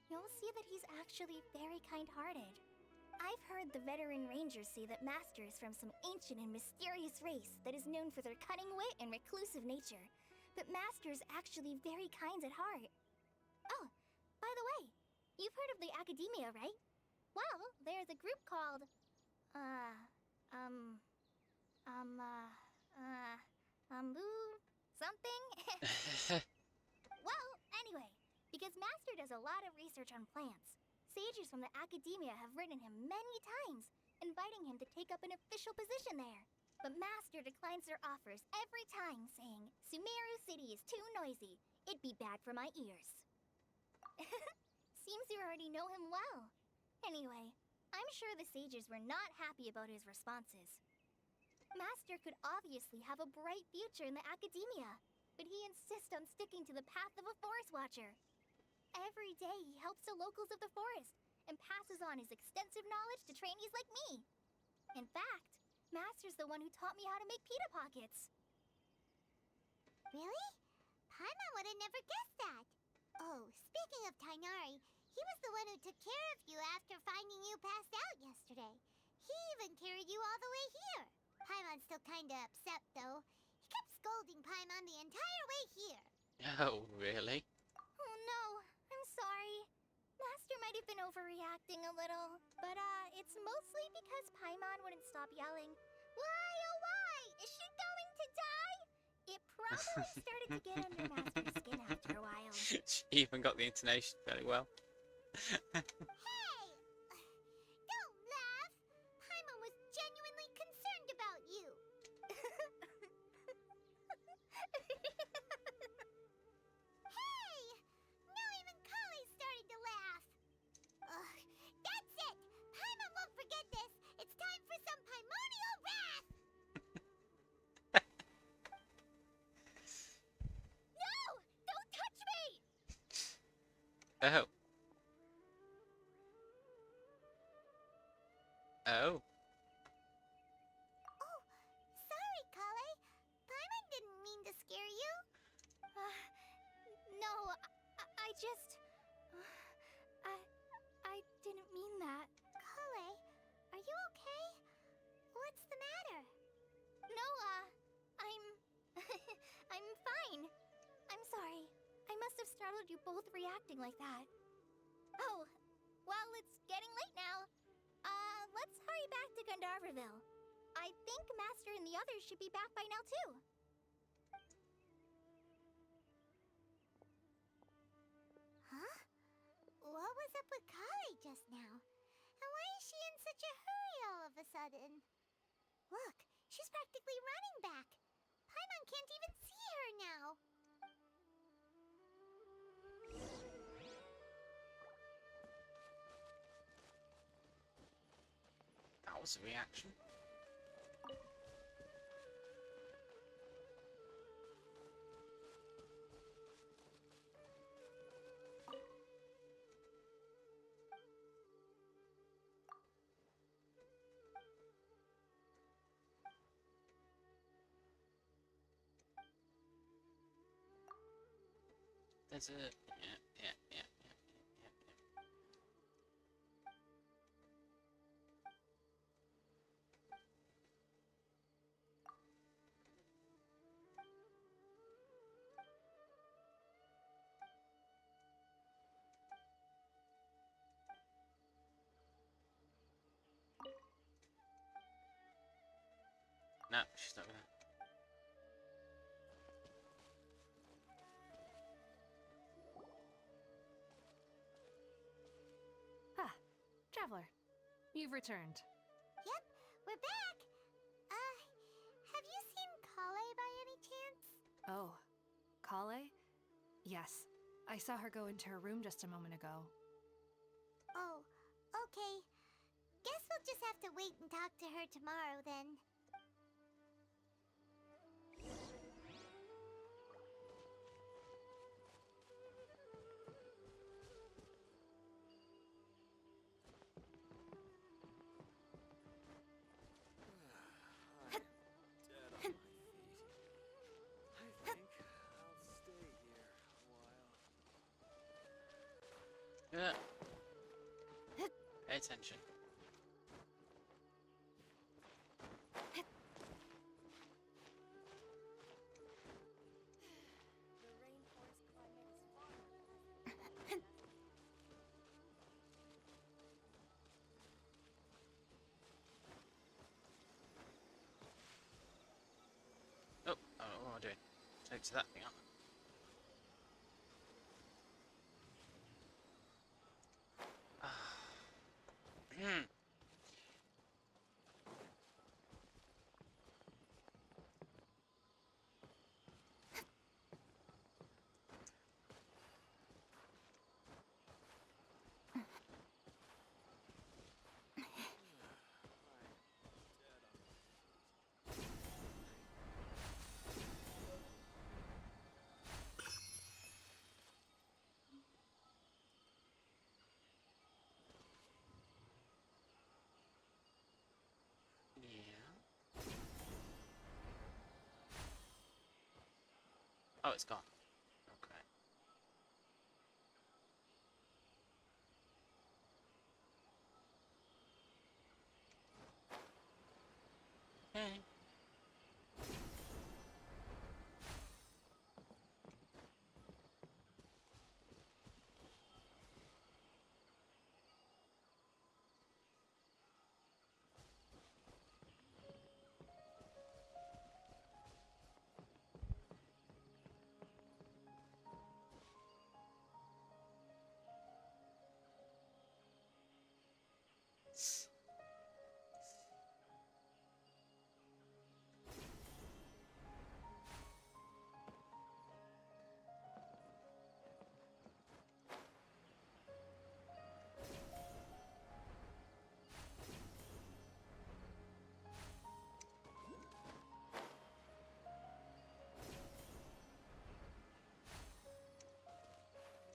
you'll see that he's actually very kind-hearted. I've heard the veteran rangers say that Master is from some ancient and mysterious race that is known for their cunning wit and reclusive nature, but Master is actually very kind at heart. Oh, by the way, you've heard of the Academia, right? Well, there's a group called, something? Well, anyway, because Master does a lot of research on plants, sages from the Academia have written him many times, inviting him to take up an official position there. But Master declines their offers every time, saying, Sumeru City is too noisy. It'd be bad for my ears. Seems you already know him well. Anyway, I'm sure the sages were not happy about his responses. Master could obviously have a bright future in the Academia, but he insists on sticking to the path of a forest watcher. Every day he helps the locals of the forest and passes on his extensive knowledge to trainees like me. In fact, Master's the one who taught me how to make pita pockets. Really? Paimon would have never guessed that. Oh, speaking of Tainari, he was the one who took care of you after finding you passed out yesterday. He even carried you all the way here. Paimon's still kinda upset, though. He kept scolding Paimon the entire way here. Oh, really? Oh no, I'm sorry. Master might have been overreacting a little, but it's mostly because Paimon wouldn't stop yelling. Why, oh why? Is she going to die? It probably started to get under Master's skin after a while. She even got the intonation fairly well. Hey! Don't laugh! Paimon was genuinely concerned about you. Hey! Now even Kali started to laugh. Ugh, that's it! Paimon won't forget this. It's time for some Paimonial wrath! No! Don't touch me! Oh. Oh. Oh, sorry, Kale. Paimon didn't mean to scare you. No, I just... I didn't mean that. Kale, are you okay? What's the matter? No, I'm... I'm fine. I'm sorry. I must have startled you both reacting like that. Oh, well, it's getting late now. Let's hurry back to Gandharvaville. I think Master and the others should be back by now, too. Huh? What was up with Kali just now? And why is she in such a hurry all of a sudden? Look, she's practically running back. Paimon can't even see her now. That was a reaction. There's a... Yeah. No, she's not gonna. Ah, Traveler, you've returned. Yep, we're back. Have you seen Kale by any chance? Oh, Kale? Yes, I saw her go into her room just a moment ago. Oh, okay. Guess we'll just have to wait and talk to her tomorrow then. Yeah. Pay attention. Oh, what am I doing? Take to that thing up. Hmm. Yeah. Oh, it's gone. Okay. Okay.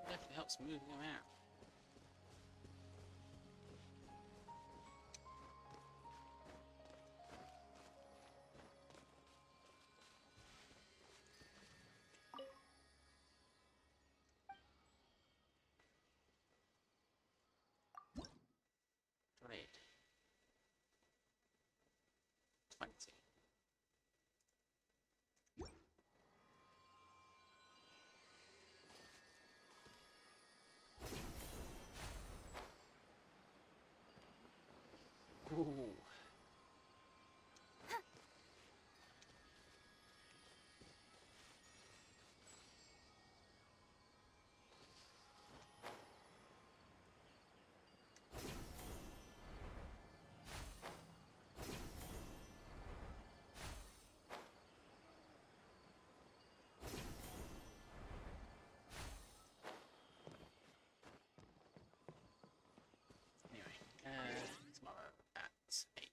Definitely helps moving them out. Great. 20. Ooh. Anyway, tomorrow at 8.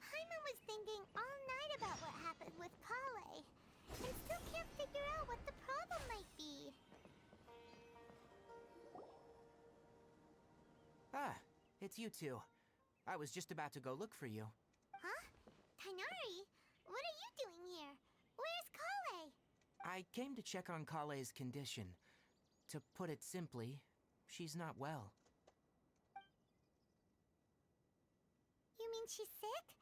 Paimon was thinking all night about what happened with Kale, and still can't figure out what the problem might be. Ah, it's you two. I was just about to go look for you. Huh? Tainari? What are you doing here? Where's Kale? I came to check on Kale's condition. To put it simply, she's not well. You mean she's sick?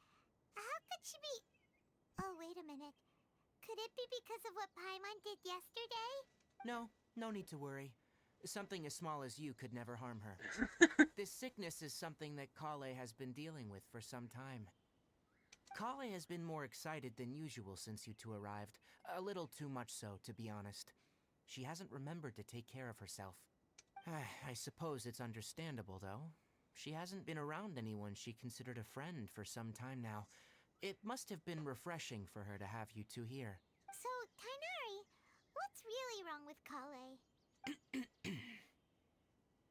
How could she be... Oh, wait a minute. Could it be because of what Paimon did yesterday? No, no need to worry. Something as small as you could never harm her. This sickness is something that Kale has been dealing with for some time. Kale has been more excited than usual since you two arrived. A little too much so, to be honest. She hasn't remembered to take care of herself. I suppose it's understandable, though. She hasn't been around anyone she considered a friend for some time now. It must have been refreshing for her to have you two here. So, Tainari, what's really wrong with Kale?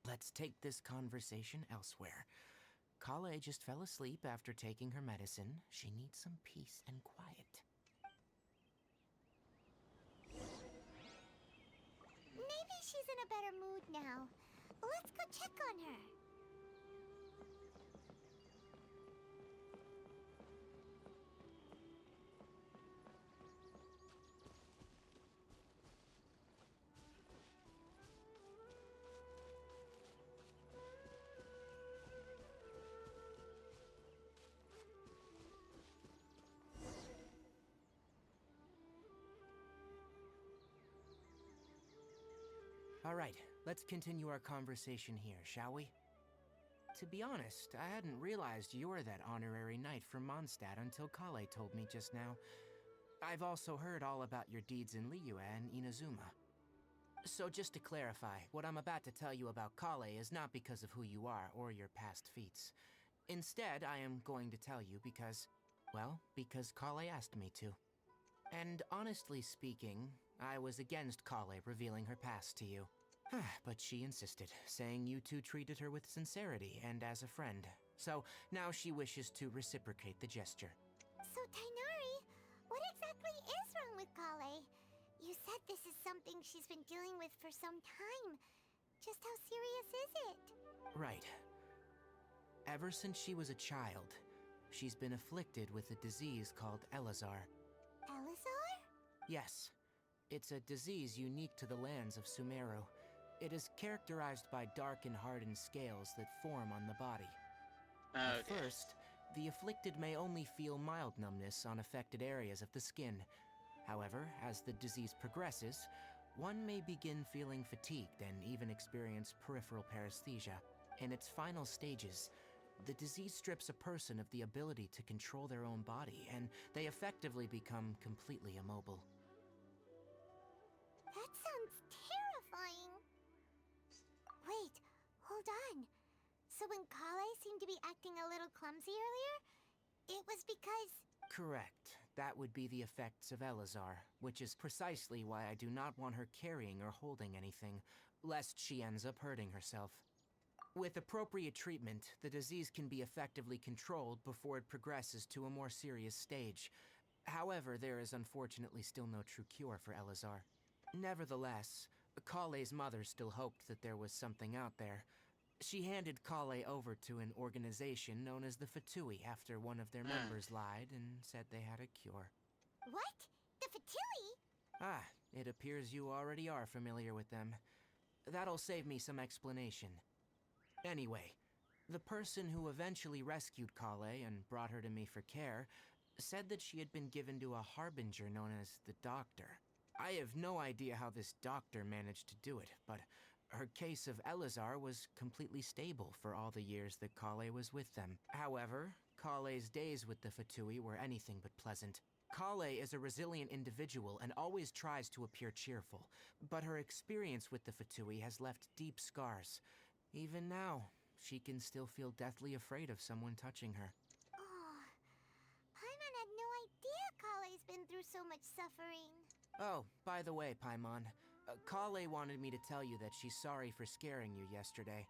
Let's take this conversation elsewhere. Kale just fell asleep after taking her medicine. She needs some peace and quiet. Maybe she's in a better mood now. Let's go check on her. All right, let's continue our conversation here, shall we? To be honest, I hadn't realized you're that honorary knight from Mondstadt until Kale told me just now. I've also heard all about your deeds in Liyue and Inazuma. So just to clarify, what I'm about to tell you about Kale is not because of who you are or your past feats. Instead, I am going to tell you because, well, because Kale asked me to. And honestly speaking, I was against Kale revealing her past to you. But she insisted, saying you two treated her with sincerity and as a friend. So now she wishes to reciprocate the gesture. So, Tainari, what exactly is wrong with Kale? You said this is something she's been dealing with for some time. Just how serious is it? Right. Ever since she was a child, she's been afflicted with a disease called Elazar. Elazar? Yes. It's a disease unique to the lands of Sumeru. It is characterized by dark and hardened scales that form on the body. At first, the afflicted may only feel mild numbness on affected areas of the skin. However, as the disease progresses, one may begin feeling fatigued and even experience peripheral paresthesia. In its final stages, the disease strips a person of the ability to control their own body, and they effectively become completely immobile. That sounds terrifying. Wait, hold on. So when Kale seemed to be acting a little clumsy earlier, it was because... Correct. That would be the effects of Elazar, which is precisely why I do not want her carrying or holding anything, lest she ends up hurting herself. With appropriate treatment, the disease can be effectively controlled before it progresses to a more serious stage. However, there is unfortunately still no true cure for Elazar. Nevertheless, Kale's mother still hoped that there was something out there. She handed Kale over to an organization known as the Fatui after one of their members lied and said they had a cure. What? The Fatui? Ah, it appears you already are familiar with them. That'll save me some explanation. Anyway, the person who eventually rescued Kale and brought her to me for care said that she had been given to a harbinger known as the Doctor. I have no idea how this doctor managed to do it, but her case of Elazar was completely stable for all the years that Kale was with them. However, Kale's days with the Fatui were anything but pleasant. Kale is a resilient individual and always tries to appear cheerful, but her experience with the Fatui has left deep scars. Even now, she can still feel deathly afraid of someone touching her. Oh, Paimon had no idea Kale's been through so much suffering. Oh, by the way, Paimon, Kale wanted me to tell you that she's sorry for scaring you yesterday.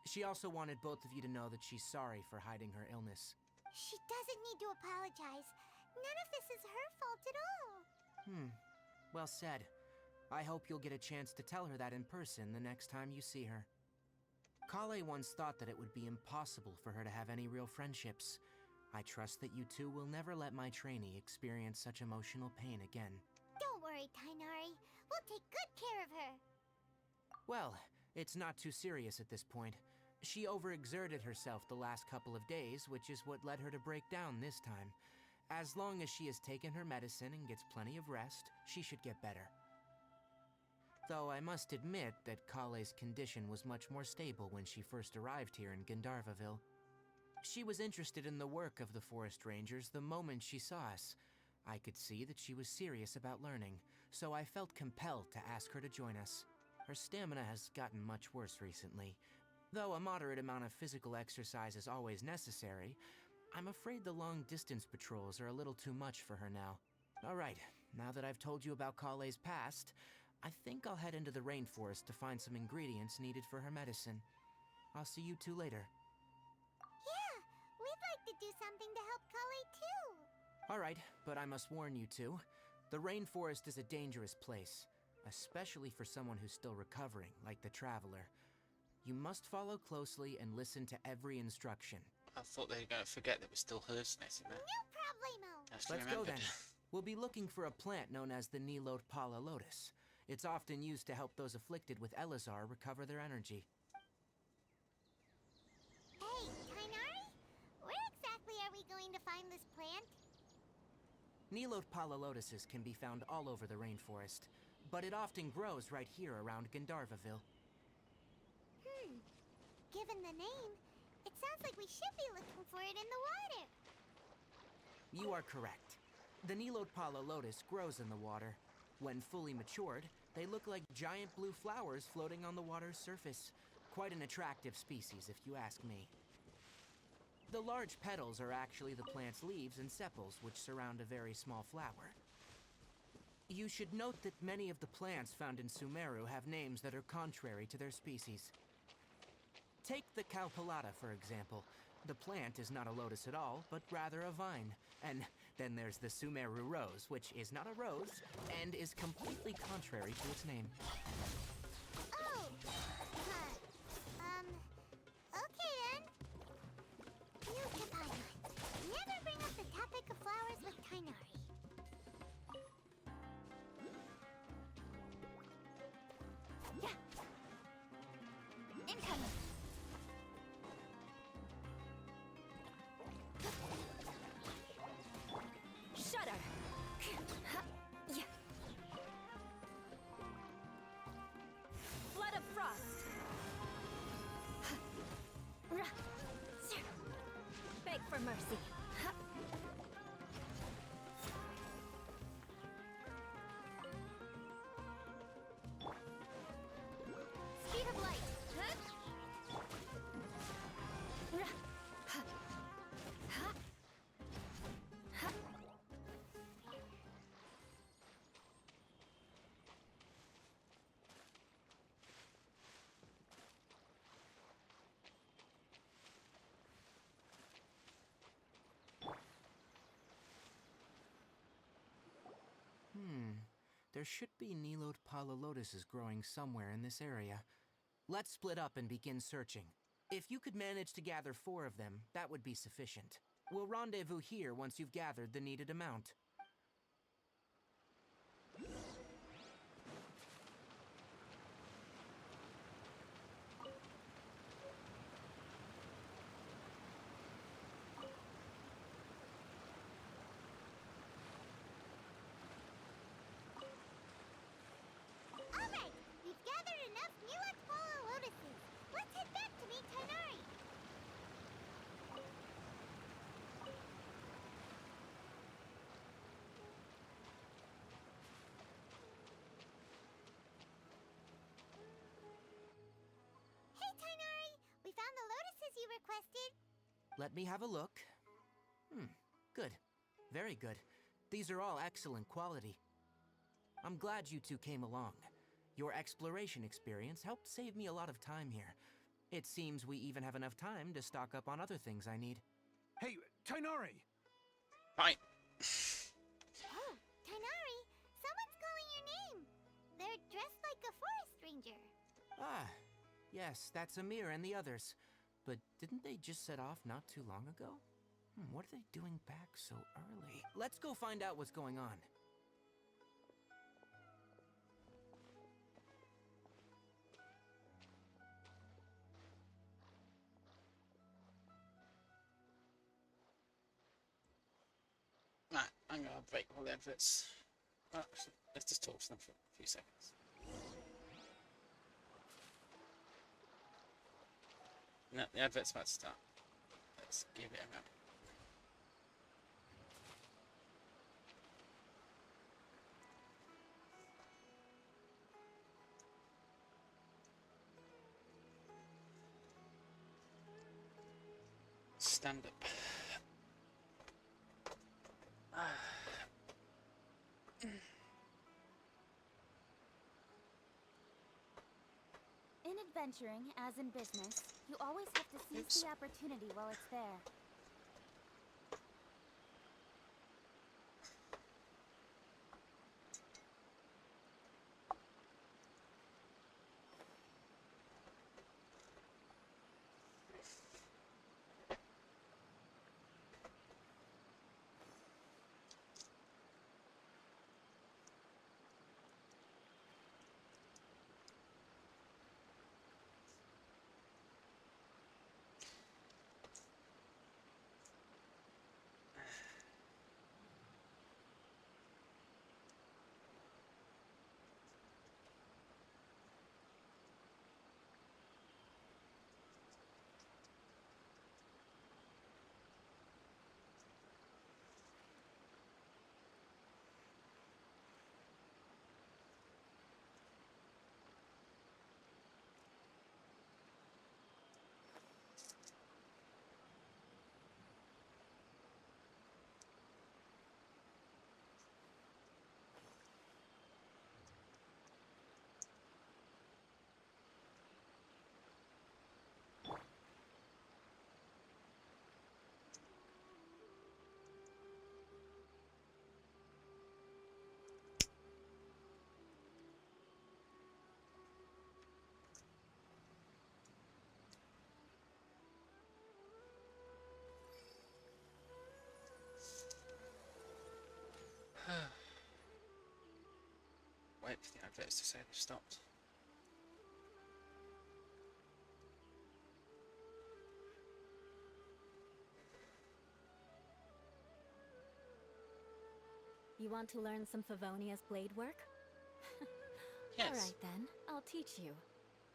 She also wanted both of you to know that she's sorry for hiding her illness. She doesn't need to apologize. None of this is her fault at all. Well said. I hope you'll get a chance to tell her that in person the next time you see her. Kale once thought that it would be impossible for her to have any real friendships. I trust that you two will never let my trainee experience such emotional pain again. Don't worry, Tainari. We'll take good care of her. Well, it's not too serious at this point. She overexerted herself the last couple of days, which is what led her to break down this time. As long as she has taken her medicine and gets plenty of rest, she should get better. Though I must admit that Kale's condition was much more stable when she first arrived here in Gandharvaville. She was interested in the work of the Forest Rangers the moment she saw us. I could see that she was serious about learning, so I felt compelled to ask her to join us. Her stamina has gotten much worse recently. Though a moderate amount of physical exercise is always necessary, I'm afraid the long-distance patrols are a little too much for her now. Alright, now that I've told you about Kale's past, I think I'll head into the rainforest to find some ingredients needed for her medicine. I'll see you two later. Yeah, we'd like to do something to help Kale too. Alright, but I must warn you two. The rainforest is a dangerous place, especially for someone who's still recovering, like the Traveler. You must follow closely and listen to every instruction. I thought they were going to forget that we're still Herd's Nest in there. No problemo. Let's go then. We'll be looking for a plant known as the Nilot Pala Lotus. It's often used to help those afflicted with Elazar recover their energy. Hey, Tainari? Where exactly are we going to find this plant? Nilot Pala Lotuses can be found all over the rainforest, but it often grows right here around Gandharvaville. Given the name, it sounds like we should be looking for it in the water. You are correct. The Nilot Pala Lotus grows in the water. When fully matured, they look like giant blue flowers floating on the water's surface. Quite an attractive species, if you ask me. The large petals are actually the plant's leaves and sepals, which surround a very small flower. You should note that many of the plants found in Sumeru have names that are contrary to their species. Take the Calpulata, for example. The plant is not a lotus at all, but rather a vine. And then there's the Sumeru rose, which is not a rose, and is completely contrary to its name. Oh! Okay then. Note to Paimon. Never bring up the topic of flowers with Tainari. Yeah. Incoming. Shudder. Yeah. Flood of frost. There should be Nilode Pala lotuses growing somewhere in this area. Let's split up and begin searching. If you could manage to gather 4 of them, that would be sufficient. We'll rendezvous here once you've gathered the needed amount. Alright, we've gathered enough Nilode Pala lotuses. Let's head back to meet Tighnari. Hey Tighnari, we found the lotuses you requested. Let me have a look. Good. Very good. These are all excellent quality. I'm glad you two came along. Your exploration experience helped save me a lot of time here. It seems we even have enough time to stock up on other things I need. Hey, Tighnari! Right. Oh, Tighnari, someone's calling your name. They're dressed like a forest ranger. Ah, yes, that's Amir and the others. But didn't they just set off not too long ago? What are they doing back so early? Let's go find out what's going on. Right, I'm gonna break all the adverts. Well, actually, let's just talk to them for a few seconds. No, the advert's about to start. Let's give it a minute. Stand up. In adventuring, as in business, you always have to seize the opportunity while it's there. Wait for the adverts to say they've stopped. You want to learn some Favonia's blade work? Yes. Alright then, I'll teach you.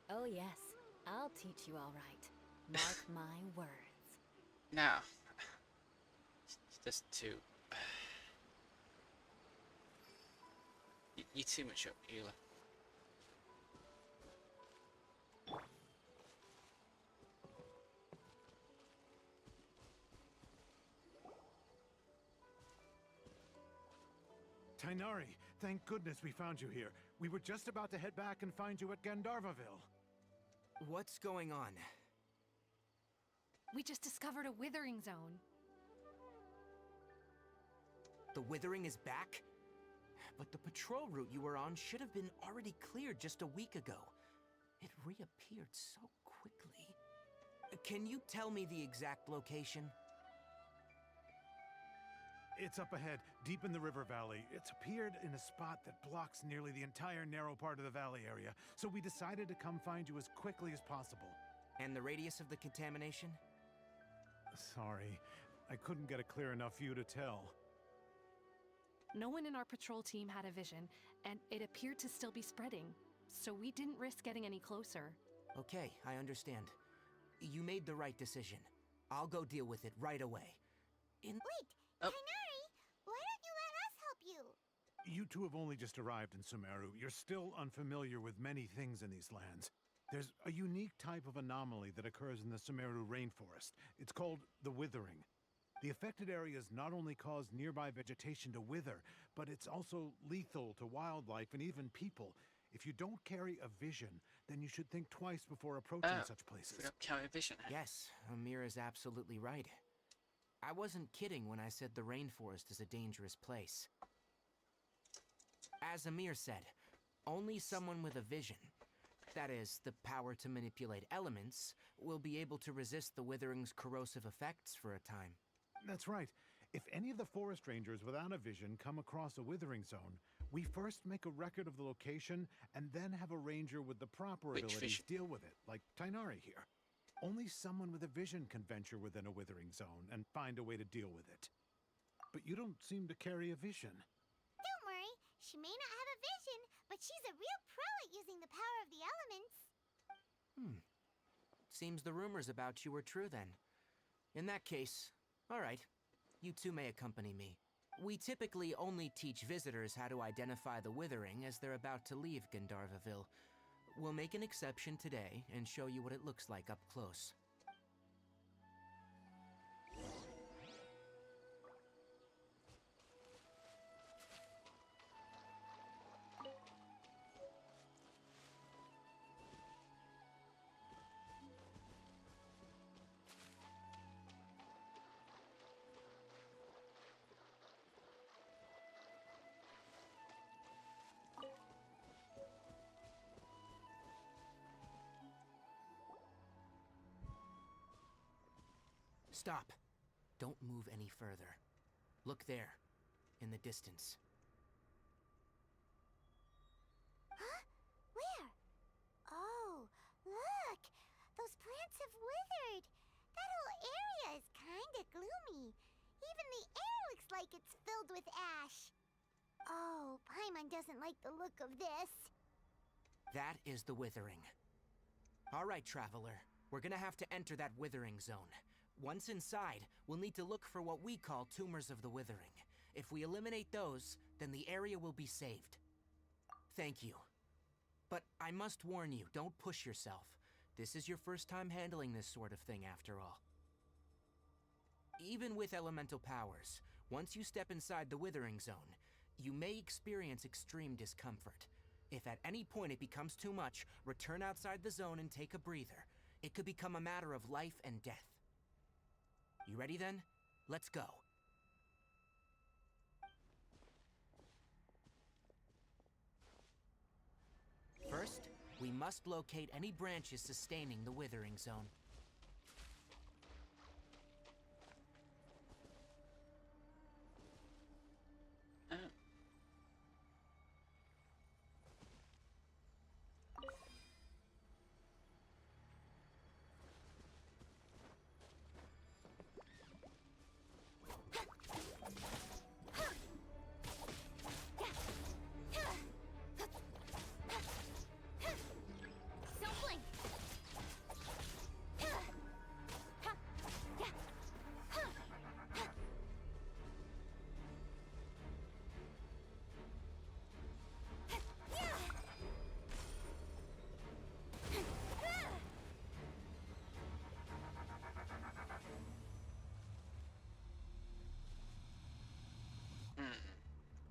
Oh yes, I'll teach you alright. Mark my words. Now, just two. You're too much up, Eula. Tighnari, thank goodness we found you here. We were just about to head back and find you at Gandharvaville. What's going on? We just discovered a withering zone. The Withering is back? but the patrol route you were on should have been already cleared just a week ago. It reappeared so quickly. Can you tell me the exact location? It's up ahead, deep in the river valley. It's appeared in a spot that blocks nearly the entire narrow part of the valley area, so we decided to come find you as quickly as possible. And the radius of the contamination? Sorry, I couldn't get a clear enough view to tell. No one in our patrol team had a vision, and it appeared to still be spreading, so we didn't risk getting any closer. Okay, I understand. You made the right decision. I'll go deal with it right away. Wait, Kainari, why don't you let us help you? You two have only just arrived in Sumeru. You're still unfamiliar with many things in these lands. There's a unique type of anomaly that occurs in the Sumeru rainforest. It's called the withering. The affected areas not only cause nearby vegetation to wither, but it's also lethal to wildlife and even people. If you don't carry a vision, then you should think twice before approaching such places. Carry a vision. Yes, Amir is absolutely right. I wasn't kidding when I said the rainforest is a dangerous place. As Amir said, only someone with a vision, that is, the power to manipulate elements, will be able to resist the withering's corrosive effects for a time. That's right. If any of the forest rangers without a vision come across a withering zone, we first make a record of the location and then have a ranger with the proper abilities deal with it, like Tainari here. Only someone with a vision can venture within a withering zone and find a way to deal with it. But you don't seem to carry a vision. Don't worry, she may not have a vision, but she's a real pro at using the power of the elements. Seems the rumors about you were true then. In that case, all right, you two may accompany me. We typically only teach visitors how to identify the withering as they're about to leave Gandharvaville. We'll make an exception today and show you what it looks like up close. Stop. Don't move any further. Look there, in the distance. Huh? Where? Oh, look! Those plants have withered! That whole area is kinda gloomy. Even the air looks like it's filled with ash. Oh, Paimon doesn't like the look of this. That is the withering. All right, traveler. We're gonna have to enter that withering zone. Once inside, we'll need to look for what we call tumors of the withering. If we eliminate those, then the area will be saved. Thank you. But I must warn you, don't push yourself. This is your first time handling this sort of thing, after all. Even with elemental powers, once you step inside the withering zone, you may experience extreme discomfort. If at any point it becomes too much, return outside the zone and take a breather. It could become a matter of life and death. You ready then? Let's go. First, we must locate any branches sustaining the withering zone.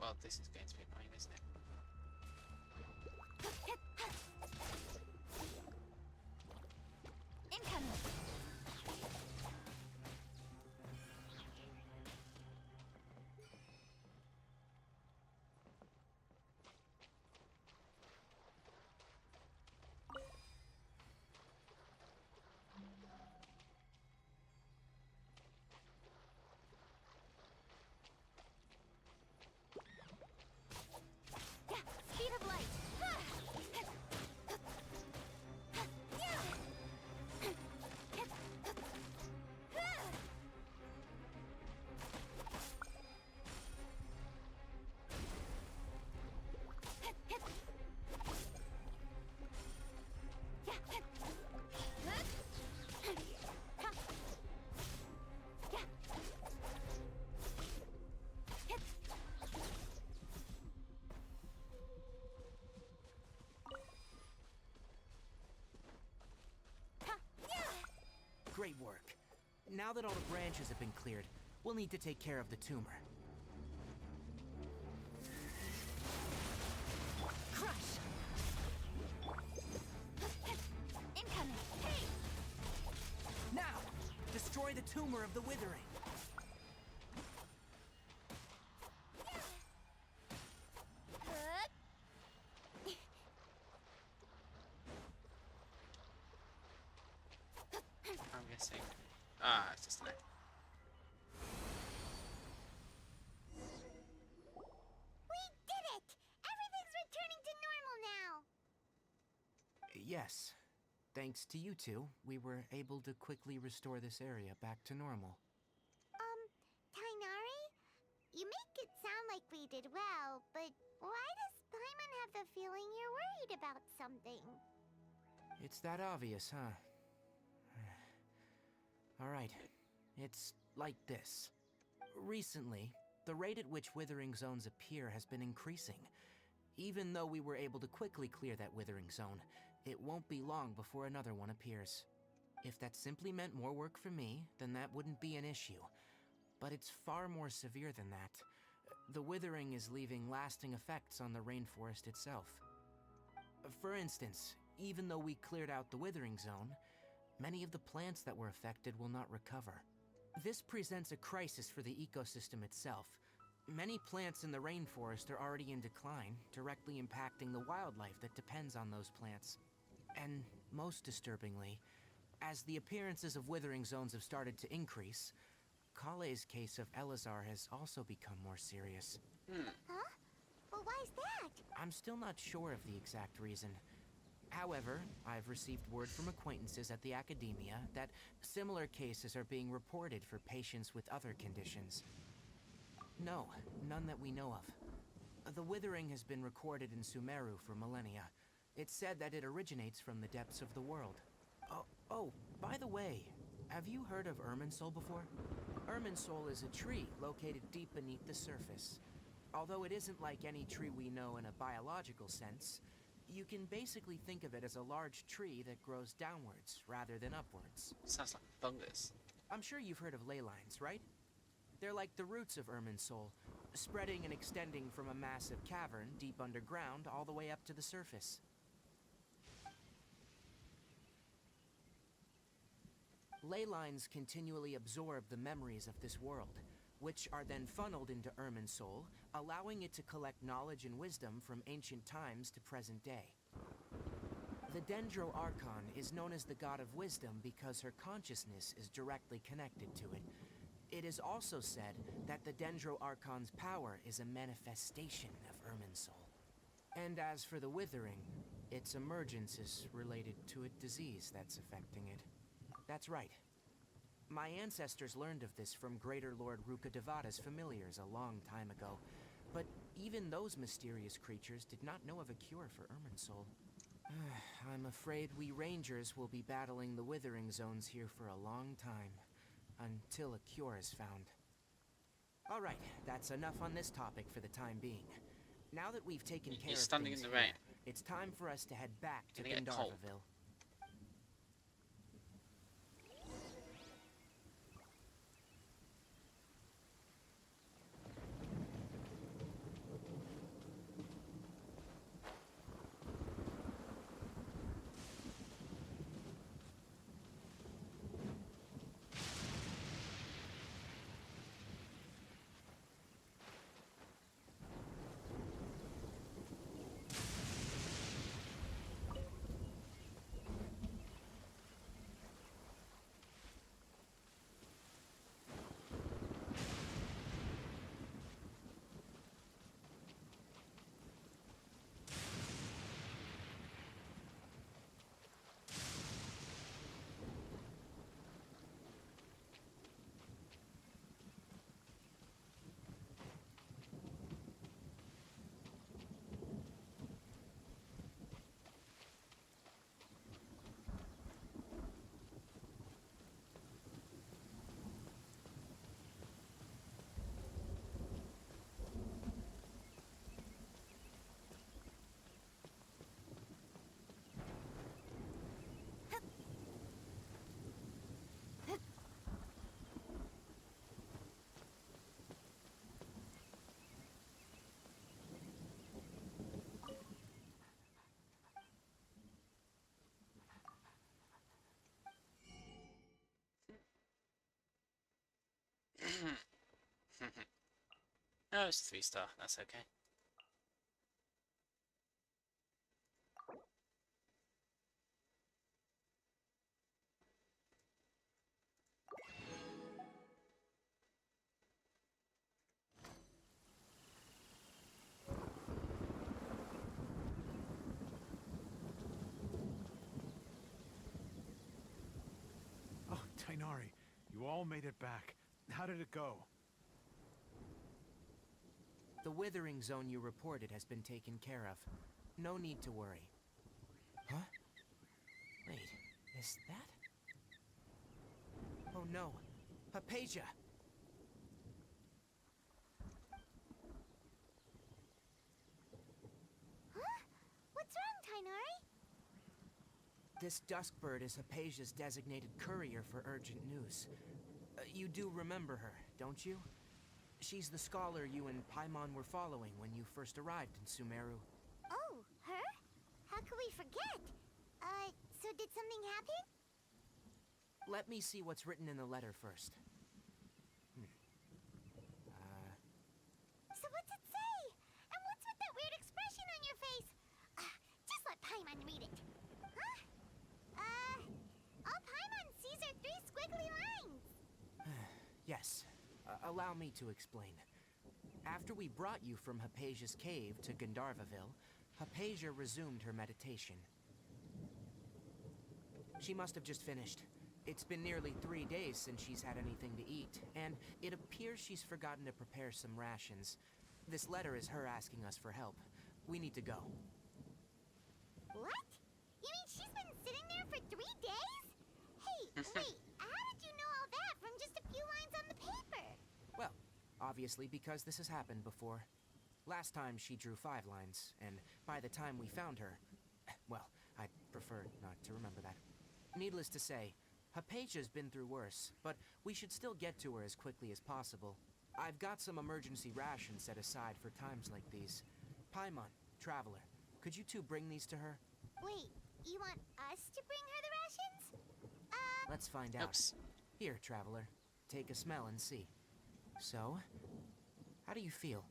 Well, this is going to be annoying, isn't it? Incoming. Now that all the branches have been cleared, we'll need to take care of the tumor. Crush! Incoming! Hey! Now, destroy the tumor of the withering. I'm guessing. Ah, it's just an egg. We did it! Everything's returning to normal now! Yes. Thanks to you two, we were able to quickly restore this area back to normal. Tainari? You make it sound like we did well, but why does Paimon have the feeling you're worried about something? It's that obvious, huh? Alright, it's like this. Recently, the rate at which withering zones appear has been increasing. Even though we were able to quickly clear that withering zone, it won't be long before another one appears. If that simply meant more work for me, then that wouldn't be an issue. But it's far more severe than that. The withering is leaving lasting effects on the rainforest itself. For instance, even though we cleared out the withering zone, many of the plants that were affected will not recover. This presents a crisis for the ecosystem itself. Many plants in the rainforest are already in decline, directly impacting the wildlife that depends on those plants. And most disturbingly, as the appearances of withering zones have started to increase, Kale's case of Elazar has also become more serious. Huh? Well, why's that? I'm still not sure of the exact reason. However, I've received word from acquaintances at the academia that similar cases are being reported for patients with other conditions. No, none that we know of. The withering has been recorded in Sumeru for millennia. It's said that it originates from the depths of the world. Oh, by the way, have you heard of Irminsul before? Irminsul is a tree located deep beneath the surface. Although it isn't like any tree we know in a biological sense, you can basically think of it as a large tree that grows downwards rather than upwards. Sounds like fungus. I'm sure you've heard of ley lines, right? They're like the roots of Irminsul, spreading and extending from a massive cavern deep underground all the way up to the surface. Ley lines continually absorb the memories of this world, which are then funneled into Irminsul, allowing it to collect knowledge and wisdom from ancient times to present day. The Dendro Archon is known as the god of wisdom because her consciousness is directly connected to it. It is also said that the Dendro Archon's power is a manifestation of Irminsul. And as for the Withering, its emergence is related to a disease that's affecting it. That's right. My ancestors learned of this from Greater Lord Rukkhadevata's familiars a long time ago, but even those mysterious creatures did not know of a cure for Irminsul. I'm afraid we Rangers will be battling the Withering Zones here for a long time, until a cure is found. Alright, that's enough on this topic for the time being. Now that we've taken care of standing things in the here, rain. it's time for us to head back to Gonna get cold. Gandharvaville. Oh, it's 3-star. That's okay. Oh, Tainari, you all made it back. How did it go? The withering zone you reported has been taken care of. No need to worry. Huh? Wait, is that? Oh no, Hypatia! Huh? What's wrong, Tainari? This Duskbird is Hypatia's designated courier for urgent news. You do remember her, don't you? She's the scholar you and Paimon were following when you first arrived in Sumeru. Oh, her? How could we forget? So did something happen? Let me see what's written in the letter first. So what's it say? And what's with that weird expression on your face? Just let Paimon read it. Huh? All Paimon sees are 3 squiggly lines. Yes. Allow me to explain. After we brought you from Hypatia's cave to Gandharvaville, Hypatia resumed her meditation. She must have just finished. It's been nearly 3 days since she's had anything to eat, and it appears she's forgotten to prepare some rations. This letter is her asking us for help. We need to go. What? You mean she's been sitting there for 3 days? Hey, wait, how did you know all that from just a few lines on the paper? Well, obviously because this has happened before. Last time she drew 5 lines, and by the time we found her... Well, I'd prefer not to remember that. Needless to say, Hypatia's been through worse, but we should still get to her as quickly as possible. I've got some emergency rations set aside for times like these. Paimon, Traveler, could you two bring these to her? Wait, you want us to bring her the rations? Let's find out. Oops. Here, Traveler, take a smell and see. So, how do you feel?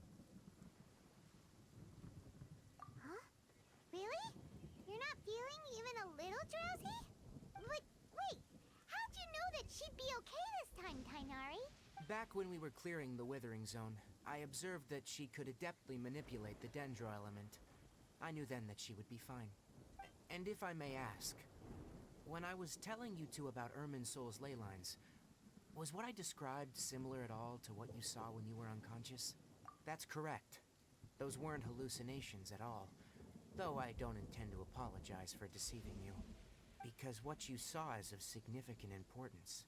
Huh? Really? You're not feeling even a little drowsy? But wait, how'd you know that she'd be okay this time, Tainari? Back when we were clearing the Withering Zone, I observed that she could adeptly manipulate the Dendro element. I knew then that she would be fine. And if I may ask, when I was telling you two about Irminsul's ley lines, was what I described similar at all to what you saw when you were unconscious? That's correct. Those weren't hallucinations at all, though I don't intend to apologize for deceiving you. Because what you saw is of significant importance.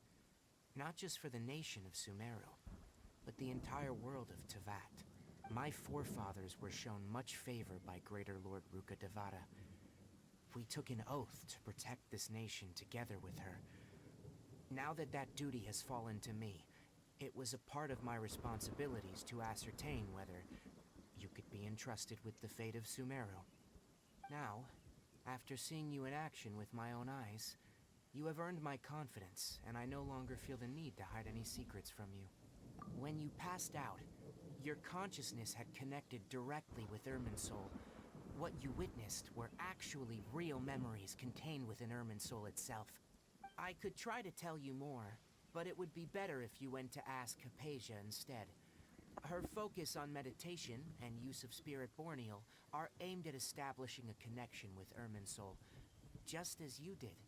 Not just for the nation of Sumeru, but the entire world of Tevat. My forefathers were shown much favor by Greater Lord Ruka Devata. We took an oath to protect this nation together with her. Now that that duty has fallen to me, it was a part of my responsibilities to ascertain whether you could be entrusted with the fate of Sumeru. Now, after seeing you in action with my own eyes, you have earned my confidence, and I no longer feel the need to hide any secrets from you. When you passed out, your consciousness had connected directly with Irminsul. What you witnessed were actually real memories contained within Irminsul itself. I could try to tell you more, but it would be better if you went to ask Hypatia instead. Her focus on meditation and use of Spirit Borneal are aimed at establishing a connection with Irminsul, just as you did.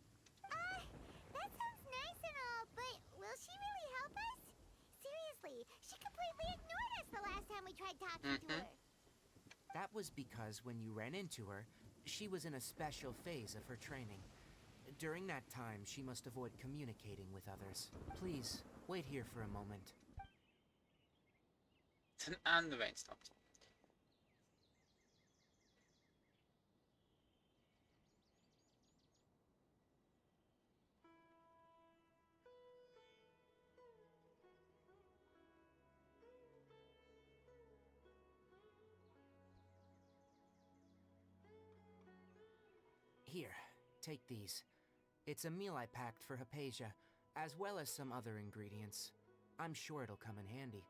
That sounds nice and all, but will she really help us? Seriously, she completely ignored us the last time we tried talking to her. That was because when you ran into her, she was in a special phase of her training. During that time, she must avoid communicating with others. Please, wait here for a moment. And the rain stopped. Here, take these. It's a meal I packed for Hypatia, as well as some other ingredients. I'm sure it'll come in handy.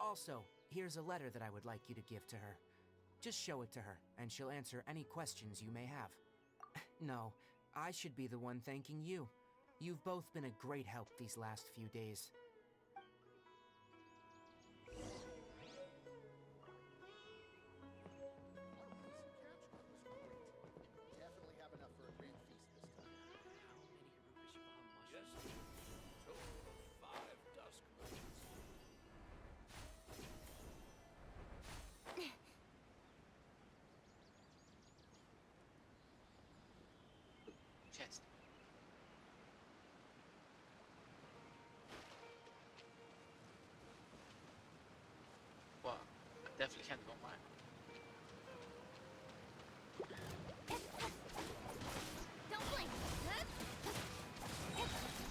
Also, here's a letter that I would like you to give to her. Just show it to her, and she'll answer any questions you may have. No, I should be the one thanking you. You've both been a great help these last few days. Definitely have enough for a grand feast this time. Yes, total of 5 dusk merchants. Chest. Well, I definitely can't go mine. Don't blink!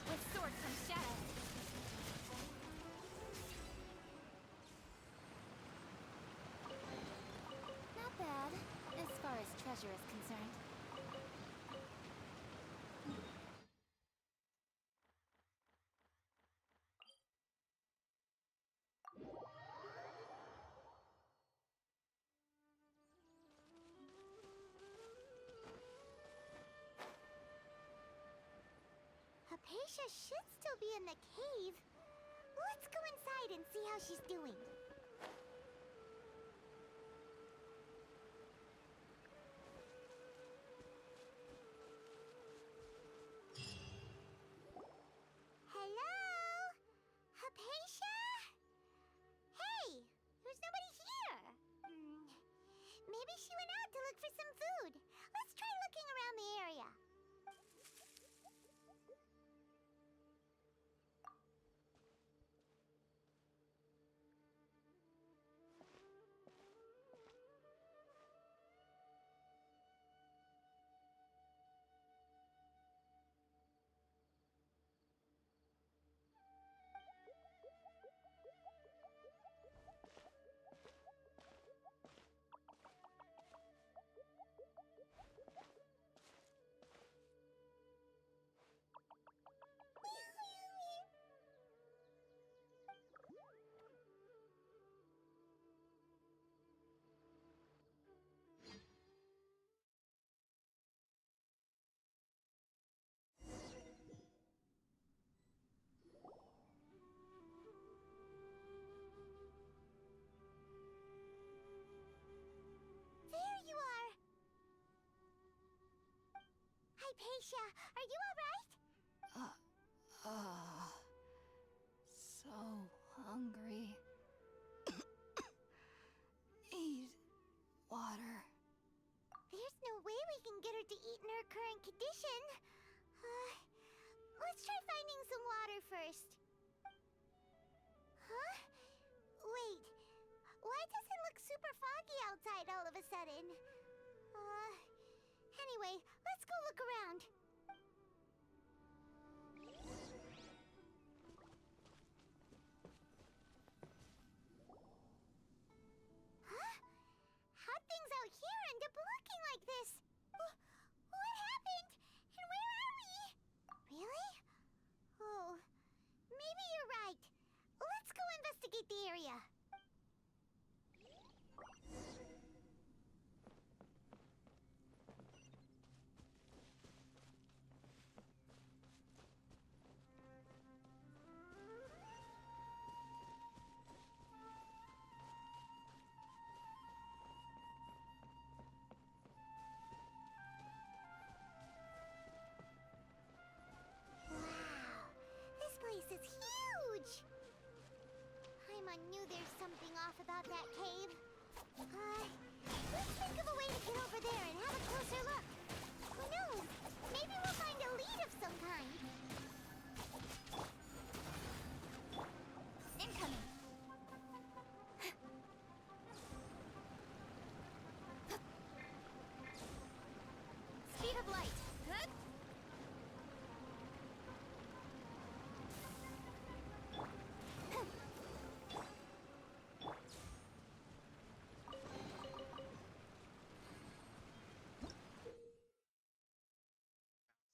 With sword comes shadow. Not bad, as far as treasure is concerned. Hypatia should still be in the cave. Let's go inside and see how she's doing. Hello? Hypatia? Hey, there's nobody here. Maybe she went out to look for some food. Let's try looking around the area. There you are! Hypatia, are you alright? So hungry. Need water. There's no way we can get her to eat in her current condition. Let's try finding some water first. Huh? Wait. Why does it look super foggy outside all of a sudden? Anyway, let's go look around. Huh? How'd things out here end up looking like this? What happened? And where are we? Really? Oh, maybe you're right. Let's go investigate the area. Wow, this place is huge! Paimon knew there's something off about that cave. Let's think of a way to get over there and have a closer look. Who knows? Maybe we'll find a lead of some kind. Incoming! Speed of light! Huh?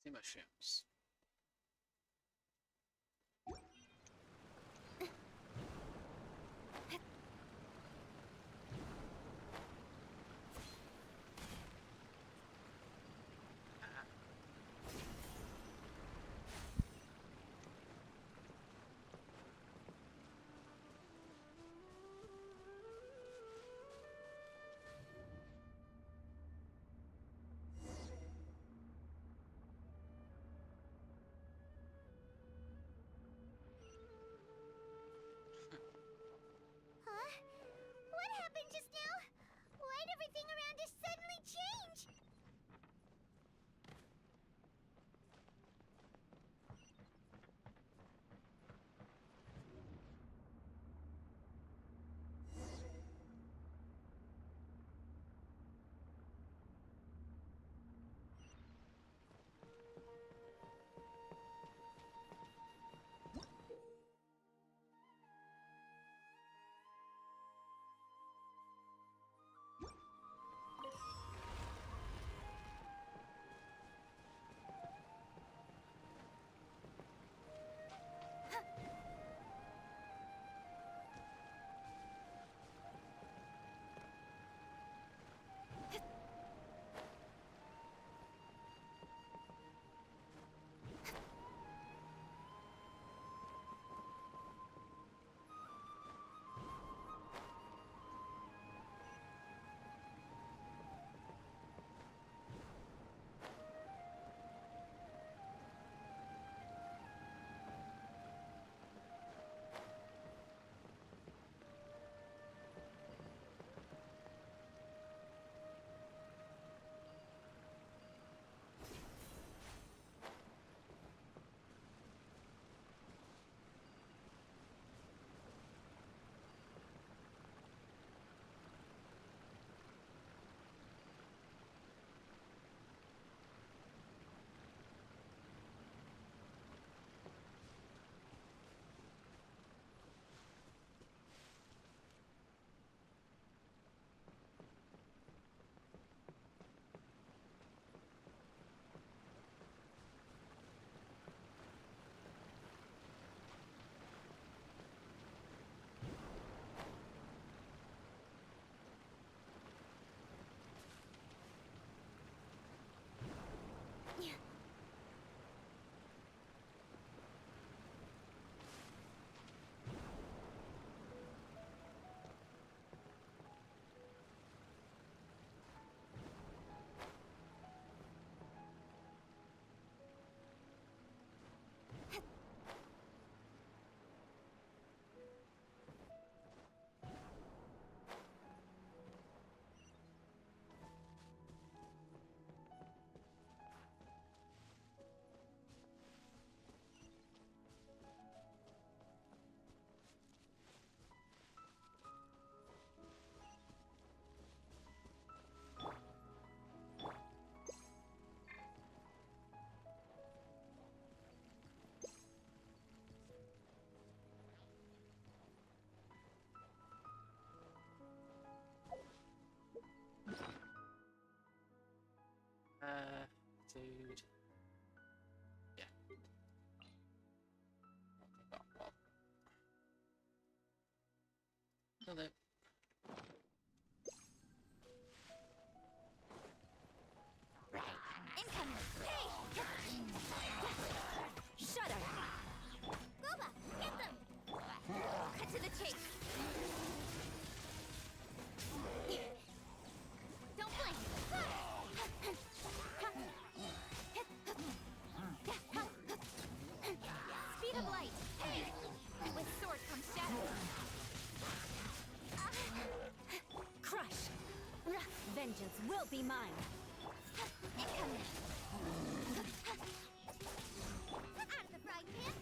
See mushrooms. will be mine. Out of the frying pan.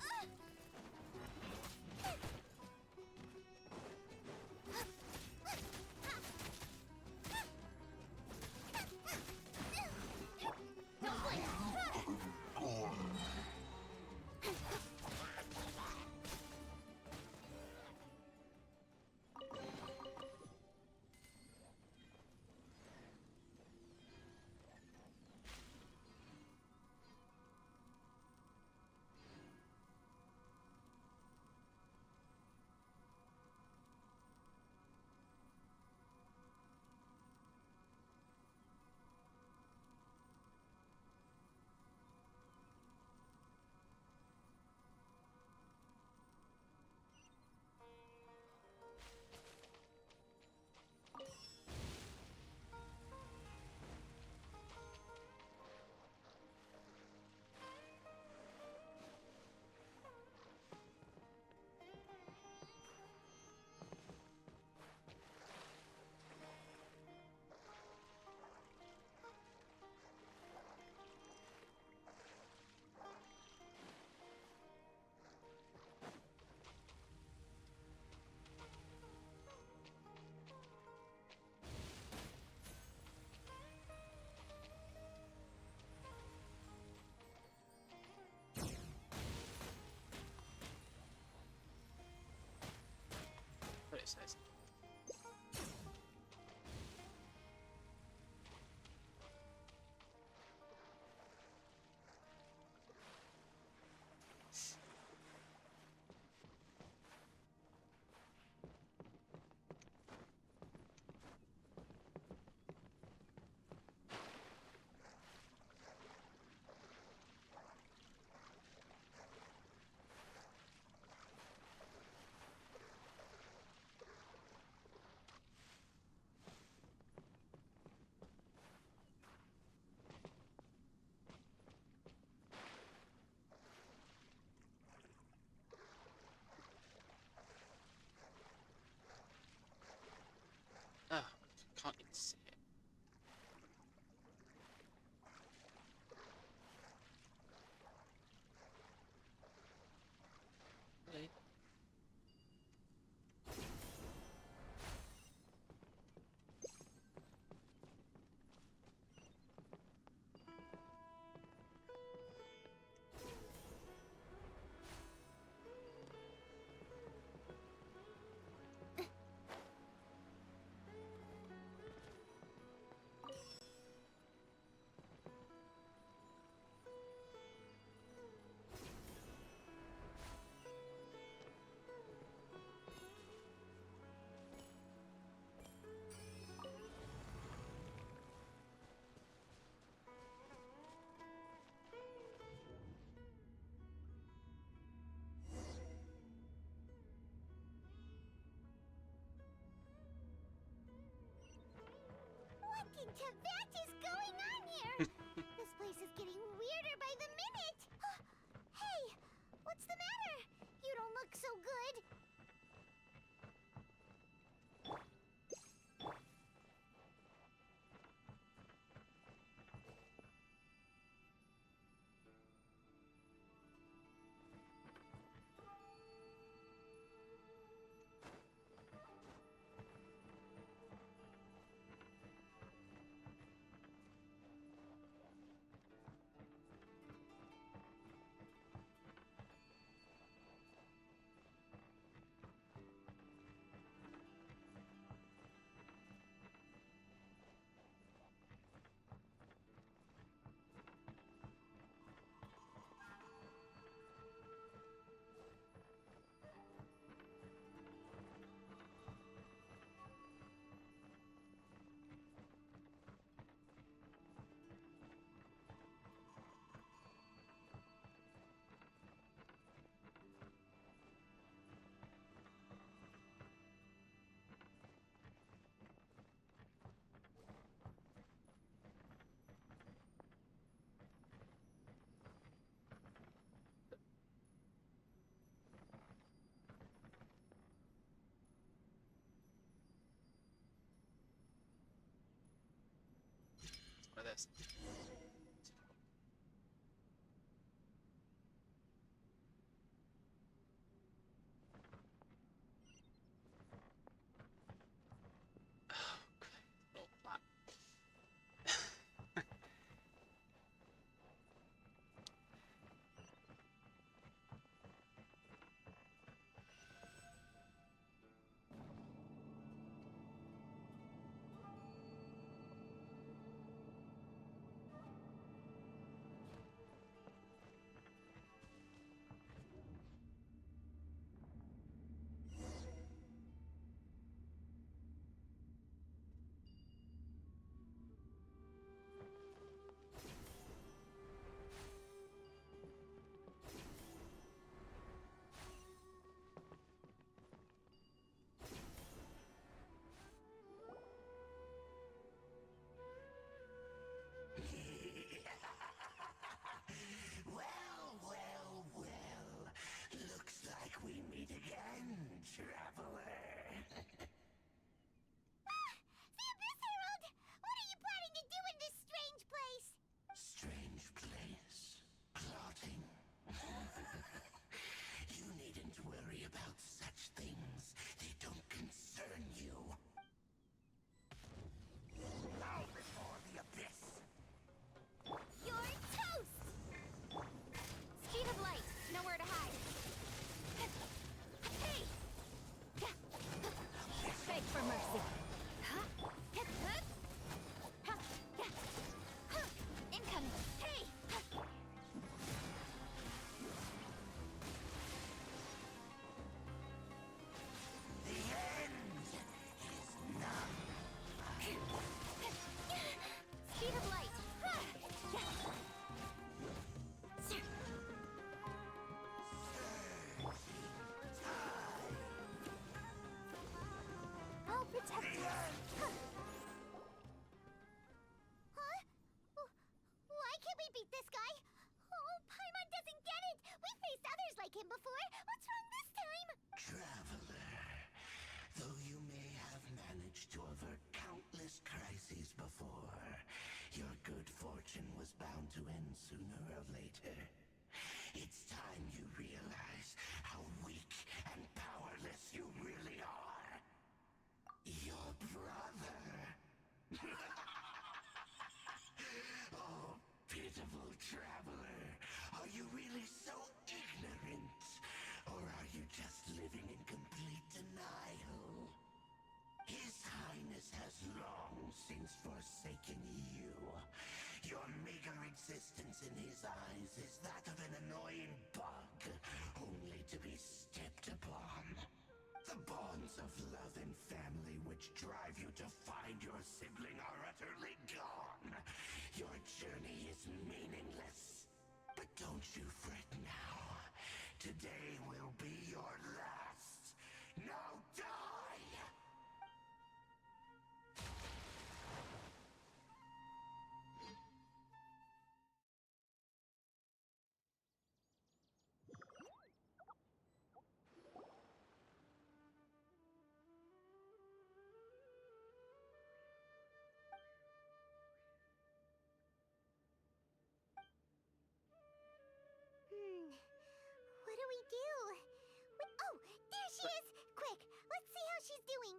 Don't blink. What it says. this. Well, well, well. Looks like we meet again, traveler. The Abyss Herald! What are you planning to do in this strange place? Strange place. Plotting. You needn't worry about such things. They don't concern you. Bow before the abyss. You're toast! Speed of light, nowhere to hide. Hey! Beg for mercy. Incoming. Hey! The end is none. Speed of light. I'll protect you. Huh? Why can't we beat this guy? Oh, Paimon doesn't get it. We faced others like him before. What's wrong this time? Traveler, though you may have managed to avert countless crises before, your good fortune was bound to end sooner or later. It's time you realize how weak and powerless you really are. Your brother. Oh, pitiful traveler. Are you really so ignorant? Or are you just living in complete denial? His Highness has long since forsaken you. Your meager existence in his eyes is that of an annoying bug, only to be stepped upon. The bonds of love and family which drive you to find your sibling are utterly gone. Your journey is meaningless. But don't you fret now. Today will be your last. Now die! What do we do? Oh, there she is! Quick, let's see how she's doing.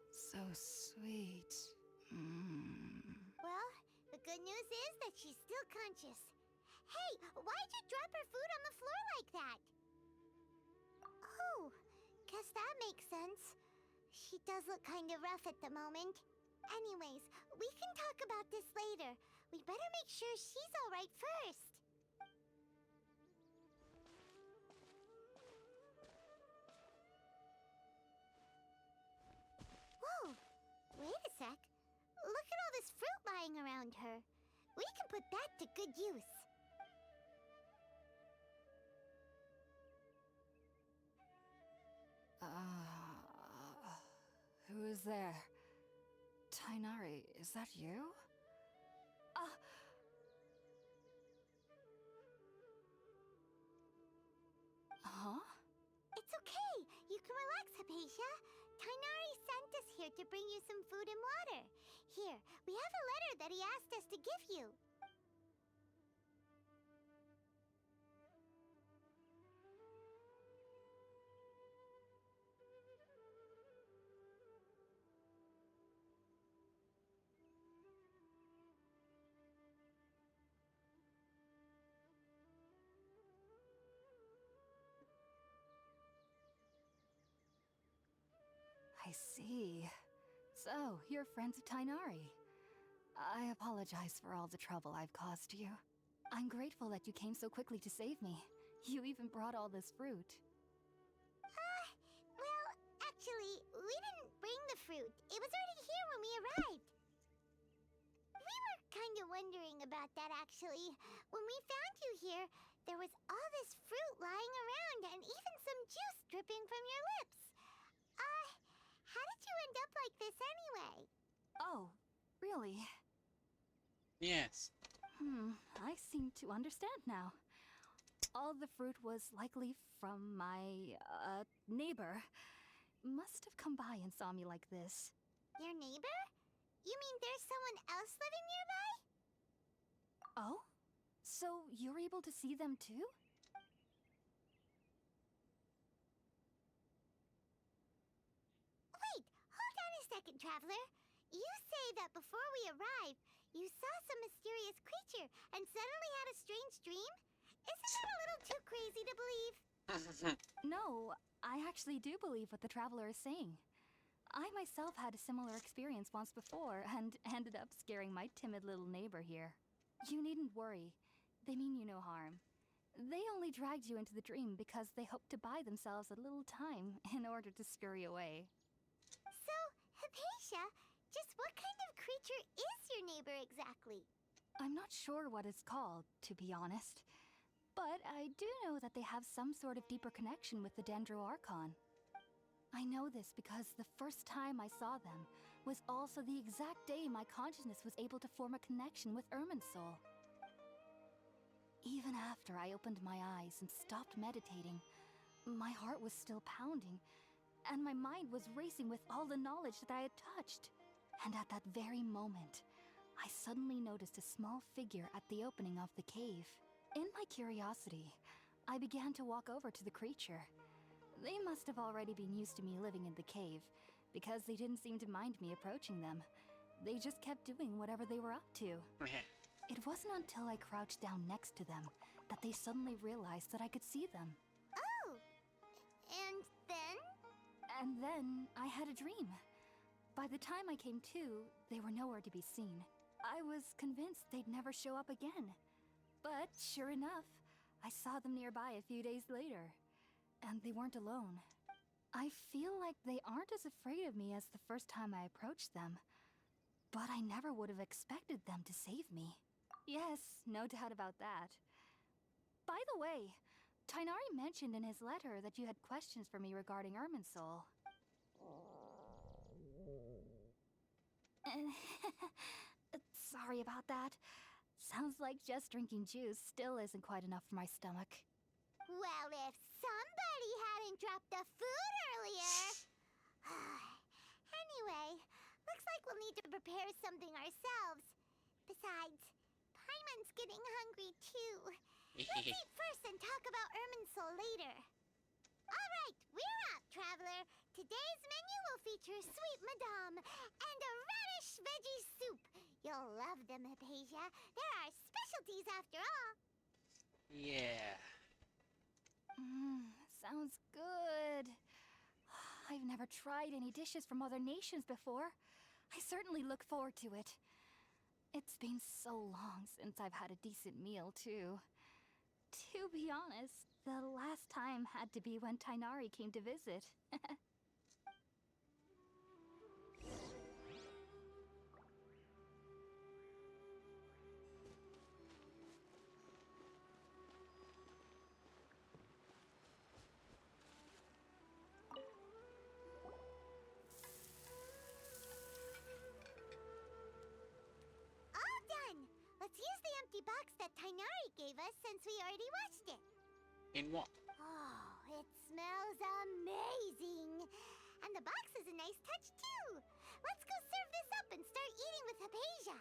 So sweet. Well, the good news is that she's still conscious. Hey, why'd you drop her food on the floor like that? Oh, guess that makes sense. She does look kind of rough at the moment. Anyways, we can talk about this later. We better make sure she's alright first. Whoa, wait a sec. Look at all this fruit lying around her. We can put that to good use. Who is there? Tainari, is that you? Huh? It's okay. You can relax, Hypatia. Tainari sent us here to bring you some food and water. Here, we have a letter that he asked us to give you. I see. So, you're friends of Tainari. I apologize for all the trouble I've caused you. I'm grateful that you came so quickly to save me. You even brought all this fruit. Well, actually, we didn't bring the fruit. It was already here when we arrived. We were kind of wondering about that, actually. When we found you here, there was all this fruit lying around and even some juice dripping from your lips. How did you end up like this anyway? Oh, really? Yes. I seem to understand now. All the fruit was likely from my, neighbor. Must have come by and saw me like this. Your neighbor? You mean there's someone else living nearby? Oh? So you're able to see them too? Wait, hold on a second, Traveler. You say that before we arrived, you saw some mysterious creature and suddenly had a strange dream? Isn't that a little too crazy to believe? No, I actually do believe what the Traveler is saying. I myself had a similar experience once before and ended up scaring my timid little neighbor here. You needn't worry. They mean you no harm. They only dragged you into the dream because they hoped to buy themselves a little time in order to scurry away. So, Hypatia, just what kind of creature is your neighbor exactly? I'm not sure what it's called, to be honest. But I do know that they have some sort of deeper connection with the Dendro Archon. I know this because the first time I saw them was also the exact day my consciousness was able to form a connection with Irminsul. Even after I opened my eyes and stopped meditating, my heart was still pounding, and my mind was racing with all the knowledge that I had touched. And at that very moment, I suddenly noticed a small figure at the opening of the cave. In my curiosity, I began to walk over to the creature. They must have already been used to me living in the cave, because they didn't seem to mind me approaching them. They just kept doing whatever they were up to. It wasn't until I crouched down next to them that they suddenly realized that I could see them. Oh! And then? And then I had a dream. By the time I came to, they were nowhere to be seen. I was convinced they'd never show up again. But sure enough, I saw them nearby a few days later. And they weren't alone. I feel like they aren't as afraid of me as the first time I approached them. But I never would have expected them to save me. Yes, no doubt about that. By the way, Tainari mentioned in his letter that you had questions for me regarding Irminsul. Sorry about that. Sounds like just drinking juice still isn't quite enough for my stomach. Well, if somebody hadn't dropped the food earlier... Anyway, looks like we'll need to prepare something ourselves. Besides, Paimon's getting hungry too. Let's eat first and talk about Irminsul later. Alright, we're up, Traveler. Today's menu will feature sweet madame and a radish veggie soup. You'll love them, Hypatia. They're our specialties after all. Yeah. Sounds good. I've never tried any dishes from other nations before. I certainly look forward to it. It's been so long since I've had a decent meal, too. To be honest, the last time had to be when Tainari came to visit. All done! Let's use the empty box that Tainari gave us since we already washed it. In what? Oh, it smells amazing! And the box is a nice touch, too. Let's go serve this up and start eating with Hypatia.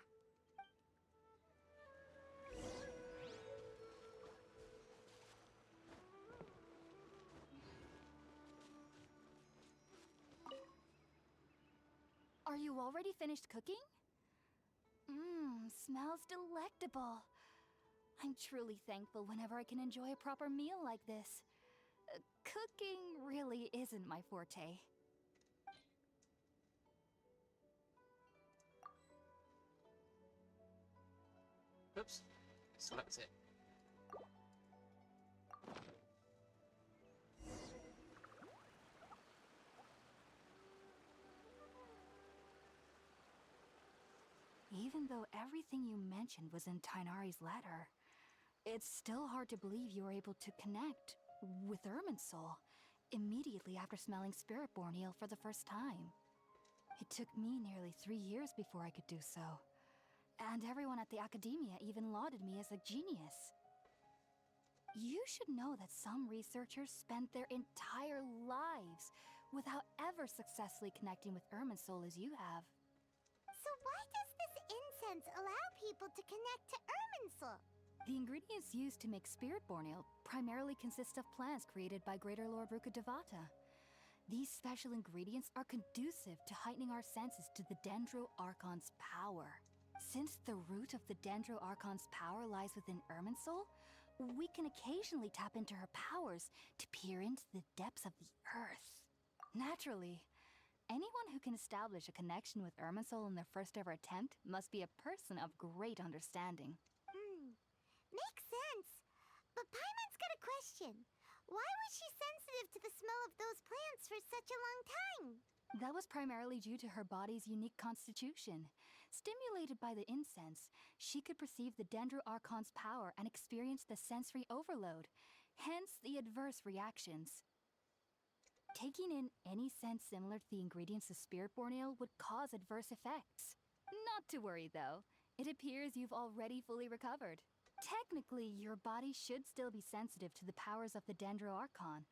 Are you already finished cooking? Mmm, smells delectable. I'm truly thankful whenever I can enjoy a proper meal like this. Cooking really isn't my forte. Oops. Select it. Even though everything you mentioned was in Tainari's letter, it's still hard to believe you were able to connect with Irminsul immediately after smelling Spiritborn eel for the first time. It took me nearly 3 years before I could do so. And everyone at the Academia even lauded me as a genius. You should know that some researchers spend their entire lives without ever successfully connecting with Irminsul as you have. So why does this incense allow people to connect to Irminsul? The ingredients used to make Spiritborn ale primarily consist of plants created by Greater Lord Rukkhadevata. These special ingredients are conducive to heightening our senses to the Dendro Archon's power. Since the root of the Dendro Archon's power lies within Irminsul, we can occasionally tap into her powers to peer into the depths of the earth. Naturally, anyone who can establish a connection with Irminsul in their first ever attempt must be a person of great understanding. Makes sense. But Paimon's got a question. Why was she sensitive to the smell of those plants for such a long time? That was primarily due to her body's unique constitution. Stimulated by the incense, she could perceive the Dendro Archon's power and experience the sensory overload, hence the adverse reactions. Taking in any scent similar to the ingredients of Spiritborn ale would cause adverse effects. Not to worry, though. It appears you've already fully recovered. Technically, your body should still be sensitive to the powers of the Dendro Archon,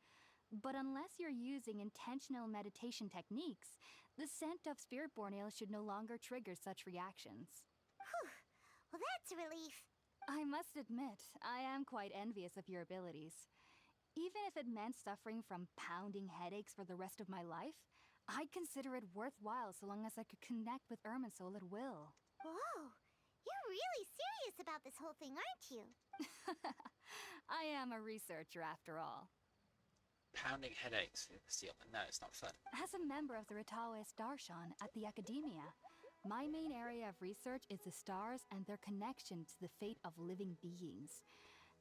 but unless you're using intentional meditation techniques, the scent of Spiritborn ale should no longer trigger such reactions. Whew. Well, that's a relief. I must admit, I am quite envious of your abilities. Even if it meant suffering from pounding headaches for the rest of my life, I'd consider it worthwhile so long as I could connect with Irminsul at will. Whoa. You're really serious about this whole thing, aren't you? I am a researcher after all. Pounding headaches with steel. No, it's not fun. As a member of the Ritaoes Darshan at the Academia, my main area of research is the stars and their connection to the fate of living beings.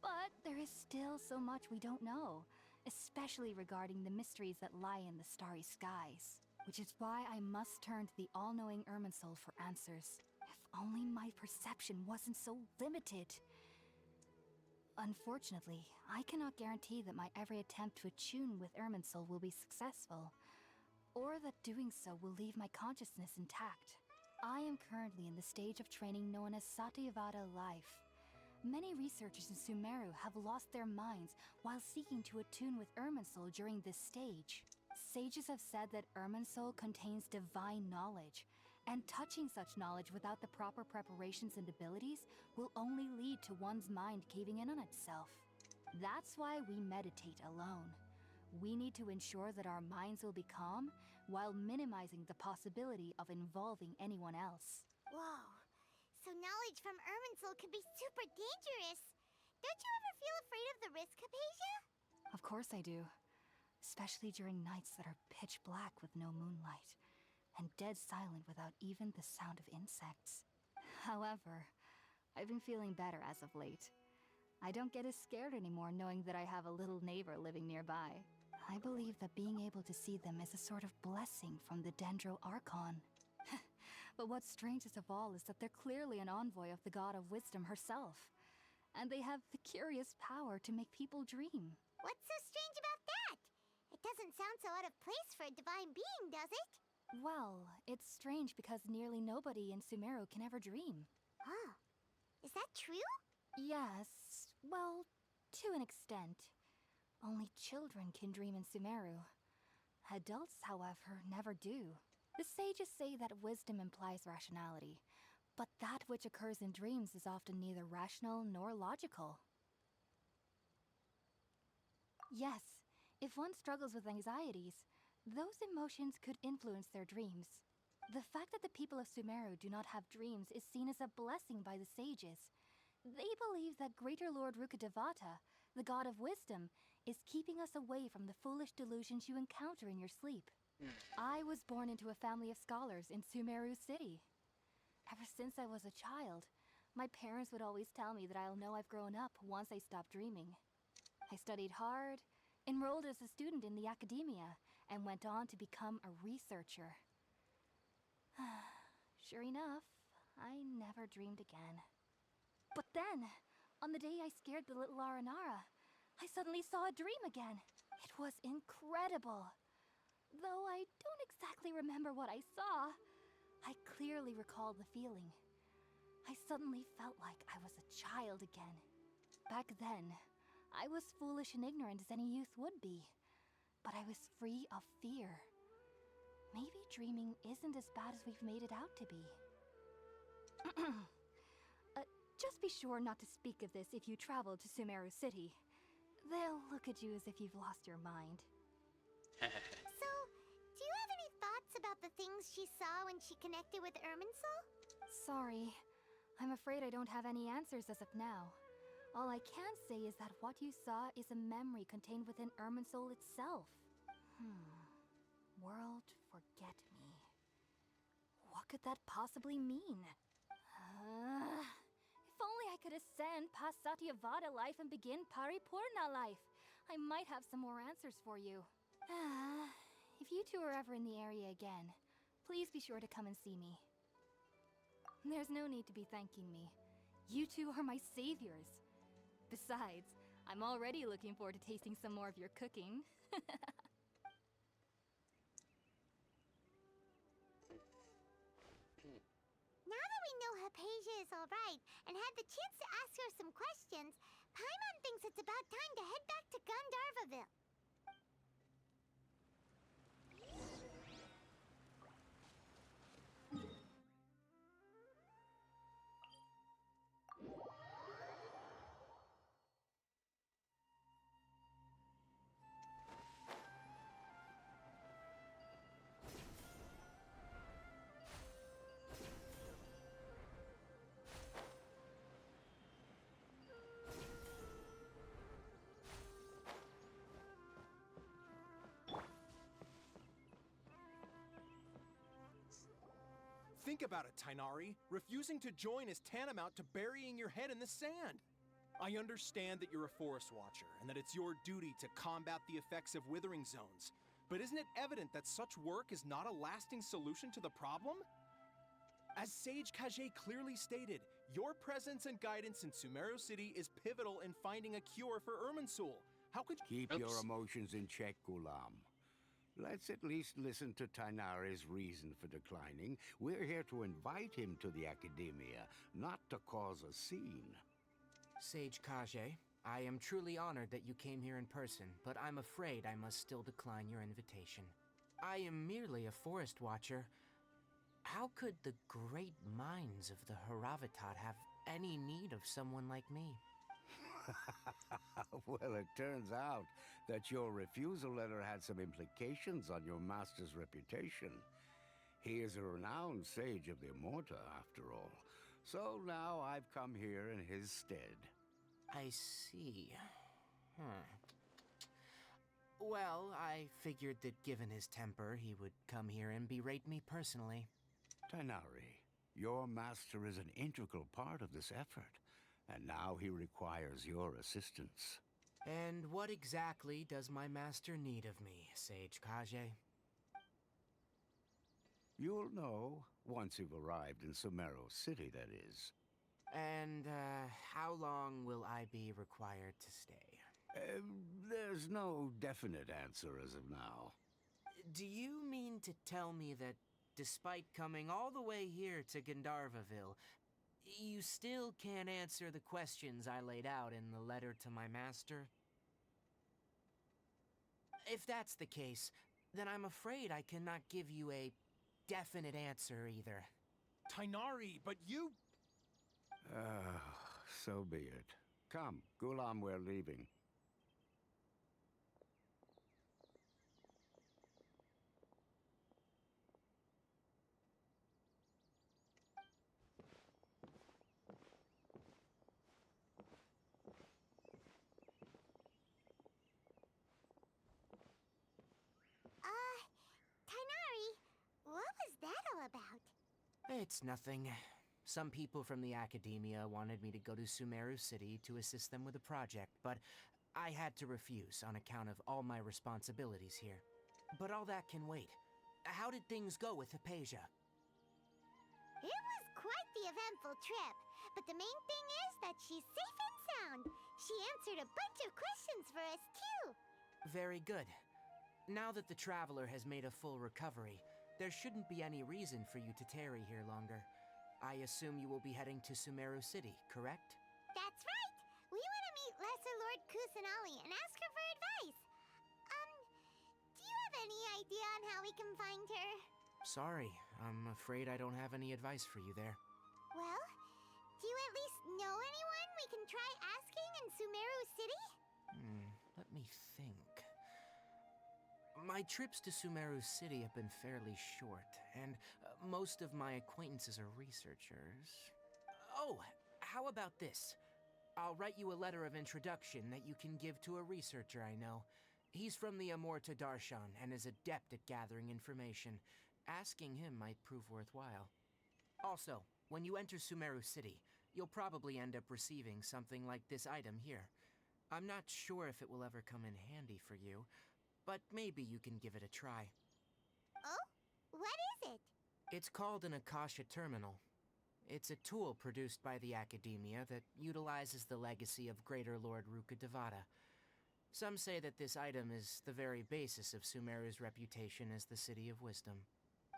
But there is still so much we don't know, especially regarding the mysteries that lie in the starry skies. Which is why I must turn to the all-knowing Irminsul for answers. If only my perception wasn't so limited. Unfortunately, I cannot guarantee that my every attempt to attune with Irminsul will be successful, or that doing so will leave my consciousness intact. I am currently in the stage of training known as Satyavada life. Many researchers in Sumeru have lost their minds while seeking to attune with Irminsul during this stage. Sages have said that Irminsul contains divine knowledge, and touching such knowledge without the proper preparations and abilities will only lead to one's mind caving in on itself. That's why we meditate alone. We need to ensure that our minds will be calm while minimizing the possibility of involving anyone else. Whoa. So knowledge from Irminsul can be super dangerous. Don't you ever feel afraid of the risk, Hypatia? Of course I do. Especially during nights that are pitch black with no moonlight, and dead silent without even the sound of insects. However, I've been feeling better as of late. I don't get as scared anymore knowing that I have a little neighbor living nearby. I believe that being able to see them is a sort of blessing from the Dendro Archon. But what's strangest of all is that they're clearly an envoy of the God of Wisdom herself. And they have the curious power to make people dream. What's so strange about that? It doesn't sound so out of place for a divine being, does it? Well, it's strange because nearly nobody in Sumeru can ever dream. Oh, is that true? Yes, well, to an extent. Only children can dream in Sumeru. Adults, however, never do. The sages say that wisdom implies rationality, but that which occurs in dreams is often neither rational nor logical. Yes, if one struggles with anxieties, those emotions could influence their dreams. The fact that the people of Sumeru do not have dreams is seen as a blessing by the sages. They believe that Greater Lord Rukkhadevata, the god of wisdom, is keeping us away from the foolish delusions you encounter in your sleep. I was born into a family of scholars in Sumeru City. Ever since I was a child, my parents would always tell me that I'll know I've grown up once I stop dreaming. I studied hard, enrolled as a student in the academia, and went on to become a researcher. Sure enough, I never dreamed again. But then, on the day I scared the little Aranara, I suddenly saw a dream again. It was incredible. Though I don't exactly remember what I saw, I clearly recall the feeling. I suddenly felt like I was a child again. Back then, I was foolish and ignorant as any youth would be, but I was free of fear. Maybe dreaming isn't as bad as we've made it out to be. Just be sure not to speak of this if you travel to Sumeru City. They'll look at you as if you've lost your mind. So, do you have any thoughts about the things she saw when she connected with Irminsul? Sorry. I'm afraid I don't have any answers as of now. All I can say is that what you saw is a memory contained within Irminsul itself. World forget me. What could that possibly mean? If only I could ascend past Satyavada life and begin Paripurna life. I might have some more answers for you. If you two are ever in the area again, please be sure to come and see me. There's no need to be thanking me. You two are my saviors. Besides, I'm already looking forward to tasting some more of your cooking. Now that we know Hypatia is alright and had the chance to ask her some questions, Paimon thinks it's about time to head back to Gandharvaville. Think about it, Tainari. Refusing to join is tantamount to burying your head in the sand. I understand that you're a forest watcher, and that it's your duty to combat the effects of withering zones. But isn't it evident that such work is not a lasting solution to the problem? As Sage Kage clearly stated, your presence and guidance in Sumeru City is pivotal in finding a cure for Irminsul. How could you— Keep your emotions in check, Gulam. Let's at least listen to Tainari's reason for declining. We're here to invite him to the Academia, not to cause a scene. Sage Kage, I am truly honored that you came here in person, but I'm afraid I must still decline your invitation. I am merely a forest watcher. How could the great minds of the Haravatat have any need of someone like me? Well, it turns out that your refusal letter had some implications on your master's reputation. He is a renowned sage of the Immorta, after all. So now I've come here in his stead. I see. Well, I figured that given his temper, he would come here and berate me personally. Tainari, your master is an integral part of this effort, and now he requires your assistance. And what exactly does my master need of me, Sage Kage? You'll know once you've arrived in Sumeru City, that is. And, how long will I be required to stay? There's no definite answer as of now. Do you mean to tell me that despite coming all the way here to Gandharvaville, you still can't answer the questions I laid out in the letter to my master? If that's the case, then I'm afraid I cannot give you a definite answer either. Tainari, but you... So be it. Come, Gulam, we're leaving. Tainari, what was that all about? It's nothing. Some people from the academia wanted me to go to Sumeru City to assist them with a project, but I had to refuse on account of all my responsibilities here. But all that can wait. How did things go with Hypatia? It was quite the eventful trip, but the main thing is that she's safe and sound. She answered a bunch of questions for us, too. Very good. Now that the Traveler has made a full recovery, there shouldn't be any reason for you to tarry here longer. I assume you will be heading to Sumeru City, correct? That's right! We want to meet Lesser Lord Kusanali and ask her for advice. Do you have any idea on how we can find her? Sorry, I'm afraid I don't have any advice for you there. Well, do you at least know anyone we can try asking in Sumeru City? Let me think. My trips to Sumeru City have been fairly short, and most of my acquaintances are researchers. Oh, how about this? I'll write you a letter of introduction that you can give to a researcher I know. He's from the Amorta Darshan and is adept at gathering information. Asking him might prove worthwhile. Also, when you enter Sumeru City, you'll probably end up receiving something like this item here. I'm not sure if it will ever come in handy for you, but maybe you can give it a try. Oh? What is it? It's called an Akasha Terminal. It's a tool produced by the Academia that utilizes the legacy of Greater Lord Rukkhadevata. Some say that this item is the very basis of Sumeru's reputation as the City of Wisdom.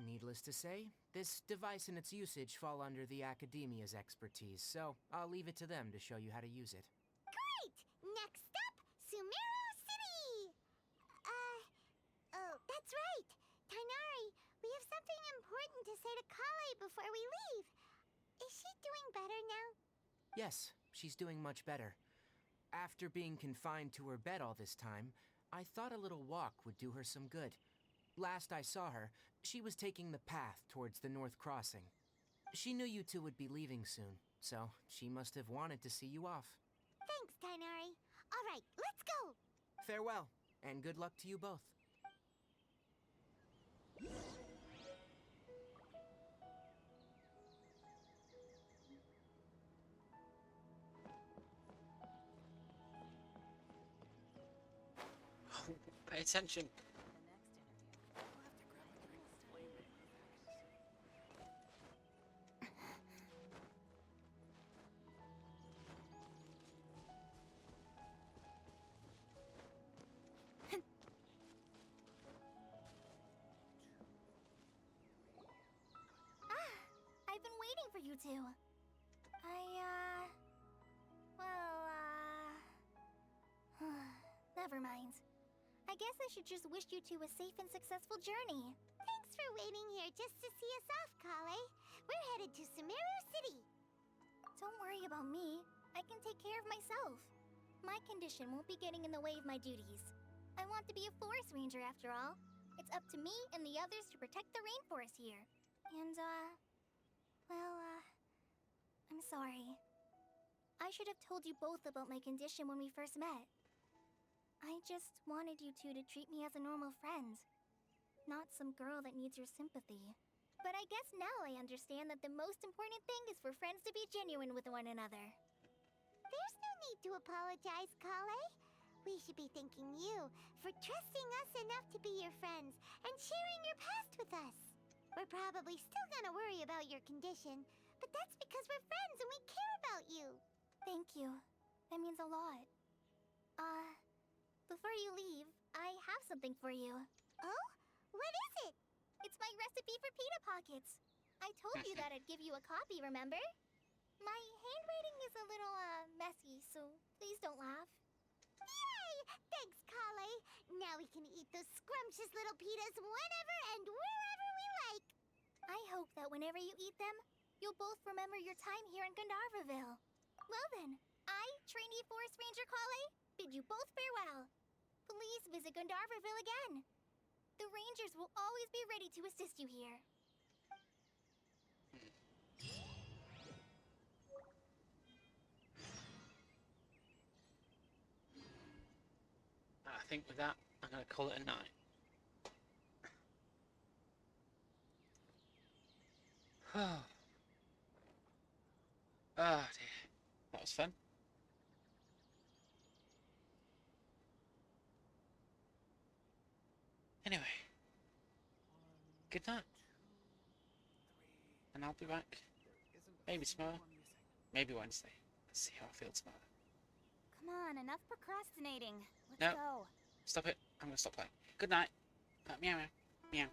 Needless to say, this device and its usage fall under the Academia's expertise, so I'll leave it to them to show you how to use it. Great! Next up, Sumeru City! Oh, that's right! Tainari, we have something important to say to Kale before we leave. Is she doing better now? Yes, she's doing much better. After being confined to her bed all this time, I thought a little walk would do her some good. Last I saw her, she was taking the path towards the North Crossing. She knew you two would be leaving soon, so she must have wanted to see you off. Thanks, Tainari. All right, let's go! Farewell, and good luck to you both. Pay attention. I've been waiting for you two. Never mind. I guess I should just wish you two a safe and successful journey. Thanks for waiting here just to see us off, Kale. We're headed to Sumeru City. Don't worry about me. I can take care of myself. My condition won't be getting in the way of my duties. I want to be a forest ranger after all. It's up to me and the others to protect the rainforest here. And, I'm sorry. I should have told you both about my condition when we first met. I just wanted you two to treat me as a normal friend. Not some girl that needs your sympathy. But I guess now I understand that the most important thing is for friends to be genuine with one another. There's no need to apologize, Kale. We should be thanking you for trusting us enough to be your friends and sharing your past with us. We're probably still gonna worry about your condition, but that's because we're friends and we care about you. Thank you. That means a lot. Before you leave, I have something for you. Oh? What is it? It's my recipe for pita pockets. I told you that I'd give you a copy, remember? My handwriting is a little, messy, so please don't laugh. Yay! Thanks, Kale. Now we can eat those scrumptious little pitas whenever and wherever we like. I hope that whenever you eat them, you'll both remember your time here in Gandharvaville. Well then, I, Trainee Forest Ranger Kale, bid you both farewell. Please visit Gandharvaville again. The Rangers will always be ready to assist you here. I think with that, I'm going to call it a night. Oh dear. That was fun. Anyway. Good night. And I'll be back. Maybe tomorrow. Maybe Wednesday. Let's see how I feel tomorrow. Come on, enough procrastinating. Let's No. go. Stop it. I'm going to stop playing. Good night. Meow meow. Meow.